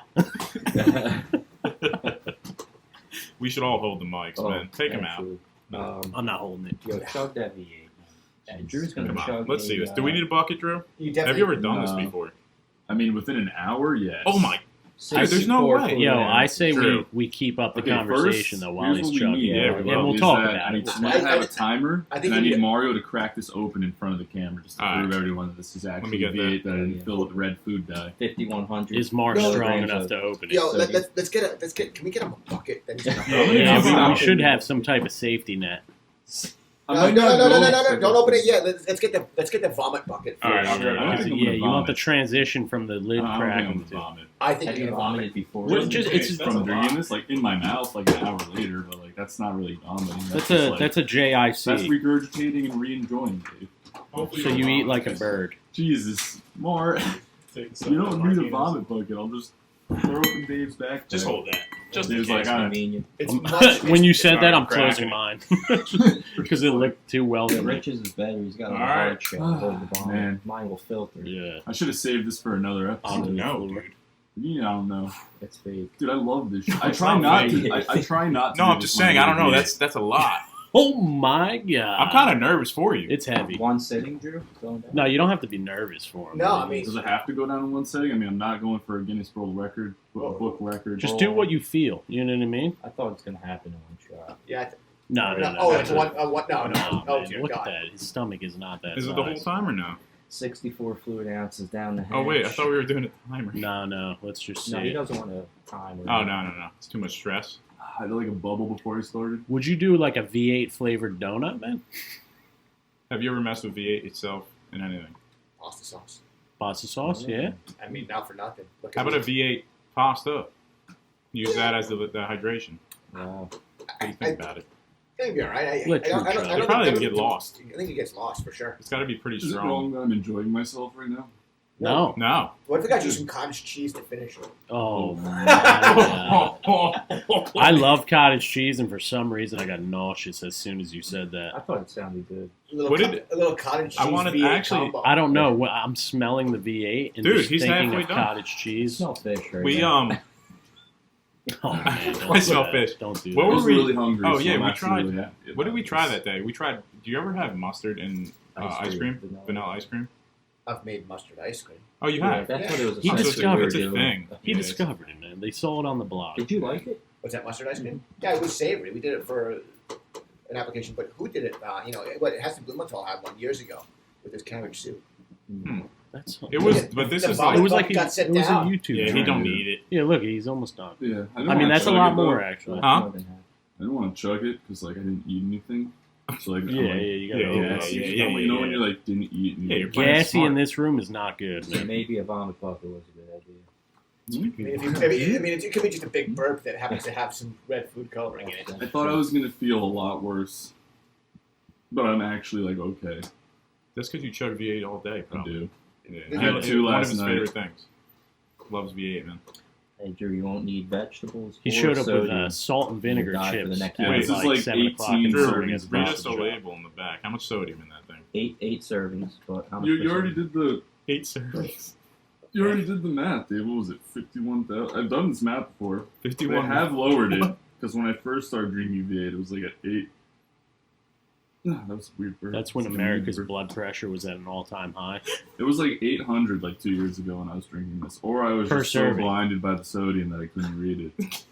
Speaker 1: We should all hold the mics, man. Take them out.
Speaker 4: out.
Speaker 3: I'm not holding it.
Speaker 4: Yo, chug that V8, man. And Drew's gonna
Speaker 1: Come on.
Speaker 4: chug.
Speaker 1: Let's see this. Do we need a bucket, Drew?
Speaker 2: You
Speaker 1: Have
Speaker 2: definitely.
Speaker 1: you ever done this
Speaker 5: No.
Speaker 1: before?
Speaker 5: I mean, within an hour, yes.
Speaker 1: Oh my! Dude, there's no way.
Speaker 3: Yo, I say
Speaker 5: True.
Speaker 3: we keep up the
Speaker 5: Okay,
Speaker 3: conversation
Speaker 5: first,
Speaker 3: though while
Speaker 5: here's
Speaker 3: he's
Speaker 5: what we
Speaker 3: chugging.
Speaker 5: need,
Speaker 1: Yeah, we
Speaker 3: and
Speaker 1: will.
Speaker 3: we'll
Speaker 5: is
Speaker 3: talk
Speaker 5: that
Speaker 3: about
Speaker 5: I
Speaker 3: it.
Speaker 5: need someone to have a timer,
Speaker 2: I think
Speaker 5: and I
Speaker 2: we
Speaker 5: need
Speaker 2: get-
Speaker 5: Mario to crack this open in front of the camera just to
Speaker 1: All
Speaker 5: prove
Speaker 1: right.
Speaker 5: everyone that this is
Speaker 1: me
Speaker 5: actually
Speaker 1: get
Speaker 5: V8 that I
Speaker 4: that.
Speaker 5: didn't fill with red food dye.
Speaker 4: 5100.
Speaker 3: Is Mark
Speaker 2: No,
Speaker 3: strong
Speaker 4: range
Speaker 3: enough
Speaker 4: of-
Speaker 3: to open it?
Speaker 2: Yo,
Speaker 4: So
Speaker 2: let's get. Can we get him a bucket? Then he's gonna
Speaker 1: Yeah,
Speaker 3: Yeah,
Speaker 1: we
Speaker 3: we should have some type of safety net.
Speaker 5: I
Speaker 2: No,
Speaker 5: might
Speaker 2: no,
Speaker 5: not
Speaker 2: no, no,
Speaker 5: go-
Speaker 2: no, no! Don't open it yet. Let's get the vomit bucket.
Speaker 1: All right,
Speaker 2: first.
Speaker 1: I'll grab it.
Speaker 5: I don't think I'm
Speaker 3: Yeah,
Speaker 5: gonna
Speaker 3: you want the
Speaker 5: vomit.
Speaker 3: transition from the lid
Speaker 5: I don't think I'm
Speaker 3: cracking
Speaker 5: gonna
Speaker 3: to.
Speaker 5: vomit.
Speaker 2: I think
Speaker 4: Have
Speaker 2: you're
Speaker 4: you
Speaker 2: gonna vomit.
Speaker 4: vomited before?
Speaker 3: Well, just- it's-
Speaker 1: That's
Speaker 5: From
Speaker 1: a
Speaker 5: drinking
Speaker 1: lot.
Speaker 5: this, like in my mouth, like an hour later, but like that's not really vomiting.
Speaker 3: That's
Speaker 5: just,
Speaker 3: a
Speaker 5: like,
Speaker 3: that's a
Speaker 5: that's
Speaker 3: JIC.
Speaker 5: regurgitating and re-enjoying, Dave.
Speaker 3: So you eat like a bird.
Speaker 5: Jesus, more. You don't need a vomit bucket. I'll just throw open Dave's back.
Speaker 1: Just hold that. Just in
Speaker 5: Dave's
Speaker 1: case.
Speaker 5: like, all right.
Speaker 4: Convenient.
Speaker 2: It's
Speaker 3: Um,
Speaker 2: much,
Speaker 3: when you said that, I'm
Speaker 1: Cracking
Speaker 3: closing
Speaker 1: it.
Speaker 3: mine because it looked too well
Speaker 4: Yeah,
Speaker 3: for me.
Speaker 4: Rich's is better. He's got a
Speaker 1: All
Speaker 4: hard
Speaker 1: right.
Speaker 4: shell. Hold the vomit.
Speaker 5: Man.
Speaker 4: Mine will filter.
Speaker 3: Yeah.
Speaker 5: I should have saved this for another episode.
Speaker 1: No, dude.
Speaker 5: Yeah, I don't know.
Speaker 4: It's fake.
Speaker 5: Dude, I love this shit. I
Speaker 1: It's
Speaker 5: try
Speaker 1: not
Speaker 5: not to.
Speaker 4: fake.
Speaker 5: I try not to.
Speaker 1: No,
Speaker 5: do
Speaker 1: I'm
Speaker 5: this
Speaker 1: just
Speaker 5: when
Speaker 1: saying. I don't know.
Speaker 5: do
Speaker 1: That's a lot.
Speaker 3: Oh my god.
Speaker 1: I'm kind of nervous for you.
Speaker 3: It's heavy.
Speaker 4: One sitting, Drew? Going down?
Speaker 3: No, you don't have to be nervous for him.
Speaker 2: No, I mean-
Speaker 5: Does it have to go down in one setting? I mean, I'm not going for a Guinness World Record, book record.
Speaker 3: Just do what you feel. You know what I mean?
Speaker 4: I thought it was going to happen in one shot.
Speaker 2: Yeah.
Speaker 3: No, no,
Speaker 2: No,
Speaker 3: no.
Speaker 2: oh,
Speaker 3: no,
Speaker 2: it's
Speaker 3: no.
Speaker 2: one. No,
Speaker 3: No,
Speaker 2: no. Oh
Speaker 3: man,
Speaker 2: dear
Speaker 3: look at
Speaker 2: God.
Speaker 3: that. His stomach is not that
Speaker 1: Is it the whole
Speaker 3: size.
Speaker 1: time or no?
Speaker 4: 64 fluid ounces down the hatch.
Speaker 1: Oh wait, I thought we were doing a timer.
Speaker 3: No. Let's just
Speaker 4: No, he
Speaker 3: see.
Speaker 4: doesn't want to time.
Speaker 1: Oh no. It's too much stress.
Speaker 5: I had like a bubble before I started.
Speaker 3: Would you do like a V8 flavored donut, man?
Speaker 1: Have you ever messed with V8 itself in anything?
Speaker 2: Pasta sauce.
Speaker 3: Pasta sauce, yeah.
Speaker 2: I mean, not for nothing. Look
Speaker 1: How
Speaker 2: at
Speaker 1: about a
Speaker 2: this.
Speaker 1: V8 pasta? Use that as the hydration.
Speaker 4: Wow.
Speaker 1: What do you think about it?
Speaker 2: I think it'd be all right.
Speaker 3: Let
Speaker 2: I don't
Speaker 3: Drew
Speaker 2: think-
Speaker 3: try.
Speaker 1: It probably
Speaker 2: I don't
Speaker 1: get
Speaker 2: think-
Speaker 1: lost.
Speaker 2: I think it gets lost for sure.
Speaker 1: It's got to be pretty
Speaker 5: Is it
Speaker 1: strong.
Speaker 5: wrong that I'm enjoying myself right now?
Speaker 3: No.
Speaker 1: No.
Speaker 2: What if we got you some cottage cheese to finish it?
Speaker 3: Oh, my God. I love cottage cheese, and for some reason, I got nauseous as soon as you said
Speaker 4: I
Speaker 3: that.
Speaker 4: thought it sounded good.
Speaker 2: A little cottage cheese
Speaker 1: I wanted-
Speaker 2: V8
Speaker 1: actually,
Speaker 2: combo.
Speaker 3: I don't know. I'm smelling the V8 and
Speaker 1: Dude,
Speaker 3: just
Speaker 1: he's
Speaker 3: thinking
Speaker 1: halfway
Speaker 3: of
Speaker 1: done.
Speaker 3: cottage cheese.
Speaker 4: Smell fish right
Speaker 1: We
Speaker 4: now.
Speaker 3: Oh man, don't
Speaker 1: I
Speaker 3: do
Speaker 1: smell
Speaker 3: that.
Speaker 1: fish.
Speaker 3: Don't do
Speaker 1: What
Speaker 5: I
Speaker 3: that.
Speaker 1: were
Speaker 5: was
Speaker 1: we-
Speaker 5: really hungry.
Speaker 1: Oh,
Speaker 5: so
Speaker 1: yeah,
Speaker 5: I'm
Speaker 1: we
Speaker 5: actually
Speaker 1: tried-
Speaker 5: really happy
Speaker 1: What did we
Speaker 5: about
Speaker 1: try
Speaker 5: this.
Speaker 1: that day? We tried. Do you ever have mustard and ice cream? Vanilla ice cream?
Speaker 2: I've made mustard ice cream.
Speaker 1: Oh, you
Speaker 4: Yeah,
Speaker 1: have.
Speaker 4: that's what it was.
Speaker 3: He
Speaker 1: Oh, so
Speaker 3: discovered
Speaker 1: it's a
Speaker 4: doing.
Speaker 1: thing.
Speaker 3: He
Speaker 1: Yeah,
Speaker 3: discovered it, man. They saw it on the blog.
Speaker 4: Did you like it?
Speaker 2: What's that, mustard ice cream? Yeah, it was savory. We did it for an application, but who did it? It has to Blumenthal had one years ago with his cabbage soup.
Speaker 3: That's
Speaker 1: It was, but this
Speaker 2: The
Speaker 1: is
Speaker 2: vomit
Speaker 1: like.
Speaker 3: it was like
Speaker 2: got set
Speaker 3: it was a
Speaker 2: down.
Speaker 3: YouTube.
Speaker 1: Yeah, he
Speaker 3: channel.
Speaker 1: don't need it.
Speaker 3: Yeah, look, he's almost done.
Speaker 5: Yeah,
Speaker 3: I mean, that's a
Speaker 5: chug
Speaker 3: lot
Speaker 5: it, though.
Speaker 3: more actually.
Speaker 1: Huh?
Speaker 4: More than half.
Speaker 5: I didn't want to chug it because like I didn't eat anything. So like,
Speaker 3: Yeah, you gotta
Speaker 1: Yeah,
Speaker 3: go
Speaker 1: yeah,
Speaker 3: back.
Speaker 1: yeah,
Speaker 5: You know when you like didn't eat. And
Speaker 1: Yeah,
Speaker 5: you
Speaker 1: you're playing
Speaker 3: Gassy
Speaker 1: smart.
Speaker 3: in this room is not good,
Speaker 4: So
Speaker 3: man.
Speaker 4: maybe a vomit bucket was a good idea.
Speaker 2: It could be just a big burp that happens to have some red food coloring in it.
Speaker 5: I thought I was gonna feel a lot worse, but I'm actually like okay.
Speaker 1: That's because you chug V8 all day,
Speaker 5: I
Speaker 1: probably.
Speaker 5: do.
Speaker 1: Yeah.
Speaker 2: I
Speaker 5: had two
Speaker 1: One of
Speaker 5: last
Speaker 1: his
Speaker 5: night.
Speaker 1: favorite things. Loves V8, man.
Speaker 4: Hey, Drew, you won't need vegetables.
Speaker 3: He
Speaker 4: or
Speaker 3: showed up
Speaker 4: sodium.
Speaker 3: with salt and vinegar
Speaker 4: die for
Speaker 3: chips
Speaker 4: the next
Speaker 3: at
Speaker 5: hour. This is
Speaker 3: like
Speaker 5: like
Speaker 3: 7 o'clock in
Speaker 5: 18
Speaker 3: the
Speaker 1: Drew,
Speaker 3: morning.
Speaker 5: servings
Speaker 3: at the
Speaker 1: read
Speaker 5: box.
Speaker 1: us the
Speaker 3: Boston Shop.
Speaker 1: label in the back. How much sodium in that thing?
Speaker 4: Eight servings, but how much?
Speaker 5: You
Speaker 4: per
Speaker 5: already
Speaker 4: serving?
Speaker 5: did the
Speaker 1: 8 servings.
Speaker 5: you already did the math, Dave. What was it? 51,000. I've done this math before.
Speaker 1: 51.
Speaker 5: They have lowered it because when I first started drinking V8, it was like at 8. That was weird.
Speaker 3: That's when America's blood pressure was at an all-time high.
Speaker 5: It was like 800 like 2 years ago when I was drinking this, or I was
Speaker 3: Per
Speaker 5: just
Speaker 3: serving.
Speaker 5: so blinded by the sodium that I couldn't read it.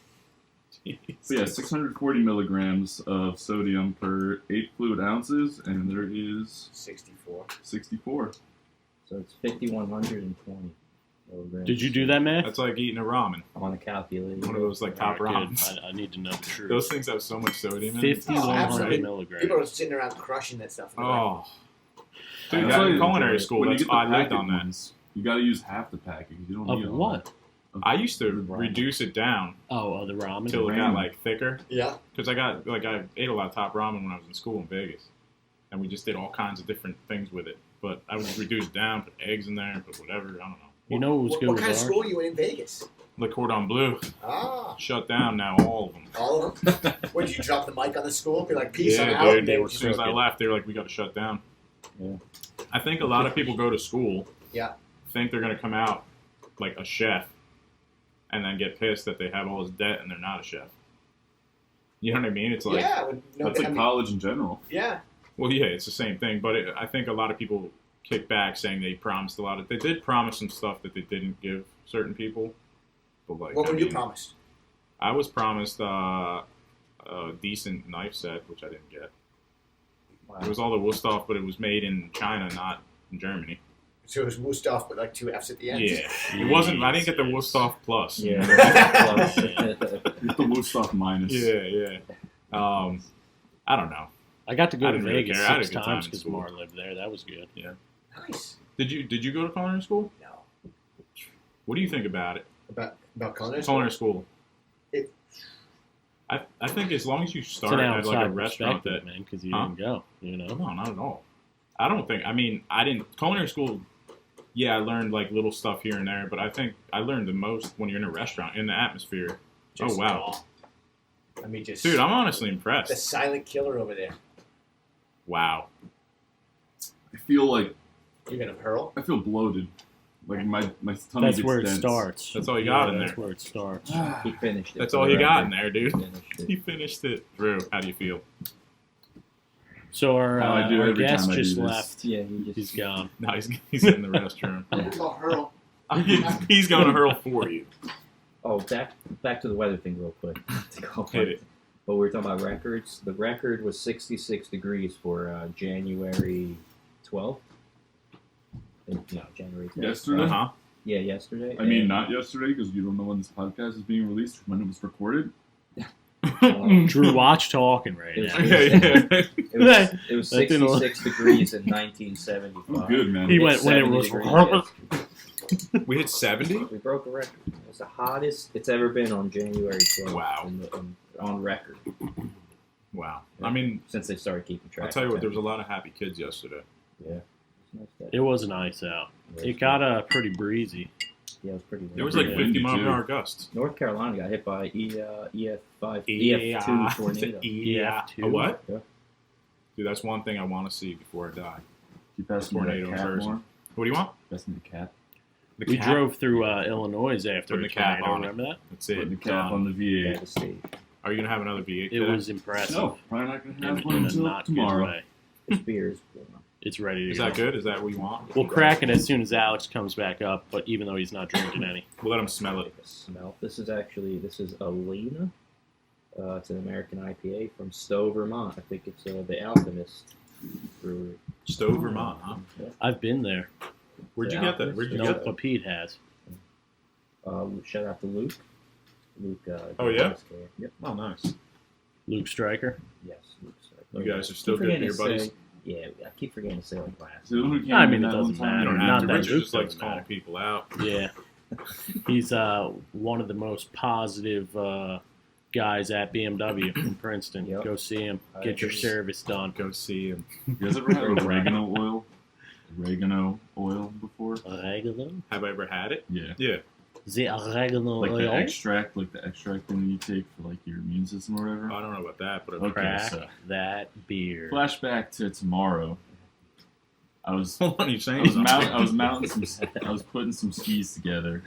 Speaker 5: So yeah, 640 milligrams of sodium per 8 fluid ounces, and there is
Speaker 2: 64.
Speaker 5: 64.
Speaker 4: So it's 5,120 milligrams.
Speaker 3: Did you do that, man?
Speaker 1: That's like eating a ramen.
Speaker 4: on a calculator?
Speaker 1: One of those like top
Speaker 3: Alright, good.
Speaker 1: ramens.
Speaker 3: I need to know the truth.
Speaker 1: Those things have so much sodium in it.
Speaker 3: 5,100
Speaker 2: absolutely.
Speaker 3: milligrams.
Speaker 2: People are sitting around crushing that stuff.
Speaker 1: Oh. Dude,
Speaker 5: That's
Speaker 1: got
Speaker 5: why
Speaker 1: in culinary
Speaker 5: when
Speaker 1: school.
Speaker 5: you
Speaker 1: That's
Speaker 5: get the
Speaker 1: I lived
Speaker 5: packet
Speaker 1: on that.
Speaker 5: ones, you got to use half the packet because you don't need
Speaker 3: Of
Speaker 5: all
Speaker 3: what?
Speaker 5: that.
Speaker 1: I used to
Speaker 3: Ramen.
Speaker 1: reduce it down
Speaker 3: Oh, the ramen.
Speaker 1: until it got like thicker.
Speaker 2: Yeah.
Speaker 1: Because I ate a lot of top ramen when I was in school in Vegas, and we just did all kinds of different things with it. But I would reduce it down, put eggs in there, put whatever. I don't know.
Speaker 3: You know what was good
Speaker 2: What
Speaker 3: with
Speaker 2: kind of
Speaker 3: ours?
Speaker 2: school are you in Vegas?
Speaker 1: Le Cordon Bleu
Speaker 2: Ah,
Speaker 1: shut down now, all of them.
Speaker 2: all of them. Would you drop the mic on the school? Be like, peace, I'm
Speaker 1: Yeah,
Speaker 2: out.
Speaker 1: dude.
Speaker 3: They were
Speaker 1: As soon as I
Speaker 3: crooked.
Speaker 1: left, they were like, "We got to shut down."
Speaker 4: Yeah.
Speaker 1: I think a lot of people go to school,
Speaker 2: Yeah.
Speaker 1: think they're gonna come out like a chef, and then get pissed that they have all this debt and they're not a chef. You know what I mean? It's like,
Speaker 2: yeah. No,
Speaker 5: That's
Speaker 2: I
Speaker 5: like
Speaker 2: mean,
Speaker 5: college in general.
Speaker 2: yeah.
Speaker 1: well, yeah, it's the same thing. But I think a lot of people kick back saying they promised a lot of. They did promise some stuff that they didn't give certain people. But like,
Speaker 2: What
Speaker 1: I
Speaker 2: were you
Speaker 1: mean,
Speaker 2: promised?
Speaker 1: I was promised a decent knife set, which I didn't get.
Speaker 4: Wow.
Speaker 1: It was all the Wusthof, but it was made in China, not in Germany.
Speaker 2: So it was Wusthof, but like 2 F's at the end.
Speaker 1: Yeah, it wasn't. I didn't get the Wusthof plus.
Speaker 4: Yeah.
Speaker 5: Get the Wusthof minus.
Speaker 1: Yeah. I don't know.
Speaker 3: I got to go
Speaker 1: I
Speaker 3: to
Speaker 1: didn't really
Speaker 3: Vegas
Speaker 1: care. I had a
Speaker 3: 6
Speaker 1: good time
Speaker 3: times
Speaker 1: in
Speaker 3: because
Speaker 1: school.
Speaker 3: Mar lived there. That was good.
Speaker 2: Nice.
Speaker 1: Did you go to culinary school?
Speaker 2: No.
Speaker 1: What do you think about it?
Speaker 2: About culinary school?
Speaker 1: Culinary school.
Speaker 2: It-
Speaker 1: I think as long as you
Speaker 3: It's an
Speaker 1: start at like
Speaker 3: outside
Speaker 1: a restaurant
Speaker 3: perspective,
Speaker 1: that
Speaker 3: man, because you
Speaker 1: Huh?
Speaker 3: didn't go. You know.
Speaker 1: no, not at all. I don't think. I mean, I didn't culinary school. Yeah, I learned like little stuff here and there, but I think I learned the most when you're in a restaurant in the atmosphere.
Speaker 2: Just
Speaker 1: Oh wow,
Speaker 2: raw. Let me just.
Speaker 1: dude, I'm honestly
Speaker 2: the
Speaker 1: impressed.
Speaker 2: silent killer over there.
Speaker 1: Wow.
Speaker 5: I feel like
Speaker 2: You're gonna hurl.
Speaker 5: I feel bloated. Like my tummy
Speaker 3: That's
Speaker 5: gets
Speaker 3: where it
Speaker 5: dense.
Speaker 3: starts.
Speaker 1: That's all you got in
Speaker 3: That's
Speaker 1: there.
Speaker 3: where it starts.
Speaker 4: He finished it.
Speaker 1: That's
Speaker 4: for
Speaker 1: all
Speaker 4: the
Speaker 1: you got
Speaker 4: record.
Speaker 1: in there, dude.
Speaker 4: Finished it.
Speaker 1: He finished it. Drew, how do you feel?
Speaker 3: So our,
Speaker 5: How I do
Speaker 3: our
Speaker 5: every
Speaker 3: guest
Speaker 5: time I do
Speaker 3: just
Speaker 5: this.
Speaker 3: left.
Speaker 4: Yeah, he just
Speaker 3: He's gone.
Speaker 1: No, he's in the restroom.
Speaker 2: I'll hurl.
Speaker 1: He's going to hurl for you.
Speaker 4: Oh, back to the weather thing real quick.
Speaker 1: Hit it.
Speaker 4: But we were talking about records. The record was 66 degrees for January 12th. No, January 12th.
Speaker 5: Yesterday?
Speaker 1: Uh-huh.
Speaker 4: Yeah, yesterday.
Speaker 5: I mean,
Speaker 4: And,
Speaker 5: not yesterday because you don't know when this podcast is being released, when it was recorded.
Speaker 3: Drew, watch talking right
Speaker 4: It was-
Speaker 3: now.
Speaker 1: Yeah.
Speaker 4: It was
Speaker 3: That didn't
Speaker 4: 66 degrees in
Speaker 5: I'm
Speaker 4: 1975.
Speaker 5: good, man.
Speaker 3: He
Speaker 4: It
Speaker 3: went when it
Speaker 4: 70
Speaker 3: was.
Speaker 4: degrees yesterday.
Speaker 1: We hit 70?
Speaker 4: We broke a record. It's the hottest it's ever been on January 12th.
Speaker 1: Wow.
Speaker 4: On record
Speaker 1: Wow. I mean,
Speaker 4: since they started keeping track.
Speaker 1: I'll tell you
Speaker 4: of
Speaker 1: what, there was a lot of happy kids yesterday.
Speaker 4: Yeah. It's nice that-
Speaker 3: It was nice out. It got pretty breezy.
Speaker 4: Yeah, it was pretty.
Speaker 1: There was like
Speaker 3: Yeah.
Speaker 1: 50 mile
Speaker 5: Windy,
Speaker 1: per
Speaker 5: too.
Speaker 1: hour gusts.
Speaker 4: North Carolina got hit by EF2 tornado.
Speaker 1: Yeah.
Speaker 3: EF2?
Speaker 1: A what?
Speaker 4: Yeah.
Speaker 1: Dude, that's one thing I want to see before I die.
Speaker 5: You pass me
Speaker 1: Tornado
Speaker 5: that
Speaker 1: in
Speaker 5: cap
Speaker 1: person.
Speaker 5: more.
Speaker 1: What do you want?
Speaker 5: Pass me the cap.
Speaker 1: The
Speaker 3: We
Speaker 1: cap?
Speaker 3: drove through Illinois after
Speaker 1: Put
Speaker 3: the
Speaker 1: the cap
Speaker 3: tornado.
Speaker 1: on it.
Speaker 3: Remember that?
Speaker 1: That's
Speaker 5: Put
Speaker 1: it.
Speaker 5: the cap on the V8.
Speaker 4: Devastated.
Speaker 1: Are you going to have another V8
Speaker 3: It
Speaker 1: today?
Speaker 3: was impressive.
Speaker 5: No, probably not going to
Speaker 3: in,
Speaker 5: have one
Speaker 3: in a
Speaker 5: until
Speaker 3: not good
Speaker 5: tomorrow.
Speaker 3: way.
Speaker 4: This beer is
Speaker 3: It's ready to
Speaker 1: Is
Speaker 3: go.
Speaker 1: that good? Is that what you want?
Speaker 3: We'll crack it as soon as Alex comes back up, but even though he's not drinking any.
Speaker 1: We'll let him smell it.
Speaker 4: like a smell. This is Alena. It's an American IPA from Stowe, Vermont. I think it's the Alchemist brewery.
Speaker 1: Stowe, Vermont, huh?
Speaker 3: I've been there.
Speaker 1: Where'd you get that? Where'd you
Speaker 3: No,
Speaker 1: get that?
Speaker 3: but Pete has.
Speaker 4: Shout out to Luke. Luke.
Speaker 1: Oh, yeah?
Speaker 4: Yep.
Speaker 1: Oh, nice.
Speaker 3: Luke Stryker.
Speaker 4: Yes, Luke.
Speaker 1: You guys are still
Speaker 4: Keep
Speaker 1: good
Speaker 4: forgetting
Speaker 1: beer
Speaker 4: to
Speaker 1: buddies?
Speaker 4: say- Yeah, I keep forgetting to say like last.
Speaker 5: So who came
Speaker 3: I
Speaker 5: in
Speaker 3: mean, it
Speaker 5: that
Speaker 3: doesn't
Speaker 5: one time?
Speaker 1: You don't
Speaker 3: matter.
Speaker 1: have
Speaker 3: Not
Speaker 1: to.
Speaker 3: that
Speaker 1: Richard
Speaker 3: Luke
Speaker 1: just likes
Speaker 3: doesn't
Speaker 1: calling
Speaker 3: matter.
Speaker 1: people out.
Speaker 3: Yeah. He's one of the most positive guys at BMW in Princeton.
Speaker 4: Yep.
Speaker 3: Go see him.
Speaker 4: I
Speaker 3: Get your
Speaker 4: agree.
Speaker 3: service done.
Speaker 1: Go see him.
Speaker 5: You guys ever have oregano oil? oregano oil before?
Speaker 3: Oregano?
Speaker 1: Have I ever had it?
Speaker 5: Yeah.
Speaker 1: Yeah.
Speaker 3: The oregano
Speaker 5: Like
Speaker 3: oil?
Speaker 5: the extract thing you take for like your immune system or whatever.
Speaker 1: I don't know about that, but
Speaker 5: Okay,
Speaker 3: Crack
Speaker 5: so
Speaker 3: that beer.
Speaker 5: flashback to tomorrow. I was
Speaker 1: hold on, you saying something?
Speaker 5: I was putting some skis together.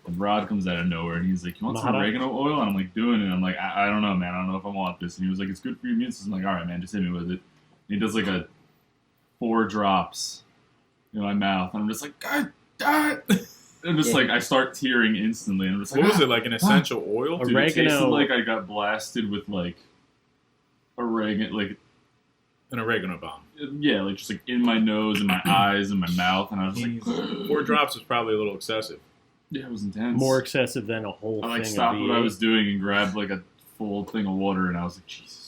Speaker 5: And Rod comes out of nowhere and he's like, "You want some oregano oil?" And I'm like, doing it. I'm like, I don't know, man. I don't know if I want this. And he was like, "It's good for your immune system." I'm like, all right, man, just hit me with it. And he does like a 4 drops in my mouth. And I'm just like, God. I'm just like, I start tearing instantly. And I'm just like,
Speaker 1: What was it, like an essential oil?
Speaker 5: Dude, it
Speaker 3: Oregano.
Speaker 5: tasted like I got blasted with like oregano, like
Speaker 1: An oregano bomb.
Speaker 5: yeah, like just like in my nose and my eyes and my mouth. And I was like,
Speaker 1: 4 drops is probably a little excessive.
Speaker 5: yeah, it was intense.
Speaker 3: More excessive than a whole
Speaker 5: I
Speaker 3: thing
Speaker 5: like stopped
Speaker 3: of
Speaker 5: what I
Speaker 3: V8.
Speaker 5: was doing and grabbed like a full thing of water, and I was like, Jesus.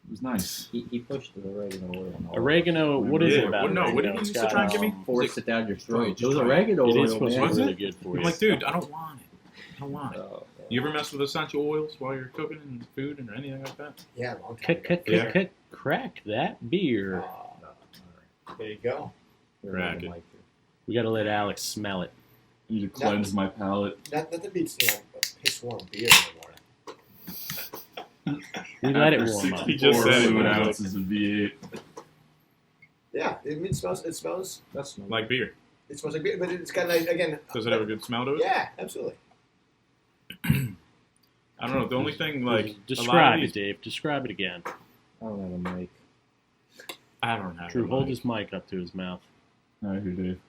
Speaker 5: It was nice.
Speaker 4: He pushed the oregano oil. on all of
Speaker 3: Oregano, what is
Speaker 1: Yeah,
Speaker 3: it about
Speaker 1: what- no, what
Speaker 3: oregano?
Speaker 1: did you
Speaker 3: It's
Speaker 1: used to
Speaker 3: got,
Speaker 1: try and give me?
Speaker 4: Force it down your throat.
Speaker 1: Just
Speaker 4: It was
Speaker 1: try it.
Speaker 4: oregano
Speaker 3: It
Speaker 4: oil,
Speaker 3: is supposed to
Speaker 4: man.
Speaker 3: be really good for
Speaker 1: I'm
Speaker 3: you.
Speaker 1: like, dude, I don't want it. I don't want it.
Speaker 4: Oh,
Speaker 1: You ever mess with essential oils while you're cooking and food or anything like that?
Speaker 2: Yeah, a long time ago.
Speaker 1: Yeah.
Speaker 3: Crack that beer.
Speaker 2: There you go.
Speaker 1: Crack it.
Speaker 3: We gotta let Alex smell it.
Speaker 5: I need to cleanse my palate.
Speaker 2: Nothing beats a piss warm beer in the morning.
Speaker 3: We let it
Speaker 5: After
Speaker 3: warm up.
Speaker 5: 64
Speaker 1: He just said it.
Speaker 5: fluid ounces of V8.
Speaker 2: Yeah, it smells. It smells.
Speaker 4: That's not
Speaker 1: Like beer.
Speaker 2: It smells like beer, but it's got nice again.
Speaker 1: Does it have a good smell to it?
Speaker 2: Yeah, absolutely.
Speaker 1: I don't know. The only thing, like,
Speaker 3: Describe
Speaker 1: a lot
Speaker 3: it,
Speaker 1: of these,
Speaker 3: Dave. Describe it again.
Speaker 4: I don't have a mic.
Speaker 1: I don't have
Speaker 3: Drew,
Speaker 1: a
Speaker 3: hold
Speaker 1: mic.
Speaker 3: his mic up to his mouth.
Speaker 5: All right, here, Dave.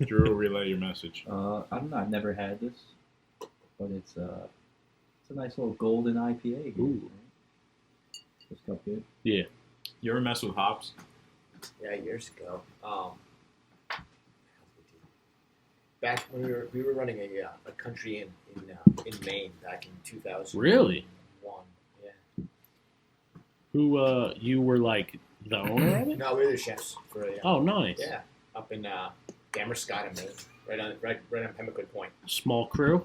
Speaker 1: Drew will relay your message.
Speaker 4: I've never had this, but it's a nice little golden IPA. Here,
Speaker 3: Ooh.
Speaker 4: This cup good.
Speaker 3: Yeah.
Speaker 1: You ever mess with hops?
Speaker 2: Yeah, years ago. Back when we were running a country in Maine back in 2000.
Speaker 3: Really?
Speaker 2: Yeah.
Speaker 3: Who, you were like the owner of it?
Speaker 2: No, we were the chefs for
Speaker 3: Oh, nice.
Speaker 2: yeah, up in Damerscott, Maine, right on Pemmican Point.
Speaker 3: Small crew.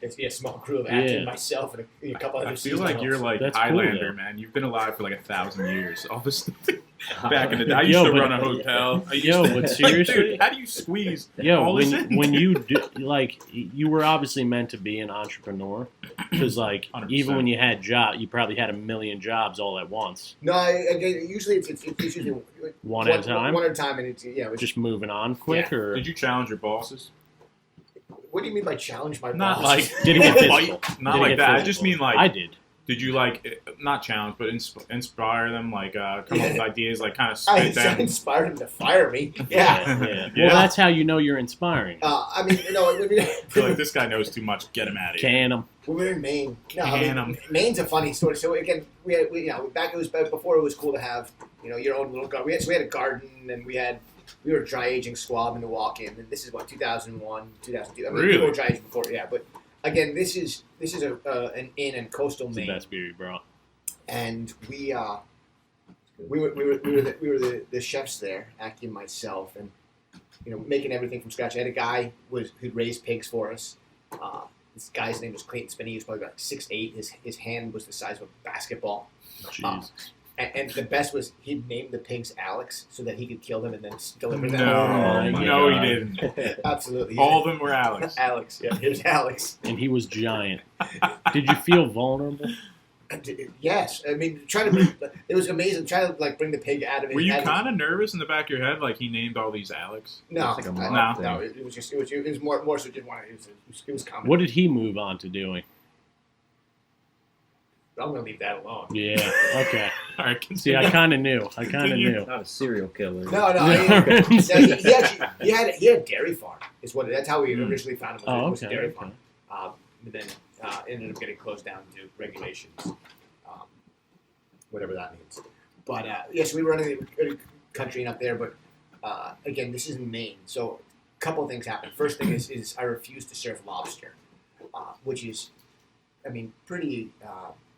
Speaker 2: It's a small crew of actors,
Speaker 3: Yeah.
Speaker 2: myself, and a couple other
Speaker 1: I feel like you're like
Speaker 3: That's cool,
Speaker 1: Highlander,
Speaker 3: though.
Speaker 1: man. You've been alive for like 1,000 years. All this back in the day. I used
Speaker 3: Yo,
Speaker 1: to
Speaker 3: but-
Speaker 1: run a hotel. I used
Speaker 3: Yo,
Speaker 1: to,
Speaker 3: but
Speaker 1: like,
Speaker 3: seriously?
Speaker 1: dude, how do you squeeze
Speaker 3: Yo,
Speaker 1: all this in?
Speaker 3: when you do, like, you were obviously meant to be an entrepreneur because, like,
Speaker 1: 100%.
Speaker 3: even when you had you probably had a million jobs all at once,
Speaker 2: No, again, usually it's usually
Speaker 3: one at a time,
Speaker 2: One at a time, and it's it was
Speaker 3: just moving on quick, or
Speaker 1: Did you challenge your bosses?
Speaker 2: What do you mean by challenge my
Speaker 1: Not
Speaker 2: boss?
Speaker 1: like
Speaker 3: Did it get
Speaker 1: fight.
Speaker 3: physical?
Speaker 1: Not
Speaker 3: Did it
Speaker 1: like
Speaker 3: get
Speaker 1: that. I
Speaker 3: physical?
Speaker 1: just mean like
Speaker 3: I did.
Speaker 1: Did you like not challenge, but inspire them? Like come up with ideas, like kind of
Speaker 2: I
Speaker 1: spit them.
Speaker 2: inspired him to fire me. Yeah.
Speaker 3: Yeah.
Speaker 1: Yeah.
Speaker 3: Well, that's how you know you're inspiring.
Speaker 2: I mean,
Speaker 1: I feel like this guy knows too much. Get him out of here.
Speaker 3: Can them.
Speaker 2: we were in Maine. No,
Speaker 1: Can 'em.
Speaker 2: Maine's a funny story. So again, we back. It was back before it was cool to have your own little garden. We had a garden, and we were dry aging squab in the walk-in. And this is what 2001, 2002. I mean,
Speaker 1: Really?
Speaker 2: we were dry aging before, yeah. But again, this is an inn in coastal
Speaker 3: It's the
Speaker 2: Maine,
Speaker 3: best beer you brought.
Speaker 2: and we were the chefs there, Aki and myself, and making everything from scratch. I had a guy who'd raised pigs for us. This guy's name was Clayton Spinney. He was probably about 6'8". His hand was the size of a basketball.
Speaker 3: Jeez.
Speaker 2: And the best was he'd named the pigs Alex so that he could kill them and then deliver them.
Speaker 1: No,
Speaker 3: my
Speaker 1: no, he
Speaker 3: God.
Speaker 1: didn't.
Speaker 2: Absolutely.
Speaker 1: All of them were Alex.
Speaker 2: Alex. Yeah, here's Alex.
Speaker 3: And he was giant. Did you feel vulnerable?
Speaker 2: Yes, I mean, it was amazing. Trying to bring the pig out of it.
Speaker 1: Were you kind of nervous in the back of your head, like he named all these Alex?
Speaker 2: No,
Speaker 4: It's like a
Speaker 2: no,
Speaker 4: mob
Speaker 2: no.
Speaker 4: thing.
Speaker 2: It was just it was more so just one. It was common.
Speaker 3: What did he move on to doing?
Speaker 2: I'm gonna leave that alone.
Speaker 3: Yeah. Okay.
Speaker 1: All right,
Speaker 3: See,
Speaker 1: continue.
Speaker 3: I kind of knew. I kind of
Speaker 1: Continue.
Speaker 3: knew.
Speaker 4: Not a serial killer.
Speaker 2: No.
Speaker 3: Yeah.
Speaker 2: He had a dairy farm. That's how we originally found him.
Speaker 3: Oh,
Speaker 2: It was a
Speaker 3: okay,
Speaker 2: dairy
Speaker 3: okay.
Speaker 2: farm. But then ended up getting closed down due to regulations, whatever that means. But yes, we were running the country up there. But again, this is in Maine, so a couple of things happened. First thing is I refused to serve lobster, which is, I mean, pretty.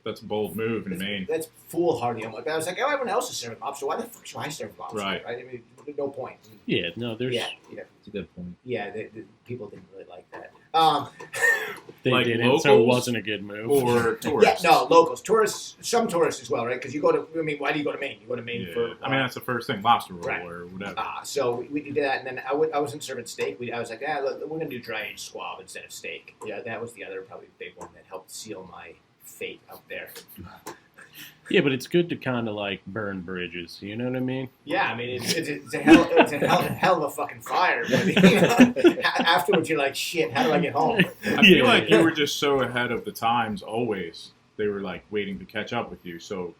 Speaker 1: That's a bold move in Maine.
Speaker 2: That's foolhardy. I was like, oh, everyone else is serving lobster. Why the fuck should I serve lobster?
Speaker 1: Right.
Speaker 2: I mean, no point.
Speaker 3: Yeah. No, there's.
Speaker 2: Yeah.
Speaker 4: It's a good point.
Speaker 2: Yeah, the people didn't really like that.
Speaker 3: They
Speaker 1: like
Speaker 3: didn't,
Speaker 1: locals,
Speaker 3: so it wasn't a good move.
Speaker 1: or tourists?
Speaker 2: Yeah, no, locals, tourists, some tourists as well, right? Because you go to, I mean, why do you go to Maine? You go to Maine
Speaker 1: Yeah.
Speaker 2: for.
Speaker 1: I mean, that's the first thing, lobster roll
Speaker 2: Right.
Speaker 1: or whatever.
Speaker 2: So we did that, and then I wasn't serving steak. I was like, look, we're gonna do dry aged squab instead of steak. Yeah, that was the other probably big one that helped seal my fate out there.
Speaker 3: Yeah, but it's good to kind of like burn bridges. You know what I mean?
Speaker 2: Yeah, I mean it's a hell of a fucking fire. But, you know, afterwards, you're like, shit. How do I get home?
Speaker 1: I feel like you were just so ahead of the times always. They were like waiting to catch up with you. So,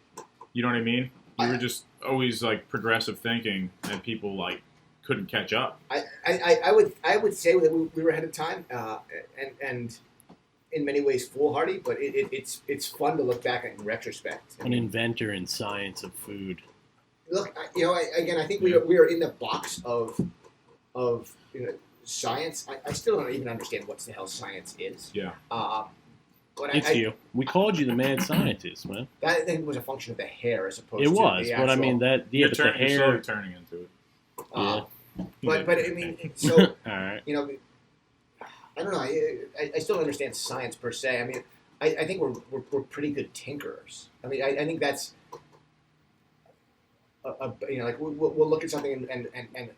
Speaker 1: you know what I mean? You were just always like progressive thinking, and people like couldn't catch up.
Speaker 2: I would say that we were ahead of time, and in many ways foolhardy, but it's fun to look back at in retrospect.
Speaker 3: An inventor in science of food.
Speaker 2: Look, I think we are in the box of science. I still don't even understand what the hell science is.
Speaker 1: Yeah.
Speaker 2: But
Speaker 3: It's you. We called you the mad scientist, man.
Speaker 2: That I think was a function of the hair as opposed
Speaker 3: It
Speaker 2: to
Speaker 3: was,
Speaker 2: the
Speaker 3: but I
Speaker 2: actual,
Speaker 3: mean that. Yeah,
Speaker 1: You're
Speaker 3: but the
Speaker 1: slowly
Speaker 3: hair.
Speaker 1: turning into it.
Speaker 2: But I mean, so
Speaker 3: All right.
Speaker 2: you know, I don't know. I still don't understand science per se. I mean, I think we're pretty good tinkerers. I mean, I think that's like we'll look at something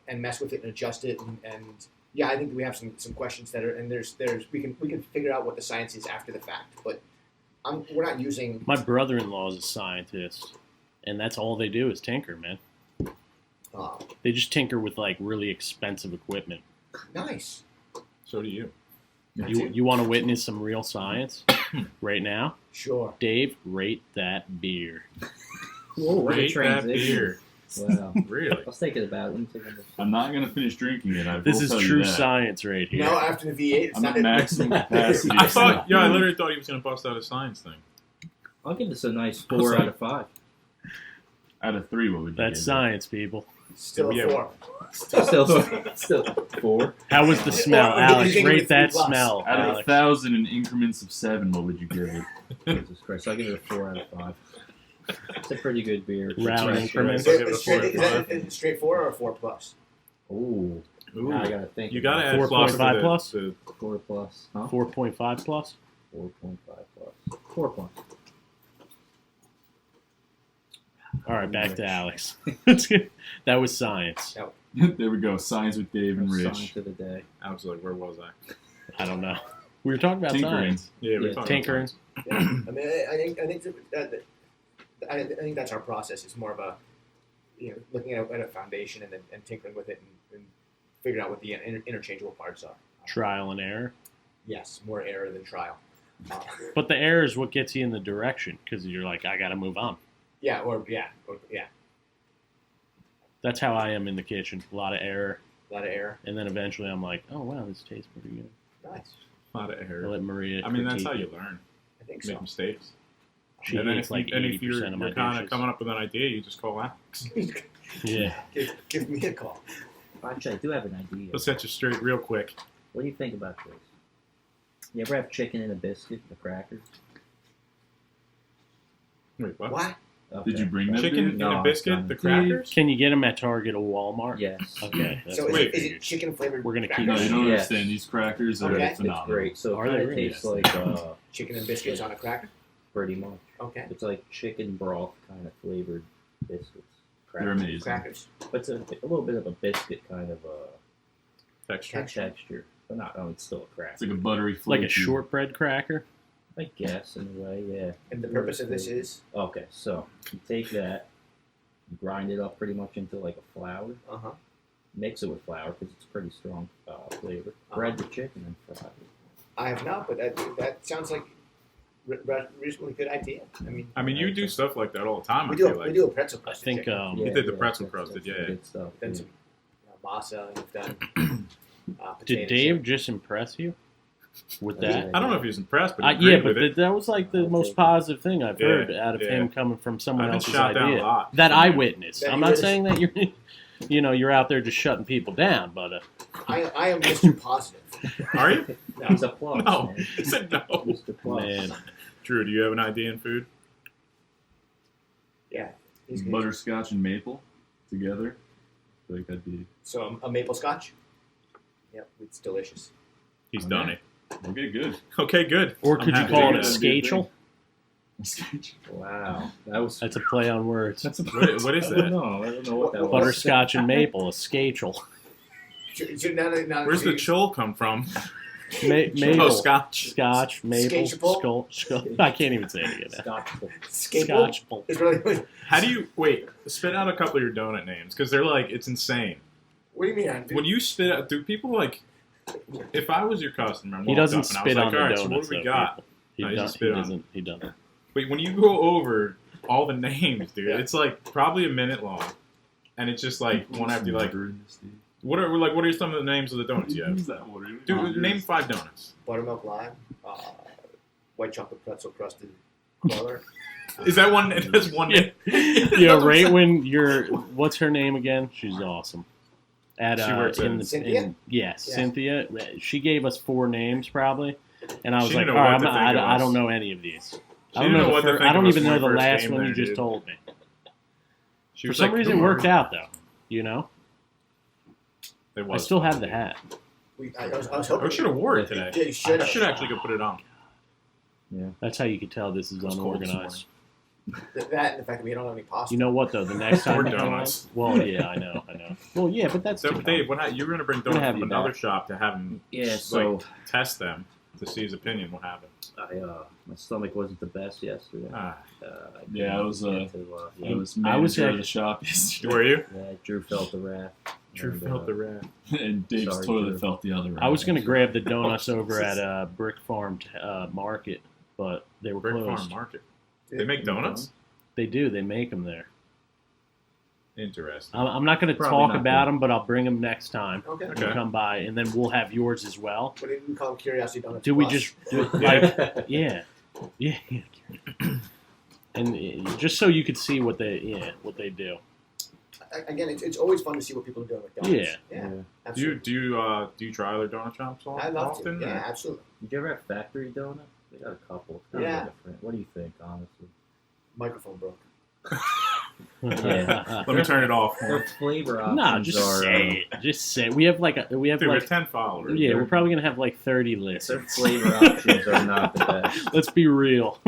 Speaker 2: and mess with it and adjust it and yeah, I think we have some questions that are and there's we can figure out what the science is after the fact, but we're not using.
Speaker 3: My brother-in-law is a scientist, and that's all they do is tinker, man. They just tinker with like really expensive equipment.
Speaker 2: Nice.
Speaker 1: So do you.
Speaker 3: You want to witness some real science right now?
Speaker 2: Sure.
Speaker 3: Dave, rate that beer.
Speaker 4: Whoa, what a
Speaker 1: Rate that
Speaker 4: transition.
Speaker 1: beer.
Speaker 4: Wow.
Speaker 1: Really?
Speaker 4: I was thinking about it. Let me take a look.
Speaker 5: I'm not gonna finish drinking it. I
Speaker 3: This
Speaker 5: will
Speaker 3: is
Speaker 5: tell you
Speaker 3: true
Speaker 5: that.
Speaker 3: science right here.
Speaker 2: No, after the V8, it's
Speaker 5: I'm
Speaker 2: not
Speaker 5: at maximum capacity.
Speaker 1: I literally thought he was gonna bust out a science thing.
Speaker 4: I'll give this a nice 4 out of 5.
Speaker 5: Out of 3, what would you
Speaker 3: That's
Speaker 5: give
Speaker 3: science, people.
Speaker 2: Still a
Speaker 1: Yeah.
Speaker 2: 4.
Speaker 4: Still 4.
Speaker 3: How was the smell,
Speaker 2: Well,
Speaker 3: Alex?
Speaker 2: you think
Speaker 3: Rate
Speaker 2: it's
Speaker 3: that
Speaker 2: 3+.
Speaker 3: smell,
Speaker 5: it? Out of
Speaker 3: Alex.
Speaker 5: 1,000 in increments of 7, what would you give it?
Speaker 4: Jesus Christ. I'll give it a 4 out of 5. It's a pretty good beer.
Speaker 3: Round
Speaker 4: Fresh.
Speaker 3: increments.
Speaker 1: I'll give it a
Speaker 2: Is that
Speaker 1: 4.5.
Speaker 2: straight 4 or 4 plus?
Speaker 4: Ooh.
Speaker 1: Ooh.
Speaker 4: Now I gotta think.
Speaker 1: You gotta
Speaker 4: about
Speaker 1: add plus to
Speaker 3: 4.5
Speaker 1: the-
Speaker 3: plus?
Speaker 1: the-
Speaker 4: 4 plus. Huh?
Speaker 3: 4.5 plus?
Speaker 4: 4.5 plus. 4 plus.
Speaker 3: All right, back to Alex. That was science.
Speaker 5: There we go. Science with Dave and Rich.
Speaker 4: Science of the day.
Speaker 1: I was like, where was I?
Speaker 3: I don't know. We were talking about
Speaker 5: Tinkering.
Speaker 3: science.
Speaker 1: Yeah, we're
Speaker 4: Yeah,
Speaker 1: talking
Speaker 3: Tinkering.
Speaker 2: Yeah. I mean, I think that's our process. It's more of a, looking at a foundation and tinkering with it and figuring out what the interchangeable parts are.
Speaker 3: Trial and error.
Speaker 2: Yes, more error than trial.
Speaker 3: But the error is what gets you in the direction because you're like, I got to move on.
Speaker 2: Yeah.
Speaker 3: That's how I am in the kitchen. A lot of error.
Speaker 2: A lot of error.
Speaker 3: And then eventually I'm like, oh, wow, this tastes pretty good.
Speaker 2: Nice.
Speaker 1: A lot of
Speaker 3: I
Speaker 1: error.
Speaker 3: let Maria
Speaker 1: I mean, that's
Speaker 3: critique
Speaker 1: how you
Speaker 3: it.
Speaker 1: learn.
Speaker 2: I think
Speaker 1: Make
Speaker 2: so.
Speaker 1: mistakes.
Speaker 3: She
Speaker 1: And then
Speaker 3: hates
Speaker 1: if,
Speaker 3: like
Speaker 1: you, and
Speaker 3: 80%
Speaker 1: if you're,
Speaker 3: of my
Speaker 1: you're kind
Speaker 3: dishes.
Speaker 1: of coming up with an idea, you just call Alex.
Speaker 3: Yeah.
Speaker 2: Give me a call.
Speaker 4: Actually, I do have an idea.
Speaker 1: He'll set you straight real quick.
Speaker 4: What do you think about this? You ever have chicken in a biscuit, a cracker?
Speaker 1: Wait, what?
Speaker 2: What?
Speaker 4: Okay.
Speaker 5: Did you bring that
Speaker 1: Chicken
Speaker 5: beer?
Speaker 1: in
Speaker 4: No,
Speaker 1: a biscuit?
Speaker 4: it's
Speaker 1: The
Speaker 4: not.
Speaker 1: crackers?
Speaker 3: Can you get them at Target or Walmart?
Speaker 4: Yes.
Speaker 3: Okay. That's
Speaker 2: So
Speaker 3: what I
Speaker 2: is
Speaker 3: figured.
Speaker 2: it chicken flavored?
Speaker 3: We're gonna keep
Speaker 5: No, you don't
Speaker 4: Yes.
Speaker 5: understand. These crackers are
Speaker 2: Okay.
Speaker 4: It's
Speaker 5: phenomenal.
Speaker 4: great. So
Speaker 3: Are
Speaker 4: it
Speaker 3: they
Speaker 4: kind of
Speaker 3: really?
Speaker 4: tastes like
Speaker 2: Chicken and biscuits on a cracker.
Speaker 4: pretty much.
Speaker 2: Okay.
Speaker 4: It's like chicken broth kind of flavored biscuits.
Speaker 5: They're
Speaker 4: Crackers.
Speaker 5: amazing.
Speaker 2: Crackers.
Speaker 4: But it's a little bit of a biscuit kind of
Speaker 1: Texture.
Speaker 4: texture. But not, it's still a cracker.
Speaker 5: It's like a buttery
Speaker 3: like
Speaker 5: flavor.
Speaker 3: a shortbread cracker.
Speaker 4: I guess, in a way, yeah.
Speaker 2: And the purpose of this is.
Speaker 4: Okay, so you take that, you grind it up pretty much into like a flour, mix it with flour because it's pretty strong flavor. Bread the chicken and fry it.
Speaker 2: I have not, but that sounds like reasonably good idea.
Speaker 1: I mean, you do stuff like that all the time,
Speaker 2: we
Speaker 1: I
Speaker 2: do
Speaker 1: feel like.
Speaker 2: a crusted
Speaker 3: I
Speaker 2: chicken.
Speaker 3: think
Speaker 1: You did the pretzel
Speaker 4: that's
Speaker 1: crusted,
Speaker 4: some
Speaker 1: yeah.
Speaker 4: good stuff.
Speaker 2: Then
Speaker 4: yeah.
Speaker 2: some masa. You've done.
Speaker 3: did
Speaker 2: potato
Speaker 3: Dave
Speaker 2: chip.
Speaker 3: just impress you with
Speaker 4: Yeah.
Speaker 3: that?
Speaker 1: I don't know if he was impressed, but he
Speaker 3: Yeah,
Speaker 1: agreed
Speaker 3: but
Speaker 1: with it.
Speaker 3: that was like the
Speaker 4: I'll
Speaker 3: most
Speaker 4: take it.
Speaker 3: positive thing I've
Speaker 1: Yeah,
Speaker 3: heard out of
Speaker 1: yeah.
Speaker 3: him coming from someone
Speaker 1: I've been
Speaker 3: else's
Speaker 1: shot down
Speaker 3: idea
Speaker 1: a lot.
Speaker 3: that I witnessed.
Speaker 2: That
Speaker 3: I'm
Speaker 2: you
Speaker 3: not
Speaker 2: witnessed.
Speaker 3: saying that you're out there just shutting people down, but
Speaker 2: I am Mr. Positive.
Speaker 1: Are you?
Speaker 4: He's a plus.
Speaker 1: No.
Speaker 4: Man.
Speaker 1: He said no.
Speaker 4: Mr. Plus.
Speaker 3: man,
Speaker 1: Drew, do you have an idea in food?
Speaker 2: Yeah. He's good.
Speaker 5: Butterscotch and maple together. I feel like that'd be.
Speaker 2: So a maple scotch. Yep, it's delicious.
Speaker 1: He's done it.
Speaker 5: Okay, good.
Speaker 1: Okay, good.
Speaker 3: Or could you call it a
Speaker 5: Skachel?
Speaker 3: scachel?
Speaker 4: Wow,
Speaker 3: That's a play on words.
Speaker 4: That's a
Speaker 1: What is that?
Speaker 4: No, I don't know what that was.
Speaker 3: Butterscotch and maple, a scachel.
Speaker 1: Where's the chol come from?
Speaker 3: Maple.
Speaker 1: Oh, scotch.
Speaker 3: Scotch, maple,
Speaker 2: Scatchable?
Speaker 3: skull. I can't even say it again.
Speaker 4: Scotchable.
Speaker 3: Scotchable.
Speaker 2: It's really.
Speaker 1: How do you wait? Spit out a couple of your donut names because they're like it's insane.
Speaker 2: What do you mean?
Speaker 1: When you spit out, do people like? If I was your customer, and
Speaker 3: He
Speaker 1: walked
Speaker 3: doesn't
Speaker 1: up and I
Speaker 3: spit
Speaker 1: was
Speaker 3: on
Speaker 1: like, all right,
Speaker 3: the
Speaker 1: so
Speaker 3: donuts.
Speaker 1: what do we got?
Speaker 3: He
Speaker 1: No, he doesn't
Speaker 3: doesn't.
Speaker 1: spit
Speaker 3: He
Speaker 1: on
Speaker 3: doesn't. He doesn't.
Speaker 1: Wait, when you go over all the names, dude,
Speaker 2: Yeah.
Speaker 1: it's like probably a minute long, and it's just like one after like. What are some of the names of the donuts you have?
Speaker 5: Use that water.
Speaker 1: Dude, name 5 donuts.
Speaker 2: Buttermilk lime, white chocolate pretzel crusted color.
Speaker 1: Is that one? That's one name.
Speaker 3: Yeah, right when you're. What's her name again? She's awesome. At
Speaker 1: She works at
Speaker 2: Cynthia?
Speaker 3: Yes,
Speaker 2: Yeah.
Speaker 3: Cynthia. She gave us 4 names probably, and I was
Speaker 1: She
Speaker 3: like,
Speaker 1: didn't
Speaker 3: all
Speaker 1: know
Speaker 3: right,
Speaker 1: what to think of
Speaker 3: I
Speaker 1: us.
Speaker 3: don't know any of these.
Speaker 1: She
Speaker 3: I
Speaker 1: didn't
Speaker 3: don't know.
Speaker 1: know
Speaker 3: The
Speaker 1: what to
Speaker 3: fir-
Speaker 1: think
Speaker 3: I don't
Speaker 1: of us
Speaker 3: even
Speaker 1: when
Speaker 3: know
Speaker 1: we
Speaker 3: the
Speaker 1: first
Speaker 3: last
Speaker 1: came
Speaker 3: one
Speaker 1: there,
Speaker 3: you just
Speaker 1: dude.
Speaker 3: told me.
Speaker 1: She
Speaker 3: For
Speaker 1: was
Speaker 3: some
Speaker 1: like,
Speaker 3: reason, it
Speaker 1: "Come
Speaker 3: worked
Speaker 1: on."
Speaker 3: out though. You know,
Speaker 1: It
Speaker 3: I
Speaker 1: was.
Speaker 3: still have the hat.
Speaker 2: I was hoping.
Speaker 1: I should have wore it today.
Speaker 2: Yeah, you should
Speaker 1: I
Speaker 2: have.
Speaker 1: should actually go put it on.
Speaker 4: Yeah.
Speaker 3: That's how you can tell this is
Speaker 1: was cold this
Speaker 3: unorganized.
Speaker 2: That and the fact that we don't have any pasta.
Speaker 3: You know what though? The next time
Speaker 1: Or
Speaker 3: you come on,
Speaker 1: donuts.
Speaker 3: well, yeah, I know. Well, yeah, but that's
Speaker 1: So,
Speaker 3: to come.
Speaker 1: Dave, you were going to bring
Speaker 3: We're gonna
Speaker 1: donuts
Speaker 3: have
Speaker 1: from
Speaker 3: you
Speaker 1: another
Speaker 3: back.
Speaker 1: shop to have him
Speaker 4: Yeah, so
Speaker 1: test them to see his opinion. What happened?
Speaker 4: my stomach wasn't the best yesterday.
Speaker 1: Ah,
Speaker 5: Yeah, it was
Speaker 4: It
Speaker 5: it was
Speaker 3: I was
Speaker 5: manager of
Speaker 3: at-
Speaker 5: the shop yesterday,
Speaker 1: were you?
Speaker 4: Drew felt the wrath.
Speaker 1: Drew
Speaker 4: And,
Speaker 1: felt the wrath.
Speaker 5: and Dave's
Speaker 4: Sorry,
Speaker 5: toilet
Speaker 4: Drew.
Speaker 5: felt the other.
Speaker 3: I was going to
Speaker 5: way.
Speaker 3: grab the donuts over at Brick Farm Market, but they were
Speaker 1: Brick
Speaker 3: closed.
Speaker 1: Farm Market. They make donuts?
Speaker 3: They do. They make them there.
Speaker 1: Interesting.
Speaker 3: I'm not going to
Speaker 4: Probably
Speaker 3: talk
Speaker 4: not
Speaker 3: about
Speaker 4: good.
Speaker 3: them, but I'll bring them next time.
Speaker 2: Okay.
Speaker 1: Okay.
Speaker 3: You come by, and then we'll have yours as well.
Speaker 2: What did we call them? Curiosity donuts.
Speaker 3: Do we
Speaker 2: Plus?
Speaker 3: just do like yeah. And just so you could see what they do.
Speaker 2: Again, it's always fun to see what people are doing with donuts.
Speaker 3: Yeah.
Speaker 1: Do
Speaker 2: absolutely.
Speaker 1: you do you try other donut shops
Speaker 2: I love
Speaker 1: often?
Speaker 2: to.
Speaker 1: or-
Speaker 2: Yeah, absolutely.
Speaker 4: Did you ever have factory donuts? They got a couple. It's kind
Speaker 2: Yeah.
Speaker 4: of different. What do you think, honestly?
Speaker 2: Microphone broke.
Speaker 1: Let me turn it off.
Speaker 4: The flavor options
Speaker 3: No, just
Speaker 4: are.
Speaker 3: say it. Just say it. We have like
Speaker 1: Dude, we're
Speaker 3: like
Speaker 1: 10 followers.
Speaker 3: yeah,
Speaker 1: dude.
Speaker 3: we're probably gonna have like 30
Speaker 4: Their
Speaker 3: listeners.
Speaker 4: flavor options are not the best.
Speaker 3: Let's be real.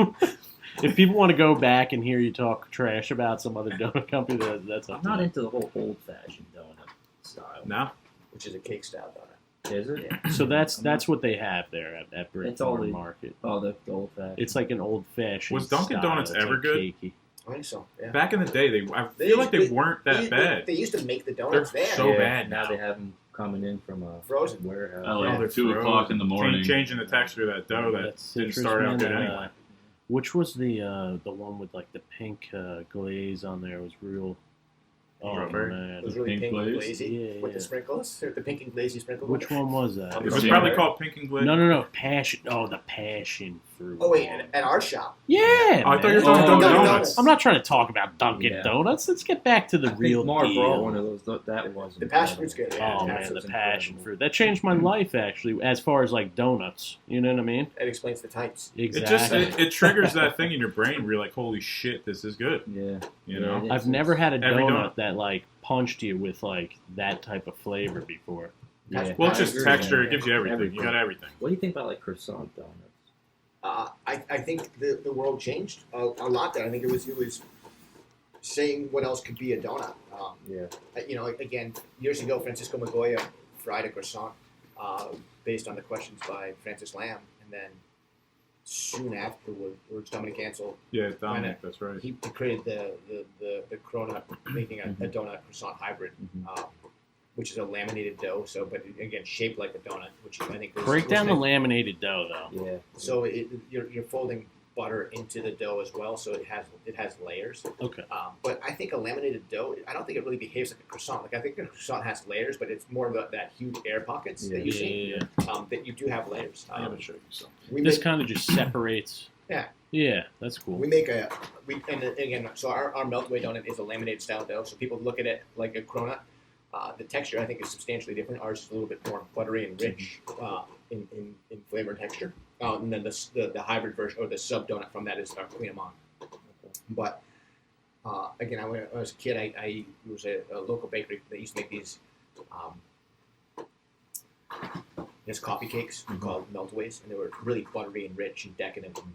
Speaker 3: If people want to go back and hear you talk trash about some other donut company, that's up
Speaker 4: I'm
Speaker 3: to
Speaker 4: not
Speaker 3: them.
Speaker 4: into the whole old-fashioned donut style.
Speaker 1: No?
Speaker 2: Which is a cake style donut.
Speaker 4: Is it?
Speaker 2: Yeah.
Speaker 3: So that's what they have there at Brick
Speaker 4: It's all
Speaker 3: Farm
Speaker 4: the-
Speaker 3: Market.
Speaker 4: Oh, the old-fashioned.
Speaker 3: It's like an old fashioned.
Speaker 1: Was Dunkin' Donuts ever good?
Speaker 3: Cakey.
Speaker 2: I think so. Yeah.
Speaker 1: Back in the day, I
Speaker 2: They
Speaker 1: feel like they
Speaker 2: used-
Speaker 1: weren't that bad.
Speaker 2: They used to make the
Speaker 1: They're
Speaker 2: donuts there.
Speaker 1: so bad
Speaker 4: now.
Speaker 1: now.
Speaker 4: They have them coming in from a
Speaker 2: Frozen.
Speaker 4: warehouse.
Speaker 5: At like
Speaker 1: they're
Speaker 5: 2 o'clock in the morning.
Speaker 1: Changing the texture of that dough that
Speaker 3: That's
Speaker 1: didn't
Speaker 3: citrus
Speaker 1: start out
Speaker 3: mint,
Speaker 1: good anyway.
Speaker 3: Which was the one with like the pink glaze on there? It was real. Oh
Speaker 1: Strawberry?
Speaker 2: It was
Speaker 3: man,
Speaker 2: really
Speaker 5: Pink
Speaker 2: pink and
Speaker 5: glaze?
Speaker 2: glazy
Speaker 3: Yeah,
Speaker 2: with the
Speaker 3: yeah.
Speaker 2: sprinkles, the pink and glazy sprinkles.
Speaker 3: Which one was that?
Speaker 1: It was
Speaker 5: Jam-
Speaker 1: probably called Pink and Glaze.
Speaker 3: No, passion. Oh, the passion fruit.
Speaker 2: Oh wait, at our shop.
Speaker 3: Yeah,
Speaker 1: Oh, I thought you were
Speaker 3: man.
Speaker 1: talking
Speaker 2: Oh,
Speaker 1: Dunkin'
Speaker 2: Dunkin'
Speaker 1: Donuts.
Speaker 3: I'm not trying to talk about Dunkin'
Speaker 4: Yeah.
Speaker 3: Donuts. Let's get back to the
Speaker 4: I think
Speaker 3: real
Speaker 4: Mark
Speaker 3: deal.
Speaker 4: brought one of those. That was
Speaker 2: The passion fruit's good. Yeah,
Speaker 3: Oh
Speaker 2: yeah,
Speaker 3: man, the
Speaker 4: it's
Speaker 3: passion
Speaker 4: incredible.
Speaker 3: fruit. That changed my life actually, as far as like donuts. You know what I mean?
Speaker 2: It explains the types.
Speaker 3: Exactly.
Speaker 1: It triggers that thing in your brain where you're like, holy shit, this is good.
Speaker 4: Yeah.
Speaker 1: You
Speaker 4: Yeah,
Speaker 1: know?
Speaker 4: it is.
Speaker 3: I've never had a
Speaker 1: Every
Speaker 3: donut
Speaker 1: donut.
Speaker 3: that like punched you with like that type of flavor before.
Speaker 4: Yeah.
Speaker 1: Well, it's
Speaker 2: I
Speaker 1: just
Speaker 2: agree,
Speaker 1: texture.
Speaker 2: man.
Speaker 1: It gives you everything.
Speaker 4: Everything.
Speaker 1: You got everything.
Speaker 4: What do you think about like croissant donuts?
Speaker 2: I think the world changed a lot there. I think it was saying what else could be a donut.
Speaker 4: Yeah.
Speaker 2: You know, again, years ago, Francisco Magoya fried a croissant based on the questions by Francis Lamb, and then soon afterwards, Dominic Ansel,
Speaker 1: Yeah, Dominic, that's right.
Speaker 2: he created the cronut, making a donut croissant hybrid,
Speaker 4: Mhm.
Speaker 2: which is a laminated dough. So, but again, shaped like a donut, which I think
Speaker 3: Break down the
Speaker 2: nice.
Speaker 3: laminated dough though.
Speaker 4: Yeah.
Speaker 2: So you're folding butter into the dough as well, so it has layers.
Speaker 3: Okay.
Speaker 2: But I think a laminated dough, I don't think it really behaves like a croissant. Like I think a croissant has layers, but it's more of that huge air pockets that you see.
Speaker 3: Yeah.
Speaker 2: That you do have layers.
Speaker 1: I'm going to show you some.
Speaker 2: We
Speaker 3: This
Speaker 2: make,
Speaker 3: kind of just separates.
Speaker 2: Yeah.
Speaker 3: Yeah, that's cool.
Speaker 2: we make and again, so our Milky Way donut is a laminated style dough. So people look at it like a cronut. The texture I think is substantially different. Ours is a little bit more buttery and rich in flavor and texture. And then the hybrid version or the sub donut from that is our Queen Amon. But again, when I was a kid, I was a local bakery that used to make these There's coffee cakes called Meltaways, and they were really buttery and rich and decadent and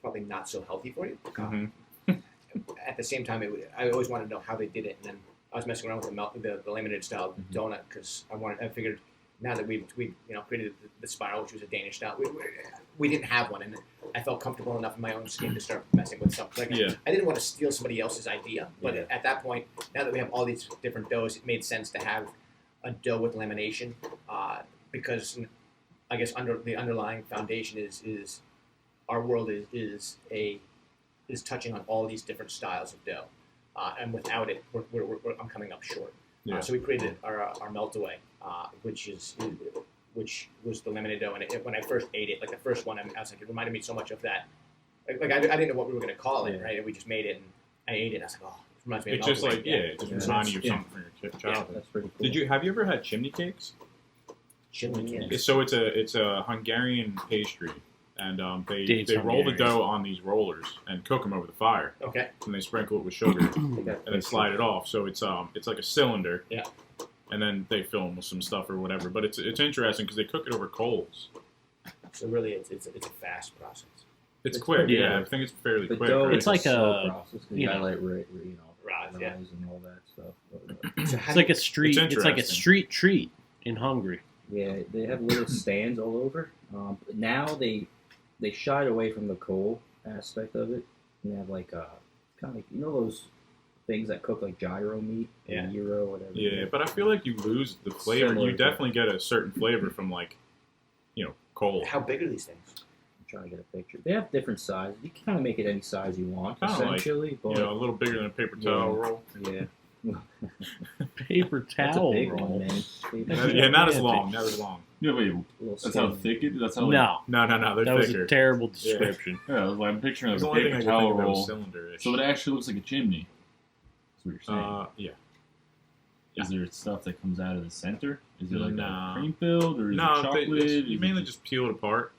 Speaker 2: probably not so healthy for you. At the same time, I always wanted to know how they did it, and then I was messing around with the laminated style donut because I figured now that we created the spiral, which was a Danish style, we didn't have one, and I felt comfortable enough in my own skin to start messing with something. I didn't want to steal somebody else's idea, but at that point, now that we have all these different doughs, it made sense to have a dough with lamination because I guess the underlying foundation is our world is touching on all these different styles of dough, and without it, I'm coming up short. So we created our Meltaway, which was the laminated dough. And when I first ate it, like the first one, I was like, it reminded me so much of that. Like I didn't know what we were going to call it, right? And we just made it, and I ate it. And I was like, oh, it reminds me of
Speaker 1: Meltaway. Just like it just reminds you of something from your childhood.
Speaker 4: That's pretty cool.
Speaker 1: Have you ever had chimney cakes?
Speaker 2: Chimney cakes.
Speaker 1: So it's a Hungarian pastry. And they roll the dough on these rollers and cook them over the fire.
Speaker 2: Okay.
Speaker 1: And they sprinkle it with sugar and then slide it off. So it's like a cylinder.
Speaker 2: Yeah.
Speaker 1: And then they fill them with some stuff or whatever. But it's interesting because they cook it over coals.
Speaker 2: So really, it's a fast process.
Speaker 1: It's quick. Yeah, I think it's fairly quick. Right?
Speaker 3: It's like a
Speaker 4: process.
Speaker 3: Rods,
Speaker 4: and all that stuff.
Speaker 3: It's like a street. It's like a street treat in Hungary.
Speaker 4: Yeah, they have little stands all over. Now they shied away from the coal aspect of it, and they have like kind of like those things that cook like gyro meat, or gyro, whatever.
Speaker 1: Yeah, but I feel like you lose the flavor. You definitely get a certain flavor from like coal.
Speaker 2: How big are these things?
Speaker 4: I'm trying to get a picture. They have different sizes. You can kind of make it any size you want,
Speaker 1: kinda
Speaker 4: essentially.
Speaker 1: Like,
Speaker 4: but
Speaker 1: a little bigger than a paper towel roll.
Speaker 4: Yeah.
Speaker 3: Paper towel
Speaker 4: big
Speaker 3: roll.
Speaker 4: One, man.
Speaker 1: Not as long. Not as long.
Speaker 5: Yeah, wait. That's how thick it is? That's how
Speaker 3: No.
Speaker 1: They're
Speaker 3: that
Speaker 1: thicker.
Speaker 3: Was a terrible description.
Speaker 5: Yeah, I'm picturing like a
Speaker 1: paper
Speaker 5: paper towel roll.
Speaker 1: Cylinder-ish.
Speaker 5: So it actually looks like a chimney. That's what you're saying.
Speaker 1: Yeah.
Speaker 5: Is there stuff that comes out of the center? Is it like a cream filled or is it
Speaker 1: No,
Speaker 5: chocolate?
Speaker 1: you mainly just peel it apart.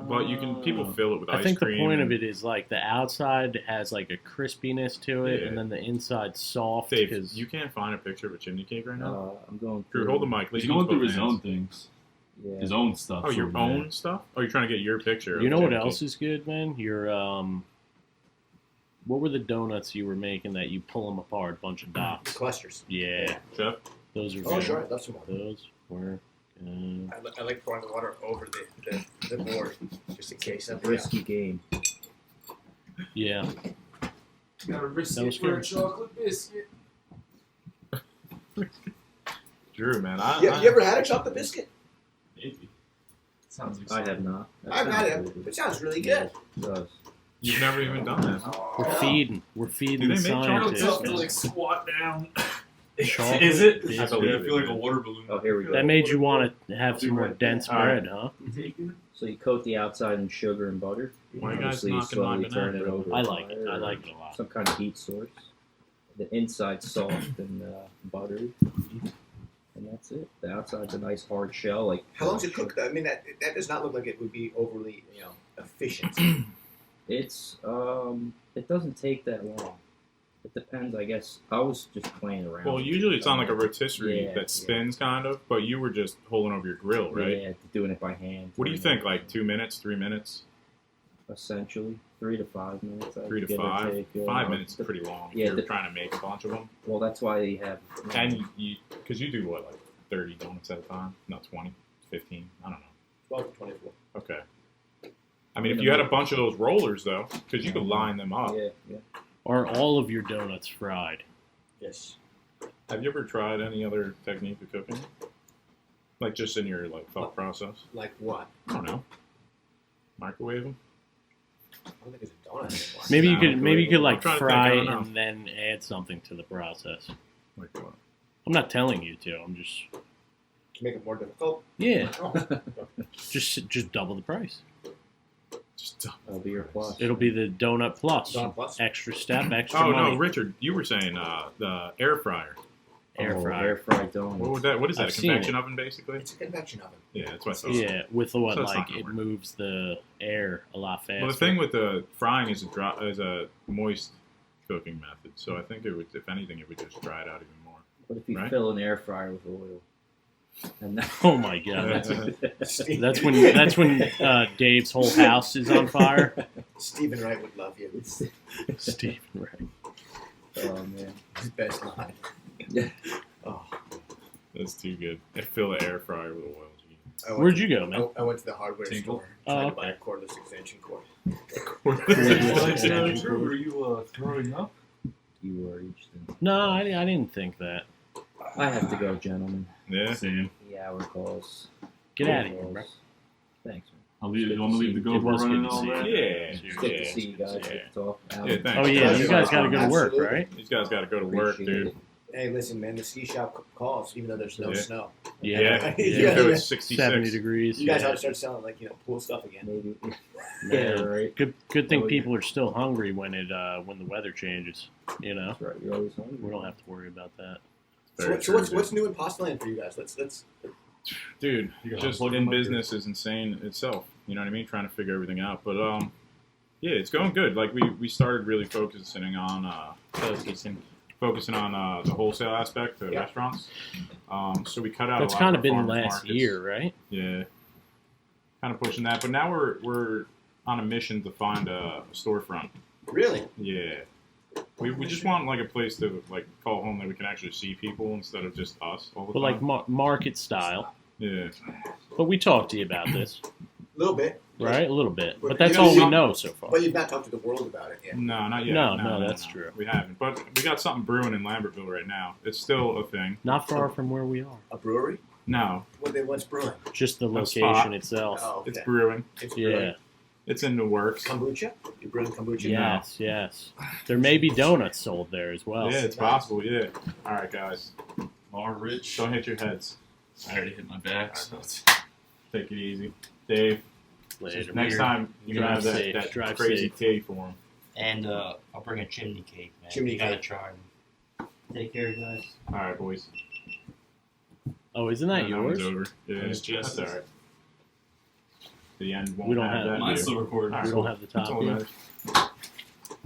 Speaker 1: But people fill it with ice cream.
Speaker 3: I think the point of it is like the outside has like a crispiness to it, and then the inside's soft.
Speaker 1: Dave, you can't find a picture of a chimney cake right now?
Speaker 4: I'm going
Speaker 1: through. Hold the mic.
Speaker 5: He's going through his own things.
Speaker 4: Yeah.
Speaker 5: His own stuff.
Speaker 1: Oh, your own stuff? Oh, you're trying to get your picture.
Speaker 3: You know what else is good, man? Your what were the donuts you were making that you pull them apart, bunch of dots?
Speaker 2: Clusters.
Speaker 3: Yeah.
Speaker 1: Jeff?
Speaker 3: Those are
Speaker 2: good. Oh, sure. I'd love some more.
Speaker 3: Those were
Speaker 2: I like pouring the water over the board, just in case.
Speaker 4: It's a risky game.
Speaker 3: Yeah.
Speaker 6: Got a risky for a chocolate biscuit.
Speaker 1: Drew, man.
Speaker 2: You ever had a chocolate biscuit?
Speaker 5: Maybe.
Speaker 6: Sounds exciting.
Speaker 4: I have not.
Speaker 2: I've had it. It sounds really good.
Speaker 4: It does.
Speaker 1: You've never even done that.
Speaker 3: We're feeding the
Speaker 1: they make
Speaker 3: scientists.
Speaker 6: Tough to like squat down.
Speaker 3: Chocolate
Speaker 6: Is it?
Speaker 3: biscuit.
Speaker 6: I feel like a water balloon.
Speaker 4: Oh, here we go.
Speaker 3: That made you want to have some more dense bread, huh?
Speaker 4: So you coat the outside in sugar and butter.
Speaker 1: Why are you guys
Speaker 4: Obviously, you
Speaker 1: knocking
Speaker 4: slowly
Speaker 1: my
Speaker 4: turn
Speaker 1: banana?
Speaker 4: it over.
Speaker 3: I like it. I like it a lot.
Speaker 4: Some kind of heat source. The inside's soft and buttery. And that's it. The outside's a nice hard shell. Like
Speaker 2: how long's it cooked? I mean, that does not look like it would be overly, efficient.
Speaker 4: It's it doesn't take that long. It depends, I guess. I was just playing around.
Speaker 1: Well, usually it's on like a rotisserie that spins kind of, but you were just holding over your grill, right?
Speaker 4: Yeah, doing it by hand.
Speaker 1: What do you think? Like 2 minutes, 3 minutes?
Speaker 4: Essentially, 3 to 5 minutes.
Speaker 1: 3 to 5. 5 minutes is pretty long.
Speaker 4: Yeah,
Speaker 1: if you're trying to make a bunch of them.
Speaker 4: Well, that's why they have.
Speaker 1: And because you do what, like 30 donuts at a time? Not 20, 15. I don't know.
Speaker 2: 12 to 24.
Speaker 1: Okay. I mean, if you had a bunch of those rollers though, because you could line them up.
Speaker 4: Yeah.
Speaker 3: Are all of your donuts fried?
Speaker 2: Yes.
Speaker 1: Have you ever tried any other technique of cooking? Like just in your thought process?
Speaker 2: Like what?
Speaker 1: I don't know. Microwave them?
Speaker 2: I don't think it's a donut anymore.
Speaker 3: Maybe you could like
Speaker 1: I'm trying to
Speaker 3: fry
Speaker 1: think,
Speaker 3: it
Speaker 1: I don't
Speaker 3: and then add something to the process.
Speaker 1: Like what?
Speaker 3: I'm not telling you to. I'm just
Speaker 2: To make it more difficult.
Speaker 3: yeah.
Speaker 2: Oh.
Speaker 3: Just double the price.
Speaker 1: Just
Speaker 4: That'll be your plus.
Speaker 3: It'll be the donut plus.
Speaker 2: Donut plus.
Speaker 3: Extra step, extra
Speaker 1: Oh
Speaker 3: money.
Speaker 1: no, Richard, you were saying the air fryer.
Speaker 3: Air fryer.
Speaker 4: Air fried donuts.
Speaker 1: What is that?
Speaker 3: I've
Speaker 1: a
Speaker 3: seen
Speaker 1: convection
Speaker 3: it.
Speaker 1: oven, basically?
Speaker 2: It's a convection oven.
Speaker 1: Yeah, that's what I thought.
Speaker 3: Yeah, with the what
Speaker 1: So it's not
Speaker 3: like
Speaker 1: gonna
Speaker 3: it
Speaker 1: work.
Speaker 3: moves the air a lot faster.
Speaker 1: Well, the thing with the frying is a moist cooking method. So I think it would, if anything, it would just dry it out even more.
Speaker 4: What if you
Speaker 1: Right?
Speaker 4: fill an air fryer with oil? And then,
Speaker 3: Oh my god, that's when Dave's whole house is on fire.
Speaker 2: Stephen Wright would love you.
Speaker 3: Stephen Wright.
Speaker 4: Oh man.
Speaker 2: His best line.
Speaker 4: Yeah.
Speaker 2: Oh.
Speaker 1: That's too good. I fill the air fryer with oil. Gee.
Speaker 3: Where'd you go, man?
Speaker 2: I went to the hardware
Speaker 5: Tinkle?
Speaker 2: store. Tried to buy
Speaker 3: okay.
Speaker 2: a cordless extension cord.
Speaker 5: Were you throwing up?
Speaker 4: You were each thing.
Speaker 3: No, I didn't think that.
Speaker 4: I have to go, gentlemen.
Speaker 1: Yeah.
Speaker 5: Same.
Speaker 4: The hour calls.
Speaker 3: Get out of here, bro.
Speaker 4: Thanks, man.
Speaker 5: I'll leave.
Speaker 4: Good
Speaker 5: You want
Speaker 4: to
Speaker 5: to leave the
Speaker 4: see you.
Speaker 3: It
Speaker 5: GoPro
Speaker 3: was good
Speaker 5: running
Speaker 3: to
Speaker 5: and all
Speaker 3: see
Speaker 5: that?
Speaker 3: you.
Speaker 1: Yeah.
Speaker 4: It's good to see you guys.
Speaker 1: Yeah.
Speaker 4: Good to talk.
Speaker 1: Yeah,
Speaker 4: Alex.
Speaker 1: thanks.
Speaker 3: Oh yeah, you guys got to go to work,
Speaker 2: Absolutely.
Speaker 3: right?
Speaker 1: These guys got to go to work,
Speaker 4: Appreciate
Speaker 1: dude.
Speaker 4: it.
Speaker 2: Hey, listen, man. The ski shop calls, even though there's no
Speaker 1: Yeah.
Speaker 2: snow.
Speaker 3: Yeah,
Speaker 1: Yeah.
Speaker 2: Yeah.
Speaker 1: It was 66.
Speaker 3: 70 degrees.
Speaker 2: You guys
Speaker 3: yeah.
Speaker 2: ought to start selling pool stuff again.
Speaker 4: Maybe.
Speaker 3: Man,
Speaker 4: Yeah, right.
Speaker 3: Good thing
Speaker 4: Oh, yeah.
Speaker 3: people are still hungry when the weather changes. You know,
Speaker 4: That's right. You're always hungry.
Speaker 3: we don't have to worry about that.
Speaker 1: Very
Speaker 2: So what's
Speaker 1: true,
Speaker 2: new in Pastaland for you guys? Let's
Speaker 1: dude,
Speaker 5: You gotta
Speaker 1: just
Speaker 5: plug
Speaker 1: in
Speaker 5: them up here.
Speaker 1: business is insane itself. You know what I mean? Trying to figure everything out. But yeah, it's going good. Like we started really focusing on the wholesale aspect, the
Speaker 2: Yeah.
Speaker 1: restaurants. So we cut out.
Speaker 3: That's
Speaker 1: a lot
Speaker 3: kind
Speaker 1: of
Speaker 3: of been
Speaker 1: farmers
Speaker 3: last
Speaker 1: markets.
Speaker 3: year, right?
Speaker 1: Yeah, kind of pushing that. But now we're on a mission to find a storefront.
Speaker 2: really.
Speaker 1: Yeah. We just want like a place to like call home that we can actually see people instead of just us all the
Speaker 3: But like
Speaker 1: time.
Speaker 3: market style.
Speaker 1: Yeah.
Speaker 3: But we talked to you about this,
Speaker 2: A little bit,
Speaker 3: right? A little bit.
Speaker 2: But
Speaker 3: But that's
Speaker 2: you know,
Speaker 3: all we
Speaker 2: some-
Speaker 3: know so far.
Speaker 2: but you've not talked to the world about it yet.
Speaker 1: No, not yet.
Speaker 3: No, that's true.
Speaker 1: We haven't. But we got something brewing in Lambertville right now. It's still a thing.
Speaker 3: Not far from where we are.
Speaker 2: A brewery?
Speaker 1: No,
Speaker 2: What's brewing?
Speaker 3: Just the
Speaker 1: A
Speaker 3: location
Speaker 1: spot.
Speaker 3: itself.
Speaker 2: Oh, okay.
Speaker 1: it's brewing.
Speaker 2: It's
Speaker 3: Yeah.
Speaker 2: brewing.
Speaker 1: It's in the works.
Speaker 2: Kombucha? You brewing kombucha?
Speaker 3: Yes, yes. There may be donuts sold there as well.
Speaker 1: Yeah, it's possible. Yeah. All right, guys.
Speaker 5: More rich.
Speaker 1: Don't hit your heads.
Speaker 5: I already hit my back. So it's...
Speaker 1: Take it easy. Dave,
Speaker 3: Later.
Speaker 1: next time you can
Speaker 3: Drive
Speaker 1: have that,
Speaker 3: safe.
Speaker 1: that
Speaker 3: Drive
Speaker 1: crazy
Speaker 3: safe.
Speaker 1: tea for him.
Speaker 7: And I'll bring a chimney cake, man.
Speaker 2: Chimney
Speaker 7: you gotta
Speaker 2: cake.
Speaker 7: try 'em. Take care, guys.
Speaker 1: All right, boys.
Speaker 3: Oh, isn't that
Speaker 1: That one's
Speaker 3: yours?
Speaker 1: over. Yeah,
Speaker 5: That was
Speaker 1: that's
Speaker 5: Jess's.
Speaker 1: all right. The end won't
Speaker 3: We don't
Speaker 1: have
Speaker 3: have-
Speaker 1: that.
Speaker 5: Mine's
Speaker 1: view.
Speaker 5: still recording.
Speaker 1: All
Speaker 3: We
Speaker 1: right,
Speaker 3: don't have the
Speaker 1: That's
Speaker 3: top
Speaker 1: all that
Speaker 3: yet.
Speaker 1: matters.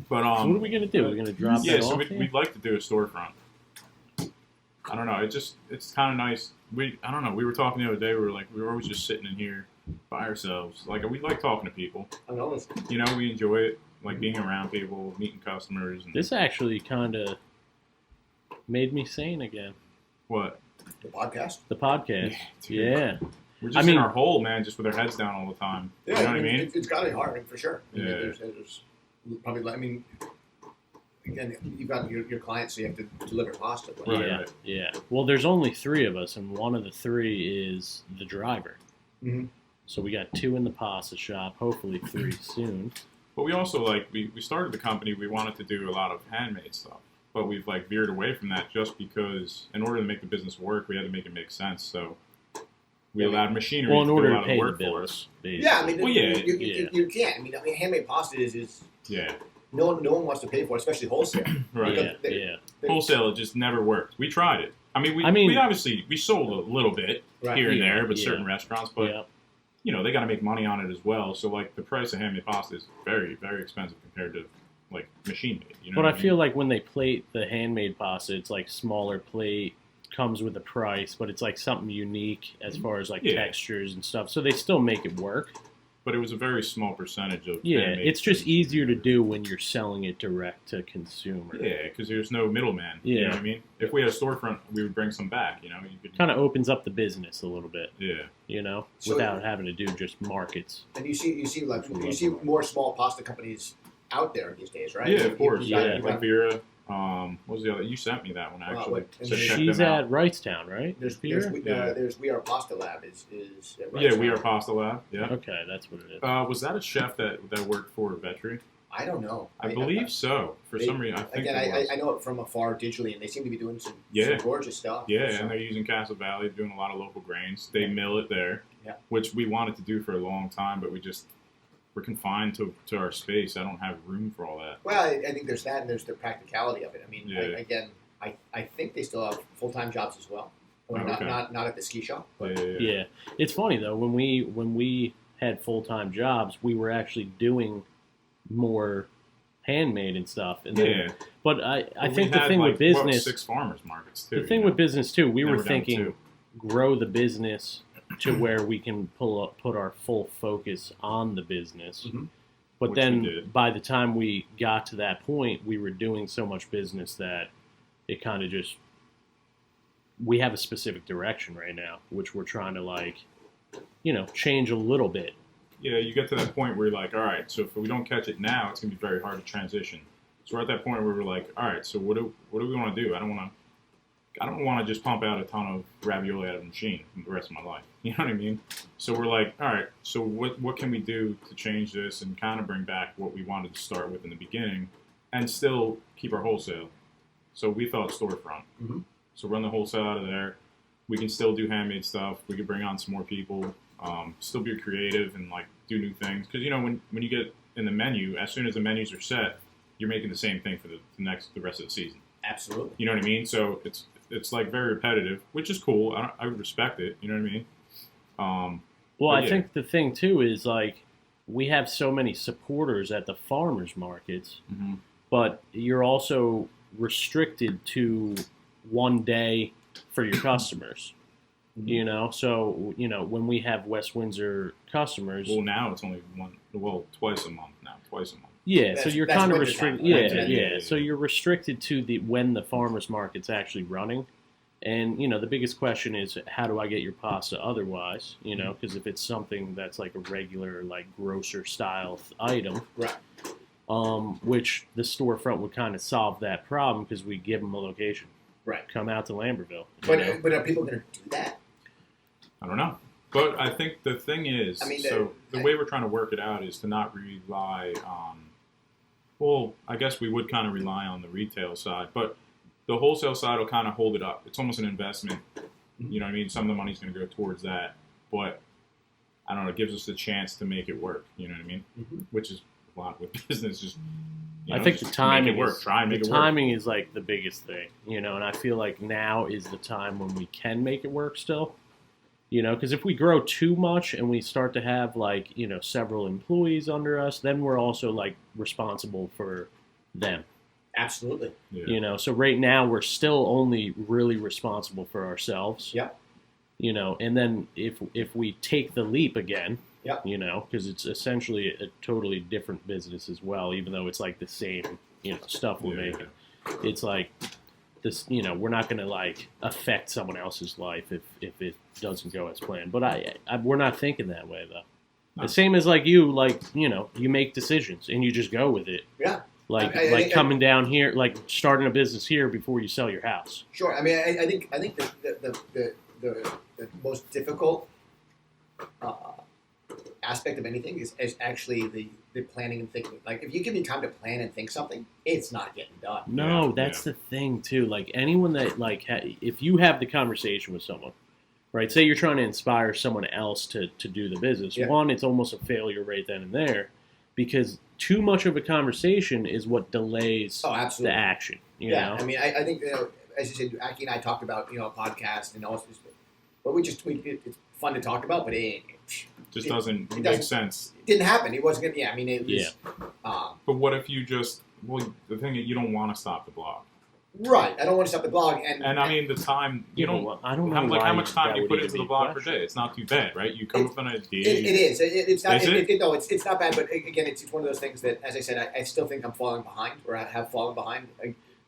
Speaker 1: But
Speaker 3: So what are we gonna do? We're gonna drop
Speaker 1: yeah,
Speaker 3: that
Speaker 1: so
Speaker 3: off.
Speaker 1: we'd like to do a storefront. I don't know. It's kind of nice. I don't know. We were talking the other day. We were like, we were always just sitting in here by ourselves. Like we like talking to people.
Speaker 2: I know.
Speaker 1: You know, we enjoy it. Like being around people, meeting customers. And
Speaker 3: This actually kind of made me sane again.
Speaker 1: what?
Speaker 2: The podcast?
Speaker 3: The podcast.
Speaker 1: dude.
Speaker 3: Yeah.
Speaker 1: We're just
Speaker 3: I mean-
Speaker 1: in our hole, man, just with our heads down all the time.
Speaker 2: Yeah,
Speaker 1: you know what I mean?
Speaker 2: It's got to be hard, for sure. I mean,
Speaker 1: Yeah.
Speaker 2: There's probably, again, you've got your clients, so you have to deliver pasta. But
Speaker 1: Right,
Speaker 3: yeah.
Speaker 1: right.
Speaker 3: Yeah. Well, there's only 3 of us, and one of the 3 is the driver.
Speaker 2: Mhm.
Speaker 3: So we got 2 in the pasta shop. Hopefully 3 soon.
Speaker 1: But we also we started the company. We wanted to do a lot of handmade stuff, but we've veered away from that just because in order to make the business work, we had to make it make sense. So we allowed machinery
Speaker 3: Well, in
Speaker 1: to
Speaker 3: order
Speaker 1: do a
Speaker 3: to
Speaker 1: lot
Speaker 3: pay
Speaker 1: of
Speaker 3: the
Speaker 1: work for us.
Speaker 3: bills. Basically.
Speaker 2: yeah, I mean,
Speaker 1: Well, yeah,
Speaker 2: you can't. I mean, handmade pasta is
Speaker 1: Yeah,
Speaker 2: no one wants to pay for it, especially wholesale.
Speaker 1: right.
Speaker 3: Yeah.
Speaker 2: Because
Speaker 3: Yeah.
Speaker 1: Wholesale, it just never worked. We tried it. I mean, we obviously we sold a little bit
Speaker 2: Right.
Speaker 1: here and
Speaker 3: Yeah,
Speaker 1: there, but
Speaker 3: yeah.
Speaker 1: certain restaurants. But
Speaker 3: Yeah.
Speaker 1: you know, they got to make money on it as well. So the price of handmade pasta is very, very expensive compared to machine made. You know
Speaker 3: But
Speaker 1: what
Speaker 3: I feel like when they plate the handmade pasta, it's smaller plate, comes with a price, but it's something unique as far as
Speaker 1: Yeah.
Speaker 3: textures and stuff. So they still make it work.
Speaker 1: But it was a very small percentage of
Speaker 3: Yeah,
Speaker 1: handmade
Speaker 3: it's just
Speaker 1: foods.
Speaker 3: easier to do when you're selling it direct to consumer.
Speaker 1: Yeah, because there's no middleman. You know
Speaker 3: Yeah.
Speaker 1: what I mean? If we had a storefront, we would bring some back. You know, you could.
Speaker 3: Kind of opens up the business a little bit,
Speaker 1: Yeah.
Speaker 2: So-
Speaker 3: without having to do just markets.
Speaker 2: And you see more small pasta companies out there these days, right?
Speaker 1: Yeah, of course.
Speaker 3: Yeah.
Speaker 2: You've
Speaker 1: Like
Speaker 2: got-
Speaker 1: Vera. What was the other? You sent me that one actually.
Speaker 2: what-
Speaker 1: So check
Speaker 3: She's
Speaker 1: them out.
Speaker 3: at Wrightstown, right?
Speaker 2: There's
Speaker 3: Here?
Speaker 2: We Are Pasta Lab is at
Speaker 1: Yeah,
Speaker 2: Wrightstown.
Speaker 1: We Are Pasta Lab. Yeah.
Speaker 3: Okay, that's what it is.
Speaker 1: Was that a chef that worked for Vetri?
Speaker 2: I don't know.
Speaker 1: I believe so. For
Speaker 2: they-
Speaker 1: some reason, I think
Speaker 2: Again,
Speaker 1: it was.
Speaker 2: I know it from afar digitally, and they seem to be doing some
Speaker 1: Yeah.
Speaker 2: gorgeous stuff.
Speaker 1: Yeah,
Speaker 2: So-
Speaker 1: and they're using Castle Valley, doing a lot of local grains. They mill it there,
Speaker 2: Yeah.
Speaker 1: which we wanted to do for a long time, but we're confined to our space. I don't have room for all that.
Speaker 2: Well, I think there's that, and there's the practicality of it. I mean,
Speaker 1: Yeah.
Speaker 2: I think they still have full-time jobs as well. Well,
Speaker 1: Oh, okay.
Speaker 2: not at the ski shop, but
Speaker 3: Yeah, it's funny though when we had full-time jobs, we were actually doing more handmade and stuff. And
Speaker 1: Yeah.
Speaker 3: then, but I
Speaker 1: Well,
Speaker 3: think
Speaker 1: we
Speaker 3: the
Speaker 1: had,
Speaker 3: thing
Speaker 1: like,
Speaker 3: with business,
Speaker 1: 6 farmers markets too.
Speaker 3: the thing with business too, we
Speaker 1: Now
Speaker 3: were
Speaker 1: we're down to
Speaker 3: thinking
Speaker 1: 2.
Speaker 3: grow the business to where we can put our full focus on the business.
Speaker 2: Mhm.
Speaker 3: But
Speaker 1: Which we
Speaker 3: then
Speaker 1: did.
Speaker 3: by the time we got to that point, we were doing so much business that it kind of just, we have a specific direction right now, which we're trying to change a little bit.
Speaker 1: Yeah, you get to that point where you're like, all right, so if we don't catch it now, it's gonna be very hard to transition. So we're at that point where we're like, all right, so what do we want to do? I don't want to just pump out a ton of ravioli out of a machine for the rest of my life. You know what I mean? So we're like, all right, so what can we do to change this and kind of bring back what we wanted to start with in the beginning, and still keep our wholesale? So we thought storefront.
Speaker 2: Mhm.
Speaker 1: So run the wholesale out of there. We can still do handmade stuff. We could bring on some more people. Still be creative and like do new things. Because when you get in the menu, as soon as the menus are set, you're making the same thing for the rest of the season.
Speaker 2: Absolutely.
Speaker 1: You know what I mean? So it's like very repetitive, which is cool. I respect it. You know what I mean?
Speaker 3: Well,
Speaker 1: But
Speaker 3: I think the thing too is like we have so many supporters at the farmers markets,
Speaker 1: Mm-hmm.
Speaker 3: but you're also restricted to one day for your customers. So when we have West Windsor customers,
Speaker 1: Well, now it's only twice a month now. Twice a month.
Speaker 3: yeah, so you're
Speaker 2: That's
Speaker 3: kind of
Speaker 2: winter
Speaker 3: restricted.
Speaker 2: time,
Speaker 3: Yeah,
Speaker 2: right?
Speaker 3: yeah. So you're restricted to when the farmers market's actually running. And, the biggest question is, how do I get your pasta otherwise? Because if it's something that's like a regular, like grocer style item,
Speaker 2: Right.
Speaker 3: Which the storefront would kind of solve that problem because we give them a location.
Speaker 2: Right.
Speaker 3: Come out to Lambertville.
Speaker 2: But are people going to do that?
Speaker 1: I don't know. But I think the thing is, the way we're trying to work it out is to not rely on, well, I guess we would kind of rely on the retail side, but the wholesale side will kind of hold it up. It's almost an investment. You know what I mean? Some of the money's going to go towards that. But, I don't know, it gives us the chance to make it work. You know what I mean?
Speaker 2: Mhm.
Speaker 1: Which is a lot with business. Just
Speaker 3: I think the timing
Speaker 1: make it work. Try and make it work.
Speaker 3: timing is like the biggest thing, and I feel like now is the time when we can make it work still. Because if we grow too much and we start to have several employees under us, then we're also like responsible for them.
Speaker 2: Absolutely.
Speaker 1: Yeah.
Speaker 3: So right now we're still only really responsible for ourselves.
Speaker 2: Yep.
Speaker 3: And then if we take the leap again,
Speaker 2: Yep.
Speaker 3: because it's essentially a totally different business as well, even though it's like the same, stuff we're making. It's like this, we're not going to like affect someone else's life if it doesn't go as planned. But we're not thinking that way though.
Speaker 1: No.
Speaker 3: The same as like you, you make decisions and you just go with it.
Speaker 2: Yeah.
Speaker 3: Like coming down here, like starting a business here before you sell your house.
Speaker 2: Sure. I mean, I think the most difficult aspect of anything is actually the planning and thinking. Like, if you give me time to plan and think something, it's not getting done.
Speaker 3: No,
Speaker 1: Yeah,
Speaker 3: that's the thing too. Like anyone that if you have the conversation with someone, right? Say you're trying to inspire someone else to do the business.
Speaker 2: Yeah.
Speaker 3: One, it's almost a failure right then and there, because too much of a conversation is what delays
Speaker 2: Oh,
Speaker 3: the
Speaker 2: absolutely.
Speaker 3: action. You
Speaker 2: Yeah.
Speaker 3: know?
Speaker 2: I mean, I think as you said, Aki and I talked about a podcast and all this, but it's fun to talk about, but it
Speaker 1: Just doesn't make
Speaker 2: doesn't-
Speaker 1: sense.
Speaker 2: didn't happen. It wasn't gonna. Yeah. I mean, it was.
Speaker 1: But what if you just, the thing is, you don't want to stop the blog.
Speaker 2: Right. I don't want to stop the blog, and
Speaker 1: And I mean, the time, you don't,
Speaker 3: I don't know
Speaker 1: how
Speaker 3: why
Speaker 1: much time
Speaker 3: that
Speaker 1: do you
Speaker 3: would
Speaker 1: put
Speaker 3: even
Speaker 1: into
Speaker 3: be
Speaker 1: the
Speaker 3: a
Speaker 1: blog per
Speaker 3: question.
Speaker 1: day? It's not too bad, right? You come up with an idea.
Speaker 2: It is. It's not.
Speaker 1: Is it?
Speaker 2: No, it's not bad. But again, it's one of those things that, as I said, I still think I'm falling behind, or I have fallen behind.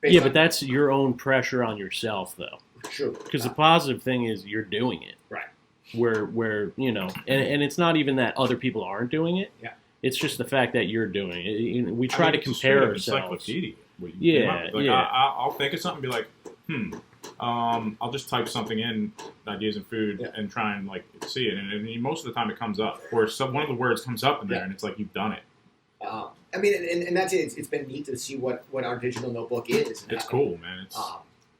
Speaker 3: Yeah, but that's your own pressure on yourself, though.
Speaker 2: true.
Speaker 3: Because the positive thing is you're doing it.
Speaker 2: Right.
Speaker 3: Where and it's not even that other people aren't doing it.
Speaker 2: Yeah.
Speaker 3: It's just the fact that you're doing it. We
Speaker 1: I
Speaker 3: try
Speaker 1: mean,
Speaker 3: to
Speaker 1: it's a
Speaker 3: compare
Speaker 1: straight up
Speaker 3: ourselves.
Speaker 1: encyclopedia, what you
Speaker 3: Yeah,
Speaker 1: came up with. Like,
Speaker 3: yeah.
Speaker 1: I'll think of something and be like, I'll just type something in, ideas in food,
Speaker 2: Yeah.
Speaker 1: and try and like see it. And most of the time it comes up, or one of the words comes up in there,
Speaker 2: Yeah.
Speaker 1: and it's like you've done it.
Speaker 2: I mean, and that's it. It's been neat to see what our digital notebook is.
Speaker 1: It's cool, man. It's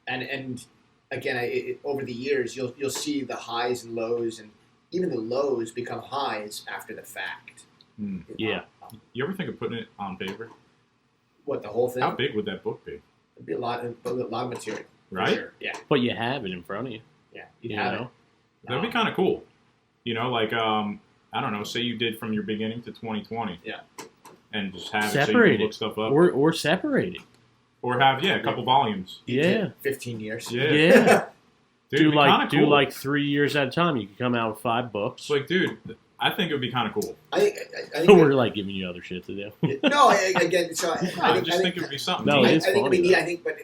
Speaker 2: And again, over the years, you'll see the highs and lows, and even the lows become highs after the fact.
Speaker 3: Yeah.
Speaker 1: You ever think of putting it on paper?
Speaker 2: What, the whole thing?
Speaker 1: How big would that book be?
Speaker 2: It'd be a lot of material. for
Speaker 1: Right?
Speaker 2: Sure. Yeah.
Speaker 3: But you have it in front of you.
Speaker 2: Yeah.
Speaker 3: You
Speaker 2: have
Speaker 3: know?
Speaker 2: it.
Speaker 1: That'd be kind of cool. Like I don't know. Say you did from your beginning to 2020.
Speaker 2: Yeah.
Speaker 1: and just have it
Speaker 3: Separate
Speaker 1: so you can
Speaker 3: it.
Speaker 1: look stuff up.
Speaker 3: Or separate it.
Speaker 1: Or have, a couple volumes.
Speaker 3: Yeah.
Speaker 2: 15 years.
Speaker 1: Yeah.
Speaker 3: Yeah.
Speaker 1: Dude,
Speaker 3: do
Speaker 1: it'd be kinda
Speaker 3: do
Speaker 1: cool.
Speaker 3: like 3 years at a time. You can come out with 5 books.
Speaker 1: It's like, dude, I think it would be kind of cool.
Speaker 2: I think
Speaker 3: We're like giving you other shit to do.
Speaker 2: again, so
Speaker 1: I just think it would be something.
Speaker 3: No,
Speaker 1: neat.
Speaker 3: it is
Speaker 2: I think it'd be
Speaker 3: funny,
Speaker 2: neat.
Speaker 3: though.
Speaker 2: I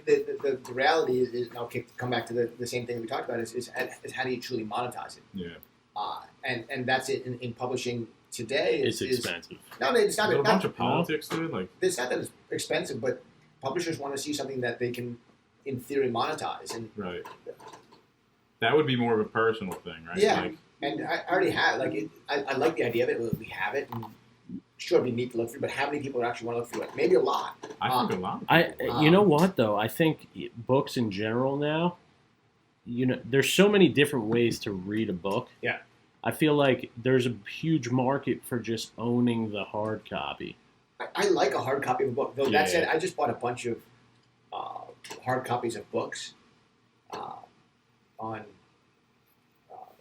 Speaker 2: think, but the reality is I'll come back to the same thing we talked about is how do you truly monetize it?
Speaker 1: Yeah.
Speaker 2: And that's it in publishing today.
Speaker 3: It's expensive.
Speaker 2: No, it's not.
Speaker 1: There's a bunch
Speaker 2: Not
Speaker 1: of politics, dude. Like,
Speaker 2: it's not that it's expensive, but publishers want to see something that they can, in theory, monetize. And
Speaker 1: right. That would be more of a personal thing, right?
Speaker 2: Yeah.
Speaker 1: Like,
Speaker 2: and I already have I like the idea of it. We have it. And sure, it'd be neat to look through, but how many people actually want to look through it? Maybe a lot.
Speaker 1: I think a lot.
Speaker 3: You know what though? I think books in general now, there's so many different ways to read a book.
Speaker 2: Yeah.
Speaker 3: I feel like there's a huge market for just owning the hard copy.
Speaker 2: I like a hard copy of a book. Though
Speaker 3: Yeah.
Speaker 2: that said, I just bought a bunch of hard copies of books on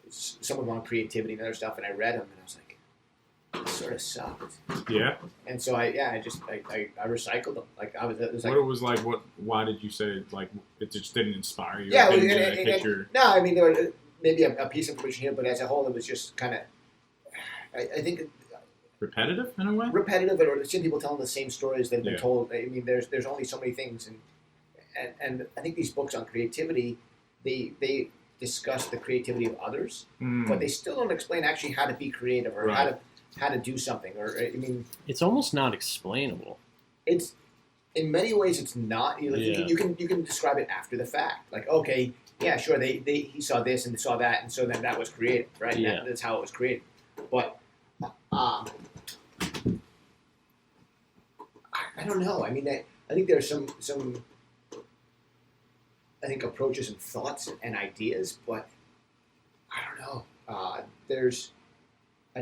Speaker 2: some of them on creativity and other stuff, and I read them, and I was like, this sort of sucked.
Speaker 1: Yeah.
Speaker 2: And so I recycled them. Like it was like,
Speaker 1: What it was like? Why did you say like it just didn't inspire you?
Speaker 2: yeah.
Speaker 1: It didn't hit your...
Speaker 2: No, I mean there was maybe a piece of information here, but as a whole, it was just kind of, I think.
Speaker 1: Repetitive in a way.
Speaker 2: Repetitive, or seeing people telling the same stories they've been
Speaker 1: Yeah.
Speaker 2: told. I mean, there's only so many things, and I think these books on creativity, they discuss the creativity of others, but they still don't explain actually how to be creative or
Speaker 1: Right.
Speaker 2: how to do something. Or I mean,
Speaker 3: It's almost not explainable.
Speaker 2: it's in many ways it's not. You can describe it after the fact. Like, okay, yeah, sure, he saw this and saw that, and so then that was creative, right?
Speaker 3: Yeah.
Speaker 2: That's how it was created. But I don't know. I mean, I think there's some I think approaches and thoughts and ideas, but I don't know.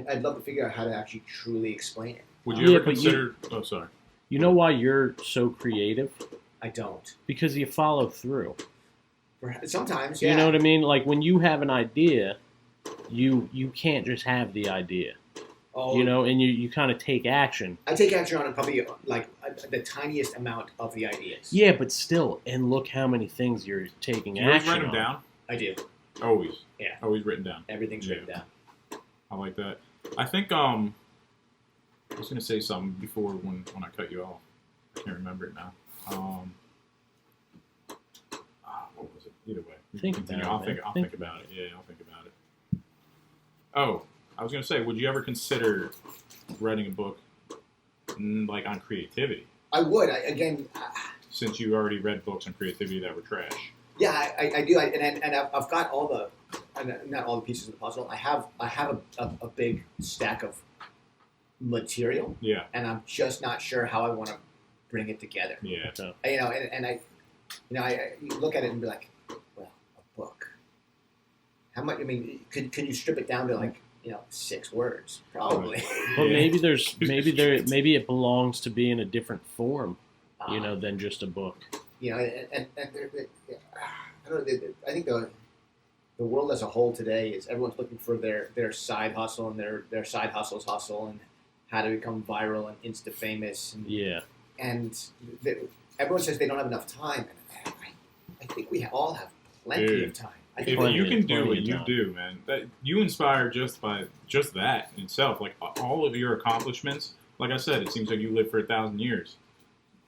Speaker 2: I'd love to figure out how to actually truly explain it.
Speaker 1: Would you
Speaker 3: Yeah,
Speaker 1: ever
Speaker 3: but
Speaker 1: consider? Oh, sorry.
Speaker 3: You know why you're so creative?
Speaker 2: I don't.
Speaker 3: Because you follow through.
Speaker 2: Sometimes, yeah.
Speaker 3: You know what I mean? Like when you have an idea, you can't just have the idea.
Speaker 2: Oh,
Speaker 3: And you kind of take action.
Speaker 2: I take action on probably like the tiniest amount of the ideas.
Speaker 3: Yeah, but still, and look how many things you're taking
Speaker 1: Do you always
Speaker 3: action
Speaker 1: write them
Speaker 3: on.
Speaker 1: down?
Speaker 2: I do.
Speaker 1: Always.
Speaker 2: Yeah.
Speaker 1: Always written down.
Speaker 2: Everything's
Speaker 1: Yeah.
Speaker 2: written down.
Speaker 1: I like that. I think I was gonna say something before when I cut you off. I can't remember it now. What was it? Either way.
Speaker 3: Think
Speaker 1: Continue.
Speaker 3: about it, man.
Speaker 1: I'll think about it. Yeah, I'll think about it. Oh, I was gonna say, would you ever consider writing a book like on creativity?
Speaker 2: I would.
Speaker 1: Since you already read books on creativity that were trash.
Speaker 2: Yeah, I do. And I've got all the, not all the pieces of the puzzle. I have a big stack of material.
Speaker 1: Yeah.
Speaker 2: And I'm just not sure how I want to bring it together.
Speaker 1: Yeah.
Speaker 2: I look at it and be like, well, a book. How much? I mean, could you strip it down to like 6 words? Probably.
Speaker 3: But
Speaker 1: Yeah.
Speaker 3: maybe it belongs to be in a different form, than just a book.
Speaker 2: And I don't know. I think the world as a whole today is everyone's looking for their side hustle and their side hustle's hustle and how to become viral and insta famous. And,
Speaker 3: Yeah.
Speaker 2: And everyone says they don't have enough time. And I think we all have plenty
Speaker 1: Dude.
Speaker 2: of time. I
Speaker 1: If
Speaker 2: think
Speaker 3: Plenty-
Speaker 1: you can do
Speaker 3: plenty
Speaker 1: what
Speaker 3: of
Speaker 1: you
Speaker 3: time.
Speaker 1: do, man, that you inspire just by just that in itself. Like all of your accomplishments, like I said, it seems like you live for 1,000 years.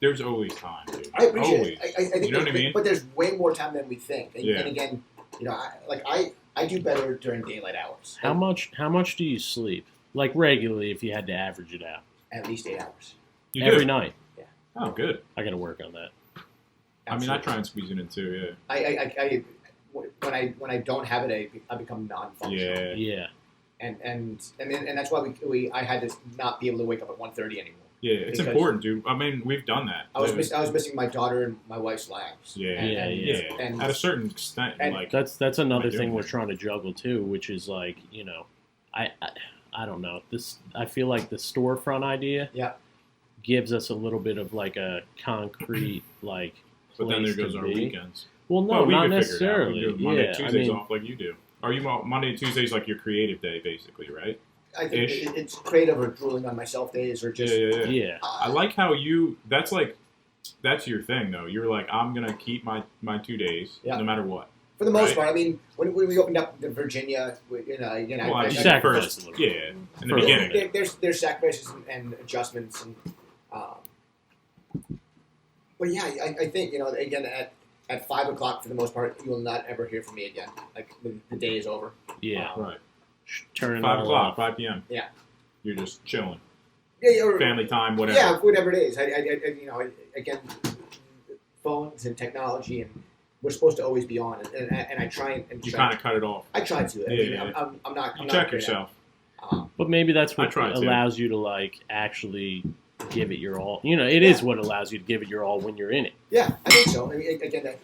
Speaker 1: There's always time, dude.
Speaker 2: I appreciate
Speaker 1: always.
Speaker 2: it. I think
Speaker 1: You know what I mean?
Speaker 2: But there's way more time than we think. And,
Speaker 1: Yeah.
Speaker 2: and again, I do better during daylight hours.
Speaker 3: How much do you sleep? Like regularly, if you had to average it out.
Speaker 2: At least 8 hours.
Speaker 1: You
Speaker 3: Every
Speaker 1: do?
Speaker 3: night.
Speaker 1: Oh, good.
Speaker 3: I got to work on that.
Speaker 1: I mean, I try and squeeze it in too. Yeah.
Speaker 2: When I don't have it, I become non-functional.
Speaker 1: Yeah.
Speaker 3: Yeah.
Speaker 2: And that's why I had to not be able to wake up at 1:30 anymore.
Speaker 1: Yeah, it's
Speaker 2: Because-
Speaker 1: important, dude. I mean, we've done that.
Speaker 2: I was missing my daughter and my wife's lives.
Speaker 1: Yeah.
Speaker 3: Yeah.
Speaker 2: And
Speaker 1: At a certain extent,
Speaker 2: and-
Speaker 1: like
Speaker 3: That's another
Speaker 1: doing
Speaker 3: thing we're
Speaker 1: it?
Speaker 3: trying to juggle too, which is like I don't know. I feel like the storefront idea
Speaker 2: Yeah.
Speaker 3: gives us a little bit of like a concrete like.
Speaker 1: but then there
Speaker 3: place
Speaker 1: goes
Speaker 3: to
Speaker 1: our
Speaker 3: be.
Speaker 1: weekends.
Speaker 3: Well, no,
Speaker 1: we
Speaker 3: not
Speaker 1: could figure it out.
Speaker 3: necessarily.
Speaker 1: We do Monday,
Speaker 3: Yeah,
Speaker 1: Tuesdays off like you do. Are you Monday, Tuesdays like your creative day, basically, right?
Speaker 2: I think it's creative or drooling on myself days or just
Speaker 3: Yeah.
Speaker 1: I like how that's your thing though. You're like, I'm gonna keep my 2 days no matter what.
Speaker 2: For the most part, I mean, when we opened up in Virginia,
Speaker 1: Well,
Speaker 2: I
Speaker 3: sacrificed a little bit.
Speaker 1: Yeah, in the beginning.
Speaker 2: There's sacrifices and adjustments, and but yeah, I think again at 5 o'clock for the most part, you will not ever hear from me again. Like the day is over.
Speaker 3: Yeah,
Speaker 1: right.
Speaker 3: Turn
Speaker 1: 5 o'clock, 5 p.m.
Speaker 2: Yeah,
Speaker 1: you're just chilling.
Speaker 2: Yeah, or,
Speaker 1: family time, whatever.
Speaker 2: Yeah, whatever it is. Again, phones and technology and. We're supposed to always be on, and I try and
Speaker 1: you kind of cut it off.
Speaker 2: I try to. I'm not.
Speaker 1: You check yourself.
Speaker 3: But maybe that's what allows you to like actually give it your all. It is what allows you to give it your all when you're in it.
Speaker 2: Yeah, I think so. I mean, again,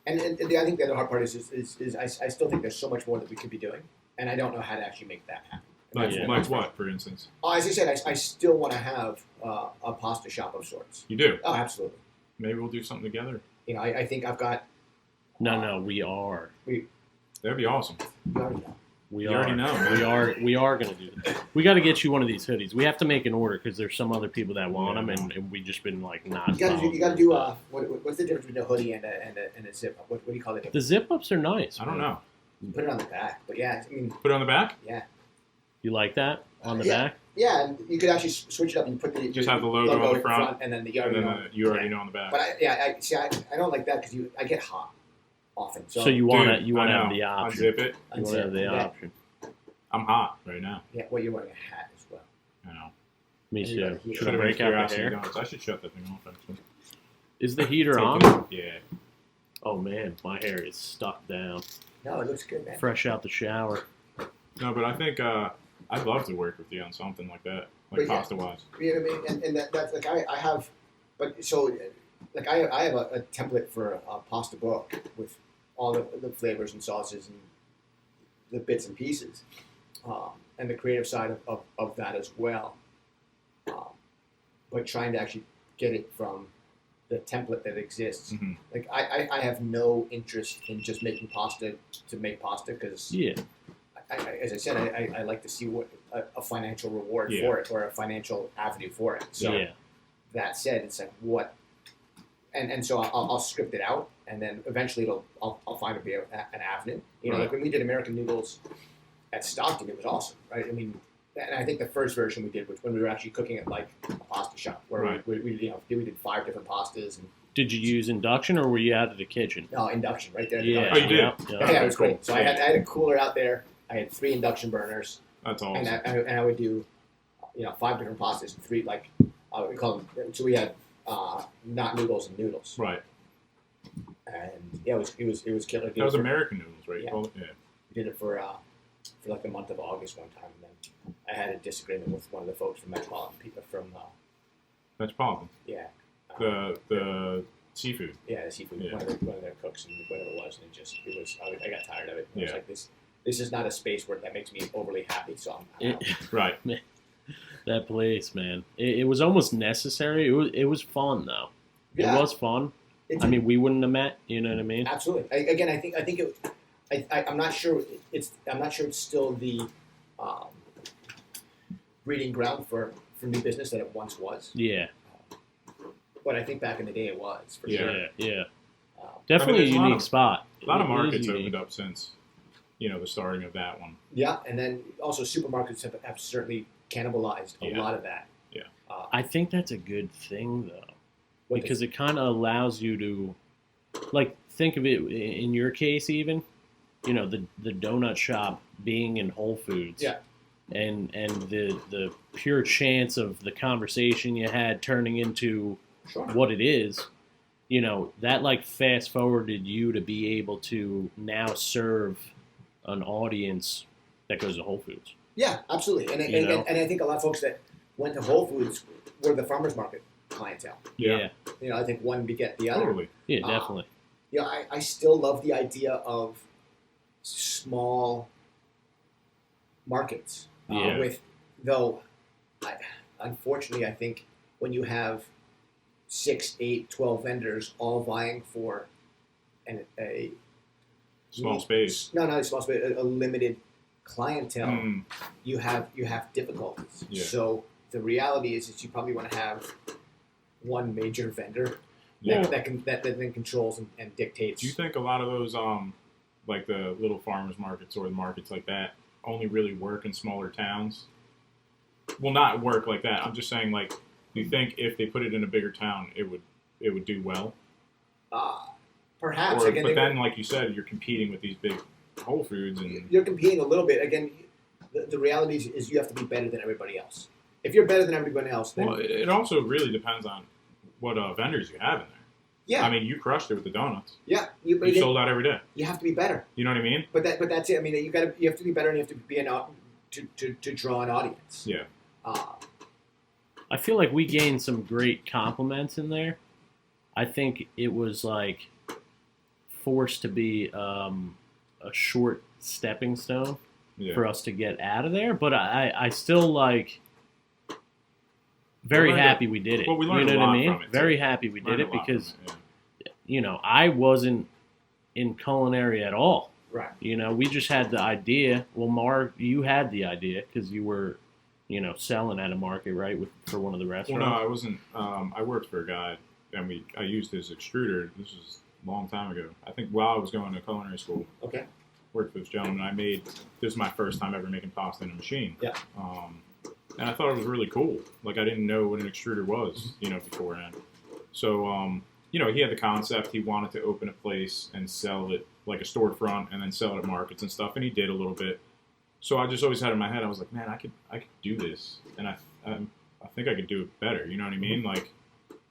Speaker 2: and I think the other hard part is I still think there's so much more that we could be doing, and I don't know how to actually make that happen.
Speaker 1: Like what, for instance?
Speaker 2: As I said, I still want to have a pasta shop of sorts.
Speaker 1: You do?
Speaker 2: Oh, absolutely.
Speaker 1: Maybe we'll do something together.
Speaker 2: I think I've got.
Speaker 3: No, we are.
Speaker 1: That'd be awesome.
Speaker 3: We
Speaker 1: already know.
Speaker 3: We are going to do that. We got to get you one of these hoodies. We have to make an order because there's some other people that want them, and we just been like not.
Speaker 2: You got to do. What's the difference between a hoodie and a zip up? What do you call it?
Speaker 3: The zip ups are nice.
Speaker 1: I don't know.
Speaker 2: You put it on the back, but yeah, I mean.
Speaker 1: Put it on the back?
Speaker 2: Yeah.
Speaker 3: You like that on the back?
Speaker 2: Yeah, and you could actually switch it up and put the
Speaker 1: just have the logo on the front,
Speaker 2: and then
Speaker 1: you already know on the back.
Speaker 2: But I don't like that because I get hot often.
Speaker 3: So you want to have the option.
Speaker 1: Unzip it.
Speaker 3: You want to have the option.
Speaker 1: I'm hot right now.
Speaker 2: Yeah, well, you're wearing a hat as well.
Speaker 1: I know.
Speaker 3: Me too.
Speaker 1: Should I break out the hair? I should shut that thing off, actually.
Speaker 3: Is the heater on?
Speaker 1: Yeah.
Speaker 3: Oh, man. My hair is stuck down.
Speaker 2: No, it looks good, man.
Speaker 3: Fresh out the shower.
Speaker 1: No, but I think I'd love to work with you on something like that, like Pastaboyz.
Speaker 2: You know what I mean? And that's like I have, but so like I have a template for a pasta book with all the flavors and sauces and the bits and pieces, and the creative side of that as well. But trying to actually get it from the template that exists.
Speaker 1: Mm-hmm.
Speaker 2: Like I have no interest in just making pasta to make pasta because as I said, I like to see what a financial reward for it or a financial avenue for it. So that said, it's like what, and so I'll script it out, and then eventually I'll find an avenue. Like when we did American Noodles at Stockton, it was awesome, right? I mean, and I think the first version we did was when we were actually cooking at like a pasta shop where we did 5 different pastas. And
Speaker 3: did you use induction or were you out of the kitchen?
Speaker 2: No, induction right there.
Speaker 3: Yeah,
Speaker 1: oh, you did.
Speaker 2: Yeah, it was cool. So I had a cooler out there. I had 3 induction burners.
Speaker 1: That's awesome.
Speaker 2: And I would do, 5 different pastas and 3 like we call them. So we had not noodles and noodles.
Speaker 1: Right.
Speaker 2: And yeah, it was killer.
Speaker 1: That was American Noodles, right?
Speaker 2: Yeah. We did it for like the month of August one time, and then I had a disagreement with one of the folks from Metropolitan.
Speaker 1: Metropolitan.
Speaker 2: Yeah.
Speaker 1: The seafood.
Speaker 2: Yeah, the seafood.
Speaker 1: Yeah.
Speaker 2: One of their cooks and whatever it was, and I got tired of it. I was like, this is not a space where that makes me overly happy. So I'm out.
Speaker 1: Right.
Speaker 3: That place, man. It was almost necessary. It was fun though.
Speaker 2: Yeah.
Speaker 3: It was fun. I mean, we wouldn't have met. You know what I mean?
Speaker 2: Absolutely. I think it. I'm not sure. I'm not sure it's still the breeding ground for new business that it once was.
Speaker 3: Yeah.
Speaker 2: But I think back in the day it was for sure.
Speaker 3: Yeah. Definitely a unique spot.
Speaker 1: A lot of markets opened up since the starting of that one.
Speaker 2: Yeah, and then also supermarkets have certainly cannibalized a lot of that.
Speaker 1: Yeah.
Speaker 3: I think that's a good thing though, because it kind of allows you to, like, think of it in your case even. The donut shop being in Whole Foods.
Speaker 2: Yeah.
Speaker 3: And the pure chance of the conversation you had turning into what it is, that like fast forwarded you to be able to now serve an audience that goes to Whole Foods.
Speaker 2: Yeah, absolutely. And I think a lot of folks that went to Whole Foods were the farmers market clientele.
Speaker 1: Yeah.
Speaker 2: I think one beget the other.
Speaker 1: Totally.
Speaker 3: Yeah, definitely.
Speaker 2: I still love the idea of small markets. Unfortunately, I think when you have 6, 8, 12 vendors all vying for a
Speaker 1: small space.
Speaker 2: No, not a small space. A limited clientele, you have difficulties.
Speaker 1: Yeah.
Speaker 2: So the reality is you probably want to have one major vendor that then controls and dictates.
Speaker 1: Do you think a lot of those like the little farmers markets or the markets like that only really work in smaller towns? Well, not work like that. I'm just saying, like, do you think if they put it in a bigger town, it would do well?
Speaker 2: Perhaps.
Speaker 1: But then, like you said, you're competing with these big Whole Foods, and
Speaker 2: you're competing a little bit. Again, the reality is you have to be better than everybody else. If you're better than everybody else, then
Speaker 1: it also really depends on what vendors you have in there.
Speaker 2: Yeah.
Speaker 1: I mean, you crushed it with the donuts.
Speaker 2: Yeah.
Speaker 1: You sold out every day.
Speaker 2: You have to be better.
Speaker 1: You know what I mean?
Speaker 2: But that's it. I mean, you have to be better, and you have to be to draw an audience.
Speaker 1: Yeah.
Speaker 3: I feel like we gained some great compliments in there. I think it was like forced to be a short stepping stone for us to get out of there. But I still like very happy we did it.
Speaker 1: Well, we learned
Speaker 3: you know
Speaker 1: a lot
Speaker 3: what I mean?
Speaker 1: from it.
Speaker 3: Very happy we did it because I wasn't in culinary at all.
Speaker 2: Right.
Speaker 3: We just had the idea. Well, Mark, you had the idea because you were, selling at a market, right, for one of the restaurants.
Speaker 1: Well, no, I wasn't. I worked for a guy, and I used his extruder. This was a long time ago. I think while I was going to culinary school.
Speaker 2: Okay.
Speaker 1: Worked for this gentleman. This is my first time ever making pasta in a machine.
Speaker 2: Yeah.
Speaker 1: And I thought it was really cool. Like, I didn't know what an extruder was, beforehand. So, he had the concept. He wanted to open a place and sell it like a storefront and then sell it at markets and stuff. And he did a little bit. So I just always had in my head, I was like, man, I could do this. And I think I could do it better. You know what I mean? Like,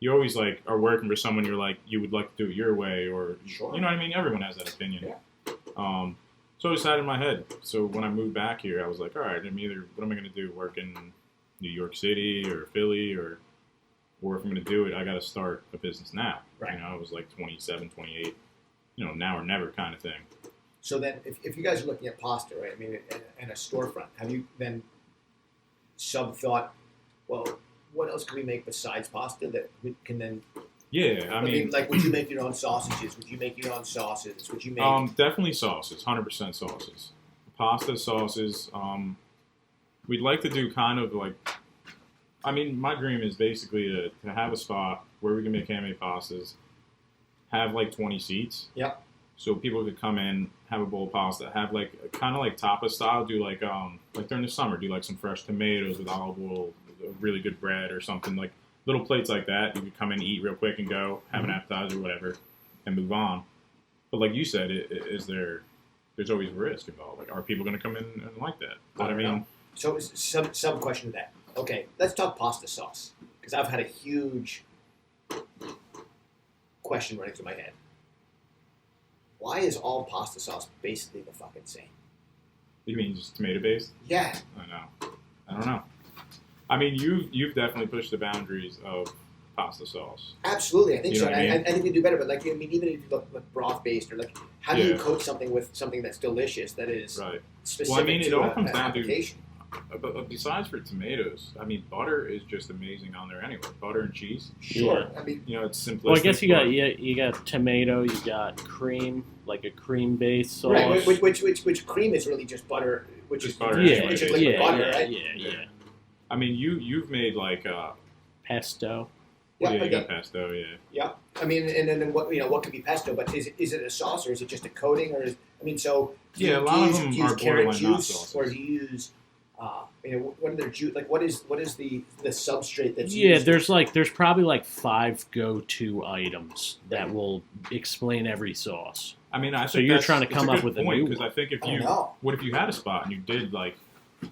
Speaker 1: you always like are working for someone you're like, you would like to do it your way, or,
Speaker 2: sure.
Speaker 1: You know what I mean? Everyone has that opinion.
Speaker 2: Yeah.
Speaker 1: So I just had it in my head. So when I moved back here, I was like, all right, what am I going to do? Work in New York City or Philly, or if I'm going to do it, I got to start a business now.
Speaker 2: Right.
Speaker 1: I was like 27, 28, now or never kind of thing.
Speaker 2: So then if you guys are looking at pasta, right, I mean, and a storefront, have you then thought, well, what else can we make besides pasta that we can then...
Speaker 1: Yeah, I mean,
Speaker 2: like, would you make your own sausages? Would you make your own sauces? Would you make...
Speaker 1: definitely sauces, 100% sauces. Pasta sauces, we'd like to do kind of like... I mean, my dream is basically to have a spot where we can make handmade pastas, have like 20 seats.
Speaker 2: Yep.
Speaker 1: So people could come in, have a bowl of pasta, have like kind of like tapas style, do like during the summer, do like some fresh tomatoes with olive oil, really good bread or something, like little plates like that. You could come in, eat real quick and go, have an appetizer or whatever, and move on. But like you said, there's always risk involved. Like, are people going to come in and like that? But I mean...
Speaker 2: know. So some question to that. Okay, let's talk pasta sauce, because I've had a huge question running through my head. Why is all pasta sauce basically the fucking same?
Speaker 1: You mean just tomato based?
Speaker 2: Yeah.
Speaker 1: I don't know. I mean, you've definitely pushed the boundaries of pasta sauce.
Speaker 2: Absolutely, I think so.
Speaker 1: I mean?
Speaker 2: I think we do better, but like, I mean, even if you look like broth based, or like, how do you coat something with something that's delicious, that is specific
Speaker 1: well, I mean, it all comes down
Speaker 2: application?
Speaker 1: But besides for tomatoes, I mean, butter is just amazing on there anyway. Butter and cheese.
Speaker 2: Sure.
Speaker 3: Yeah.
Speaker 2: I mean,
Speaker 1: it's simplistic.
Speaker 3: Well, I guess you got tomato, you got cream, like a cream based sauce.
Speaker 2: right, which cream is really just butter, which is
Speaker 1: butter.
Speaker 2: which is liquid butter, right?
Speaker 3: Yeah.
Speaker 1: I mean, you've made like
Speaker 3: pesto.
Speaker 2: Yeah,
Speaker 1: you got pesto, yeah.
Speaker 2: Yeah, I mean, and then what could be pesto? But is it a sauce, or is it just a coating, or do
Speaker 1: a lot of them
Speaker 2: do you use
Speaker 1: are
Speaker 2: carrot
Speaker 1: borderline not
Speaker 2: juice,
Speaker 1: sauces.
Speaker 2: or do you use what are their juice? Like, what is the substrate that's
Speaker 3: Yeah,
Speaker 2: used?
Speaker 3: there's probably like 5 go-to items that will explain every sauce.
Speaker 1: I mean, I think
Speaker 3: so you're trying to come up with a new
Speaker 1: because I think what if you had a spot and you did like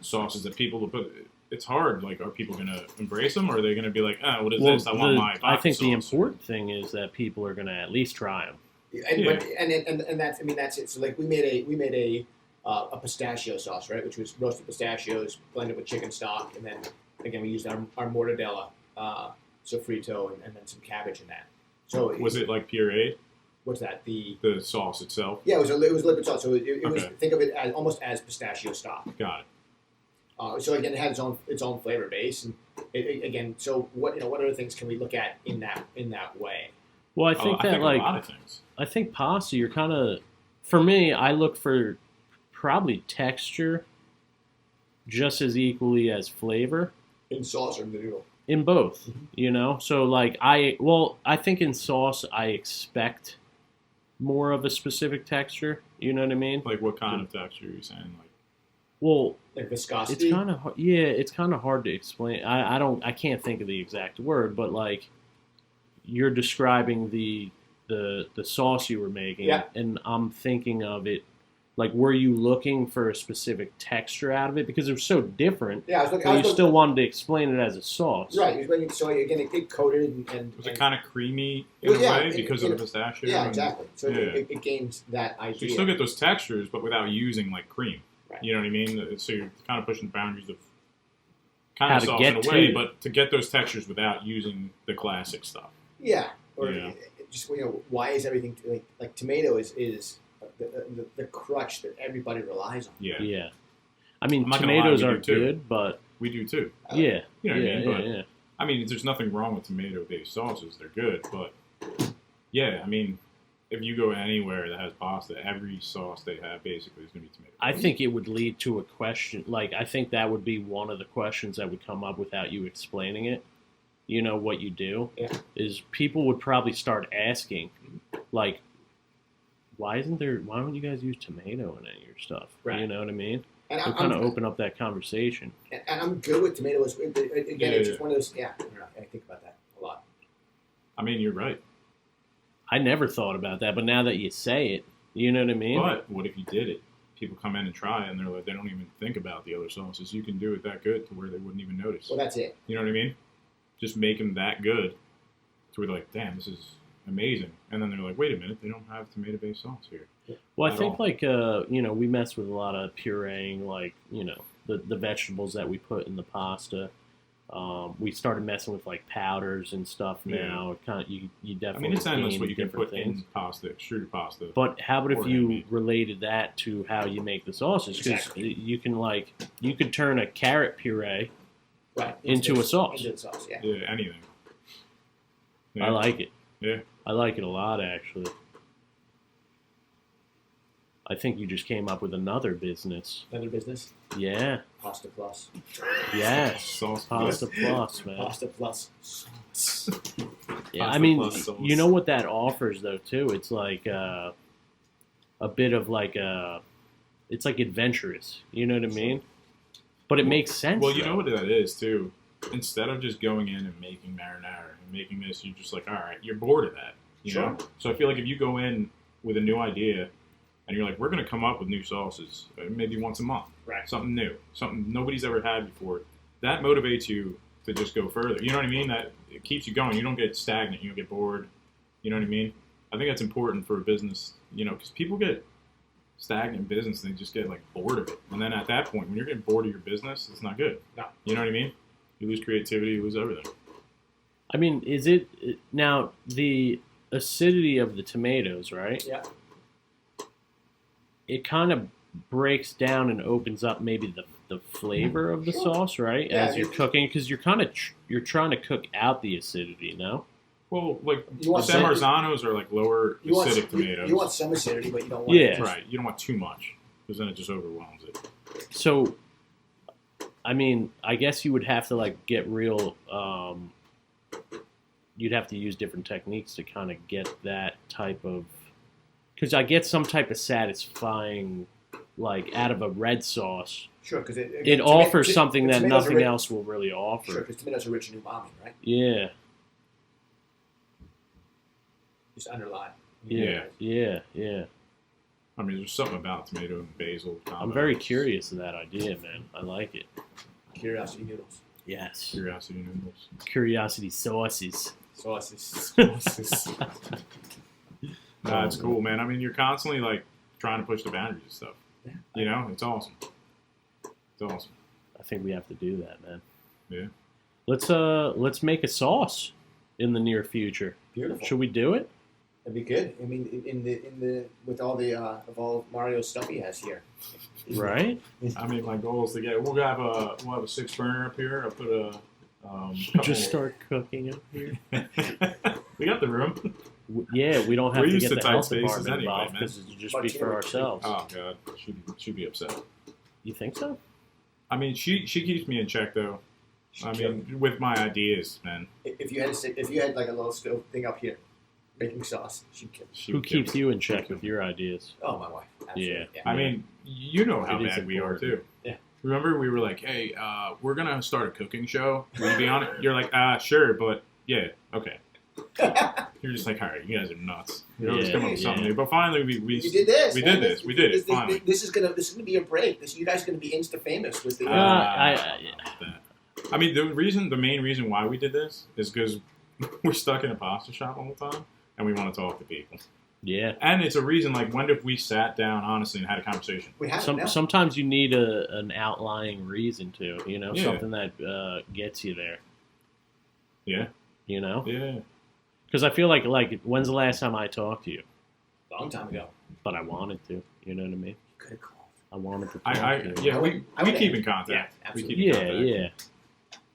Speaker 1: sauces that people would put. It's hard. Like, are people going to embrace them, or are they going to be like, "Oh, what is this? I want my."
Speaker 3: I think
Speaker 1: sauce.
Speaker 3: the important thing is that people are going to at least try them.
Speaker 2: And that's it. So like we made a pistachio sauce, right, which was roasted pistachios blended with chicken stock, and then again we used our mortadella, sofrito, and then some cabbage in that. So
Speaker 1: was it like pureed?
Speaker 2: What's that? The
Speaker 1: sauce itself.
Speaker 2: Yeah, it was liquid sauce. So it was,
Speaker 1: Okay.
Speaker 2: think of it as almost as pistachio stock.
Speaker 1: Got it.
Speaker 2: So again, it had its own flavor base, and again, so what other things can we look at in that way?
Speaker 3: Well, I think that
Speaker 1: a lot of things.
Speaker 3: I think pasta, you're kind of, for me, I look for probably texture just as equally as flavor.
Speaker 2: In sauce or noodle?
Speaker 3: In both, So like I think in sauce I expect more of a specific texture. You know what I mean?
Speaker 1: Like what kind of texture are you saying? Like,
Speaker 3: well,
Speaker 2: like viscosity.
Speaker 3: It's kind of it's kind of hard to explain. I can't think of the exact word, but like you're describing the sauce you were making, and I'm thinking of it. Like, were you looking for a specific texture out of it? Because it was so different.
Speaker 2: Yeah,
Speaker 3: you still wanted to explain it as a sauce.
Speaker 2: Right. So again, it coated and
Speaker 1: was it kind of creamy in a way because of the pistachio?
Speaker 2: Yeah, exactly. So it gains that idea.
Speaker 1: So you still get those textures, but without using like cream.
Speaker 2: Right.
Speaker 1: You know what I mean? So you're kind of pushing the boundaries of kind of sauce in a way, but to get those textures without using the classic stuff.
Speaker 2: Yeah. Or just why is everything like tomato is the crutch that everybody relies on.
Speaker 1: Yeah.
Speaker 3: Yeah. I mean, tomatoes are good, but
Speaker 1: we do too.
Speaker 3: Yeah.
Speaker 1: You know what I mean? But I mean, there's nothing wrong with tomato-based sauces. They're good, but yeah, I mean, if you go anywhere that has pasta, every sauce they have basically is going to be tomato.
Speaker 3: I think it would lead to a question. Like, I think that would be one of the questions that would come up without you explaining it. You know what you do is people would probably start asking, like, why don't you guys use tomato in any of your stuff?
Speaker 2: Right.
Speaker 3: You know what I mean?
Speaker 2: And
Speaker 3: we'll kind of open up that conversation.
Speaker 2: And I'm good with tomatoes. Again, it's just one of those. Yeah, I think about that a lot.
Speaker 1: I mean, you're right.
Speaker 3: I never thought about that, but now that you say it, you know what I mean?
Speaker 1: But what if you did it? People come in and try it, and they're like, they don't even think about the other sauces. You can do it that good to where they wouldn't even notice.
Speaker 2: Well, that's it.
Speaker 1: You know what I mean? Just make them that good to where they're like, damn, this is amazing. And then they're like, wait a minute, they don't have tomato-based sauce here.
Speaker 3: Well, I think we mess with a lot of pureeing, like, the vegetables that we put in the pasta. We started messing with like powders and stuff now. It kind of you definitely.
Speaker 1: I mean, it's endless what you can put
Speaker 3: things.
Speaker 1: in pasta, extruded pasta.
Speaker 3: But how about if you related that to how you make the sauces? Because you could turn a carrot puree into a sauce.
Speaker 2: Into the sauce,
Speaker 1: yeah, anything. Yeah.
Speaker 3: I like it.
Speaker 1: Yeah,
Speaker 3: I like it a lot, actually. I think you just came up with another business.
Speaker 2: Another business?
Speaker 3: Yeah.
Speaker 2: Pasta Plus.
Speaker 3: Yes.
Speaker 1: Sauce
Speaker 3: Pasta Plus, man.
Speaker 2: Pasta Plus.
Speaker 3: Yeah, I mean, you know what that offers, though, too? It's like a bit of like it's like adventurous. You know what I mean? But it makes sense.
Speaker 1: Well, you know what that is, too? Instead of just going in and making marinara and making this, you're just like, all right, you're bored of that. You know? So I feel like if you go in with a new idea and you're like, we're going to come up with new sauces, maybe once a month.
Speaker 2: Right.
Speaker 1: Something new. Something nobody's ever had before. That motivates you to just go further. You know what I mean? That it keeps you going. You don't get stagnant. You don't get bored. You know what I mean? I think that's important for a business, because people get stagnant in business and they just get like bored of it. And then at that point, when you're getting bored of your business, it's not good.
Speaker 2: No.
Speaker 1: You know what I mean? You lose creativity, you lose everything.
Speaker 3: I mean, is it now the acidity of the tomatoes, right?
Speaker 2: Yeah.
Speaker 3: It kind of breaks down and opens up maybe the flavor of the sauce, right?
Speaker 2: Yeah,
Speaker 3: as you're cooking, because you're kind of you're trying to cook out the acidity, no?
Speaker 1: Well, like San Marzanos are like lower acidic tomatoes.
Speaker 2: You want some acidity, but you don't want
Speaker 1: right. You don't want too much because then it just overwhelms it.
Speaker 3: So, I mean, I guess you would have to like get real. You'd have to use different techniques to kind of get that type of. Because I get some type of satisfying, like out of a red sauce.
Speaker 2: Sure, because
Speaker 3: it offers something that nothing else will really offer.
Speaker 2: Sure, because tomatoes are rich in umami, right?
Speaker 3: Yeah.
Speaker 2: Just underline.
Speaker 3: Yeah.
Speaker 1: I mean, there's something about tomato and basil.
Speaker 3: I'm very curious of that idea, man. I like it.
Speaker 2: Curiosity noodles.
Speaker 3: Yes.
Speaker 1: Curiosity noodles.
Speaker 3: Curiosity sauces.
Speaker 2: Sauces.
Speaker 1: It's cool, man. I mean, you're constantly like trying to push the boundaries and stuff. Yeah. It's awesome. It's awesome.
Speaker 3: I think we have to do that, man.
Speaker 1: Yeah.
Speaker 3: Let's make a sauce in the near future.
Speaker 2: Beautiful.
Speaker 3: Should we do it?
Speaker 2: That'd be good. I mean, in the with all the of all Mario's stuff he has here.
Speaker 3: Right.
Speaker 1: I mean, my goal is to get. We'll have a 6 burner up here. I'll put a.
Speaker 3: Just start cooking up here.
Speaker 1: We got the room.
Speaker 3: Yeah, we don't have to get the health
Speaker 1: spaces
Speaker 3: department involved because it'll just be for ourselves.
Speaker 1: Oh God, she'd be upset.
Speaker 3: You think so?
Speaker 1: I mean, she keeps me in check though. I mean, with my ideas, man.
Speaker 2: If you had like a little stove thing up here, making sauce, she'd kill.
Speaker 3: Who keeps you in check with your ideas?
Speaker 2: Oh, my wife. Absolutely.
Speaker 3: Yeah.
Speaker 1: I mean, you know how
Speaker 3: It is
Speaker 1: bad we are
Speaker 3: important.
Speaker 1: too.
Speaker 2: Yeah.
Speaker 1: Remember, we were like, "Hey, we're gonna start a cooking show. Will you be on it?" You're like, sure, but yeah, okay." You're just like, all right, you guys are nuts. You always come up with something new. But finally, we
Speaker 2: did this.
Speaker 1: We did this. We did it. Finally.
Speaker 2: This is gonna be a break. You guys are gonna be insta famous with the.
Speaker 1: I mean, the main reason why we did this is because we're stuck in a pasta shop all the time, and we want to talk to people.
Speaker 3: Yeah.
Speaker 1: And it's a reason, like, when if we sat down honestly and had a conversation?
Speaker 2: We have
Speaker 3: sometimes you need an outlying reason to, something that gets you there.
Speaker 1: Yeah.
Speaker 3: You know?
Speaker 1: Yeah.
Speaker 3: Because I feel like, when's the last time I talked to you?
Speaker 2: Long time ago.
Speaker 3: But I wanted to. You know what I mean?
Speaker 2: You could have called.
Speaker 3: I wanted to talk to you.
Speaker 1: Yeah, we keep in contact.
Speaker 2: Yeah, absolutely.
Speaker 1: We keep in contact.
Speaker 3: Yeah.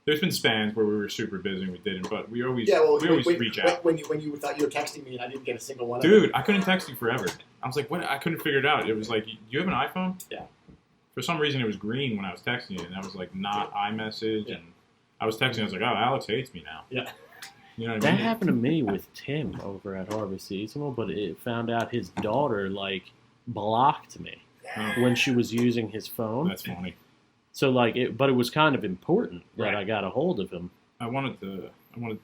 Speaker 1: There's been spans where we were super busy and we didn't, but we always reach out.
Speaker 2: When you thought you were texting me and I didn't get a single one.
Speaker 1: Dude, I couldn't text you forever. I was like, what? I couldn't figure it out. It was like, you have an iPhone?
Speaker 2: Yeah.
Speaker 1: For some reason, it was green when I was texting you, and I was like, not iMessage. Yeah. And I was texting. I was like, oh, Alex hates me now.
Speaker 2: Yeah.
Speaker 1: You know what I
Speaker 3: that
Speaker 1: mean?
Speaker 3: happened to me with Tim over at Harvest Seasonal, but it found out his daughter blocked me when she was using his phone.
Speaker 1: That's funny.
Speaker 3: So but it was kind of important that I got a hold of him.
Speaker 1: I wanted to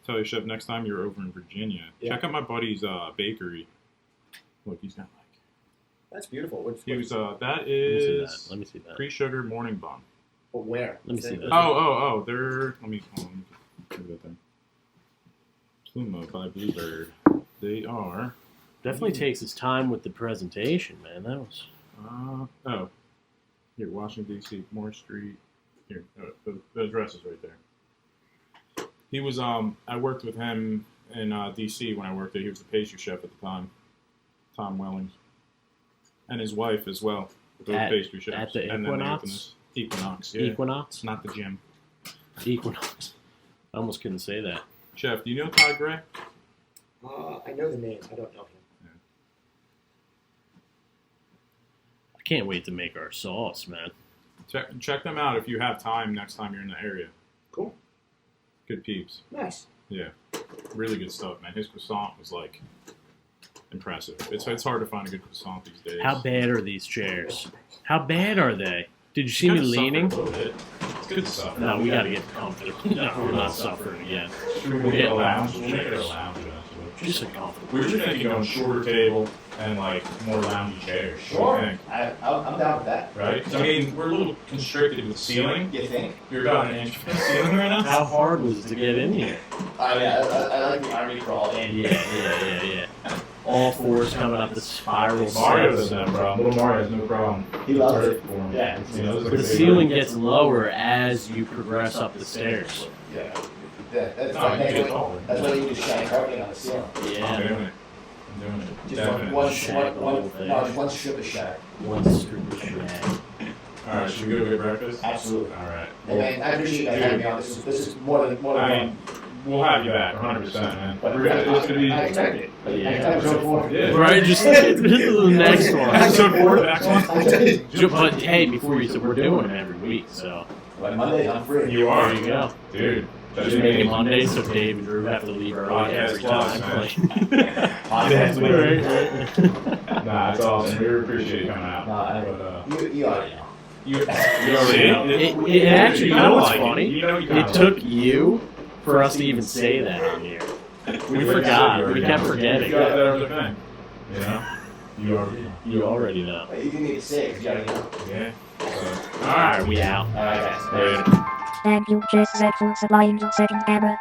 Speaker 1: tell you, Chef, next time you're over in Virginia, check out my buddy's bakery. Look, he's got
Speaker 2: That's beautiful.
Speaker 1: That is.
Speaker 3: Let me see that.
Speaker 1: Pre-sugar morning bun.
Speaker 2: But where?
Speaker 3: Let me see that.
Speaker 1: Oh, they're. Let me get that thing. Pluma by Bluebird. They are.
Speaker 3: Definitely takes his time with the presentation, man. That was.
Speaker 1: Here, Washington, D.C., Moore Street. Here, the address is right there. He was, I worked with him in D.C. when I worked there. He was the pastry chef at the time, Tom Wellings. And his wife as well. Both pastry chefs.
Speaker 3: At the Equinox?
Speaker 1: Equinox, yeah.
Speaker 3: Equinox?
Speaker 1: Not the gym.
Speaker 3: Equinox. I almost couldn't say that.
Speaker 1: Chef, do you know Todd Gray?
Speaker 2: I know the name. I don't know him.
Speaker 3: I can't wait to make our sauce, man.
Speaker 1: Check them out if you have time next time you're in the area.
Speaker 2: Cool.
Speaker 1: Good peeps.
Speaker 2: Nice.
Speaker 1: Yeah. Really good stuff, man. His croissant was impressive. It's hard to find a good croissant these days.
Speaker 3: How bad are these chairs? How bad are they? Did you see me leaning?
Speaker 1: It's good stuff.
Speaker 3: No, we gotta get comfortable. No, we're not suffering again.
Speaker 1: We'll get a lounge. We'll make it a lounge.
Speaker 3: Just a comfortable.
Speaker 1: We were thinking going shorter table and more loungy chairs.
Speaker 2: Sure. I'm down with that.
Speaker 1: Right? I mean, we're a little constricted with ceiling.
Speaker 2: You think?
Speaker 1: You're about an inch from the ceiling right now.
Speaker 3: How hard was it to get in here?
Speaker 2: I like the army crawl.
Speaker 3: Yeah. All fours coming up the spiral
Speaker 1: Mario
Speaker 3: steps.
Speaker 1: doesn't have a problem. Little Mario has no problem.
Speaker 2: He loves it.
Speaker 1: Yeah.
Speaker 3: But the ceiling gets lower as you progress up the stairs.
Speaker 2: Yeah. That's why you just shine carpeting on the ceiling.
Speaker 3: Yeah.
Speaker 1: I'm doing it.
Speaker 2: Just one strip of shag.
Speaker 3: One strip of shag.
Speaker 1: All right, should we go get breakfast?
Speaker 2: Absolutely.
Speaker 1: All right.
Speaker 2: Hey, man, I appreciate you guys having me on. This is more than fun.
Speaker 1: We'll have you back, 100%, man.
Speaker 2: But
Speaker 1: It's going to be...
Speaker 2: I expect it.
Speaker 3: Yeah.
Speaker 2: Episode 4.
Speaker 1: Yeah.
Speaker 3: Right, just this is the next one.
Speaker 1: Episode 4, the next one?
Speaker 3: But hey, before you said we're doing it every week, so.
Speaker 2: But Monday, I'm free.
Speaker 1: You are.
Speaker 3: There you go.
Speaker 1: Dude.
Speaker 3: Just make it Monday so Dave and Drew have to leave early every time.
Speaker 1: Nah, it's awesome. We appreciate you coming out.
Speaker 2: You already know.
Speaker 1: You already know.
Speaker 3: It actually, you know what's funny?
Speaker 1: You know
Speaker 3: It took you for us to even say that on here. We forgot. We kept forgetting.
Speaker 1: You got that other thing. You know? You already know.
Speaker 3: You already know.
Speaker 2: You didn't need to say it because you already know.
Speaker 1: Yeah. Alright,
Speaker 3: We out.
Speaker 2: All right, guys.
Speaker 1: later.
Speaker 8: Thank you, Jess, for supplying the second camera.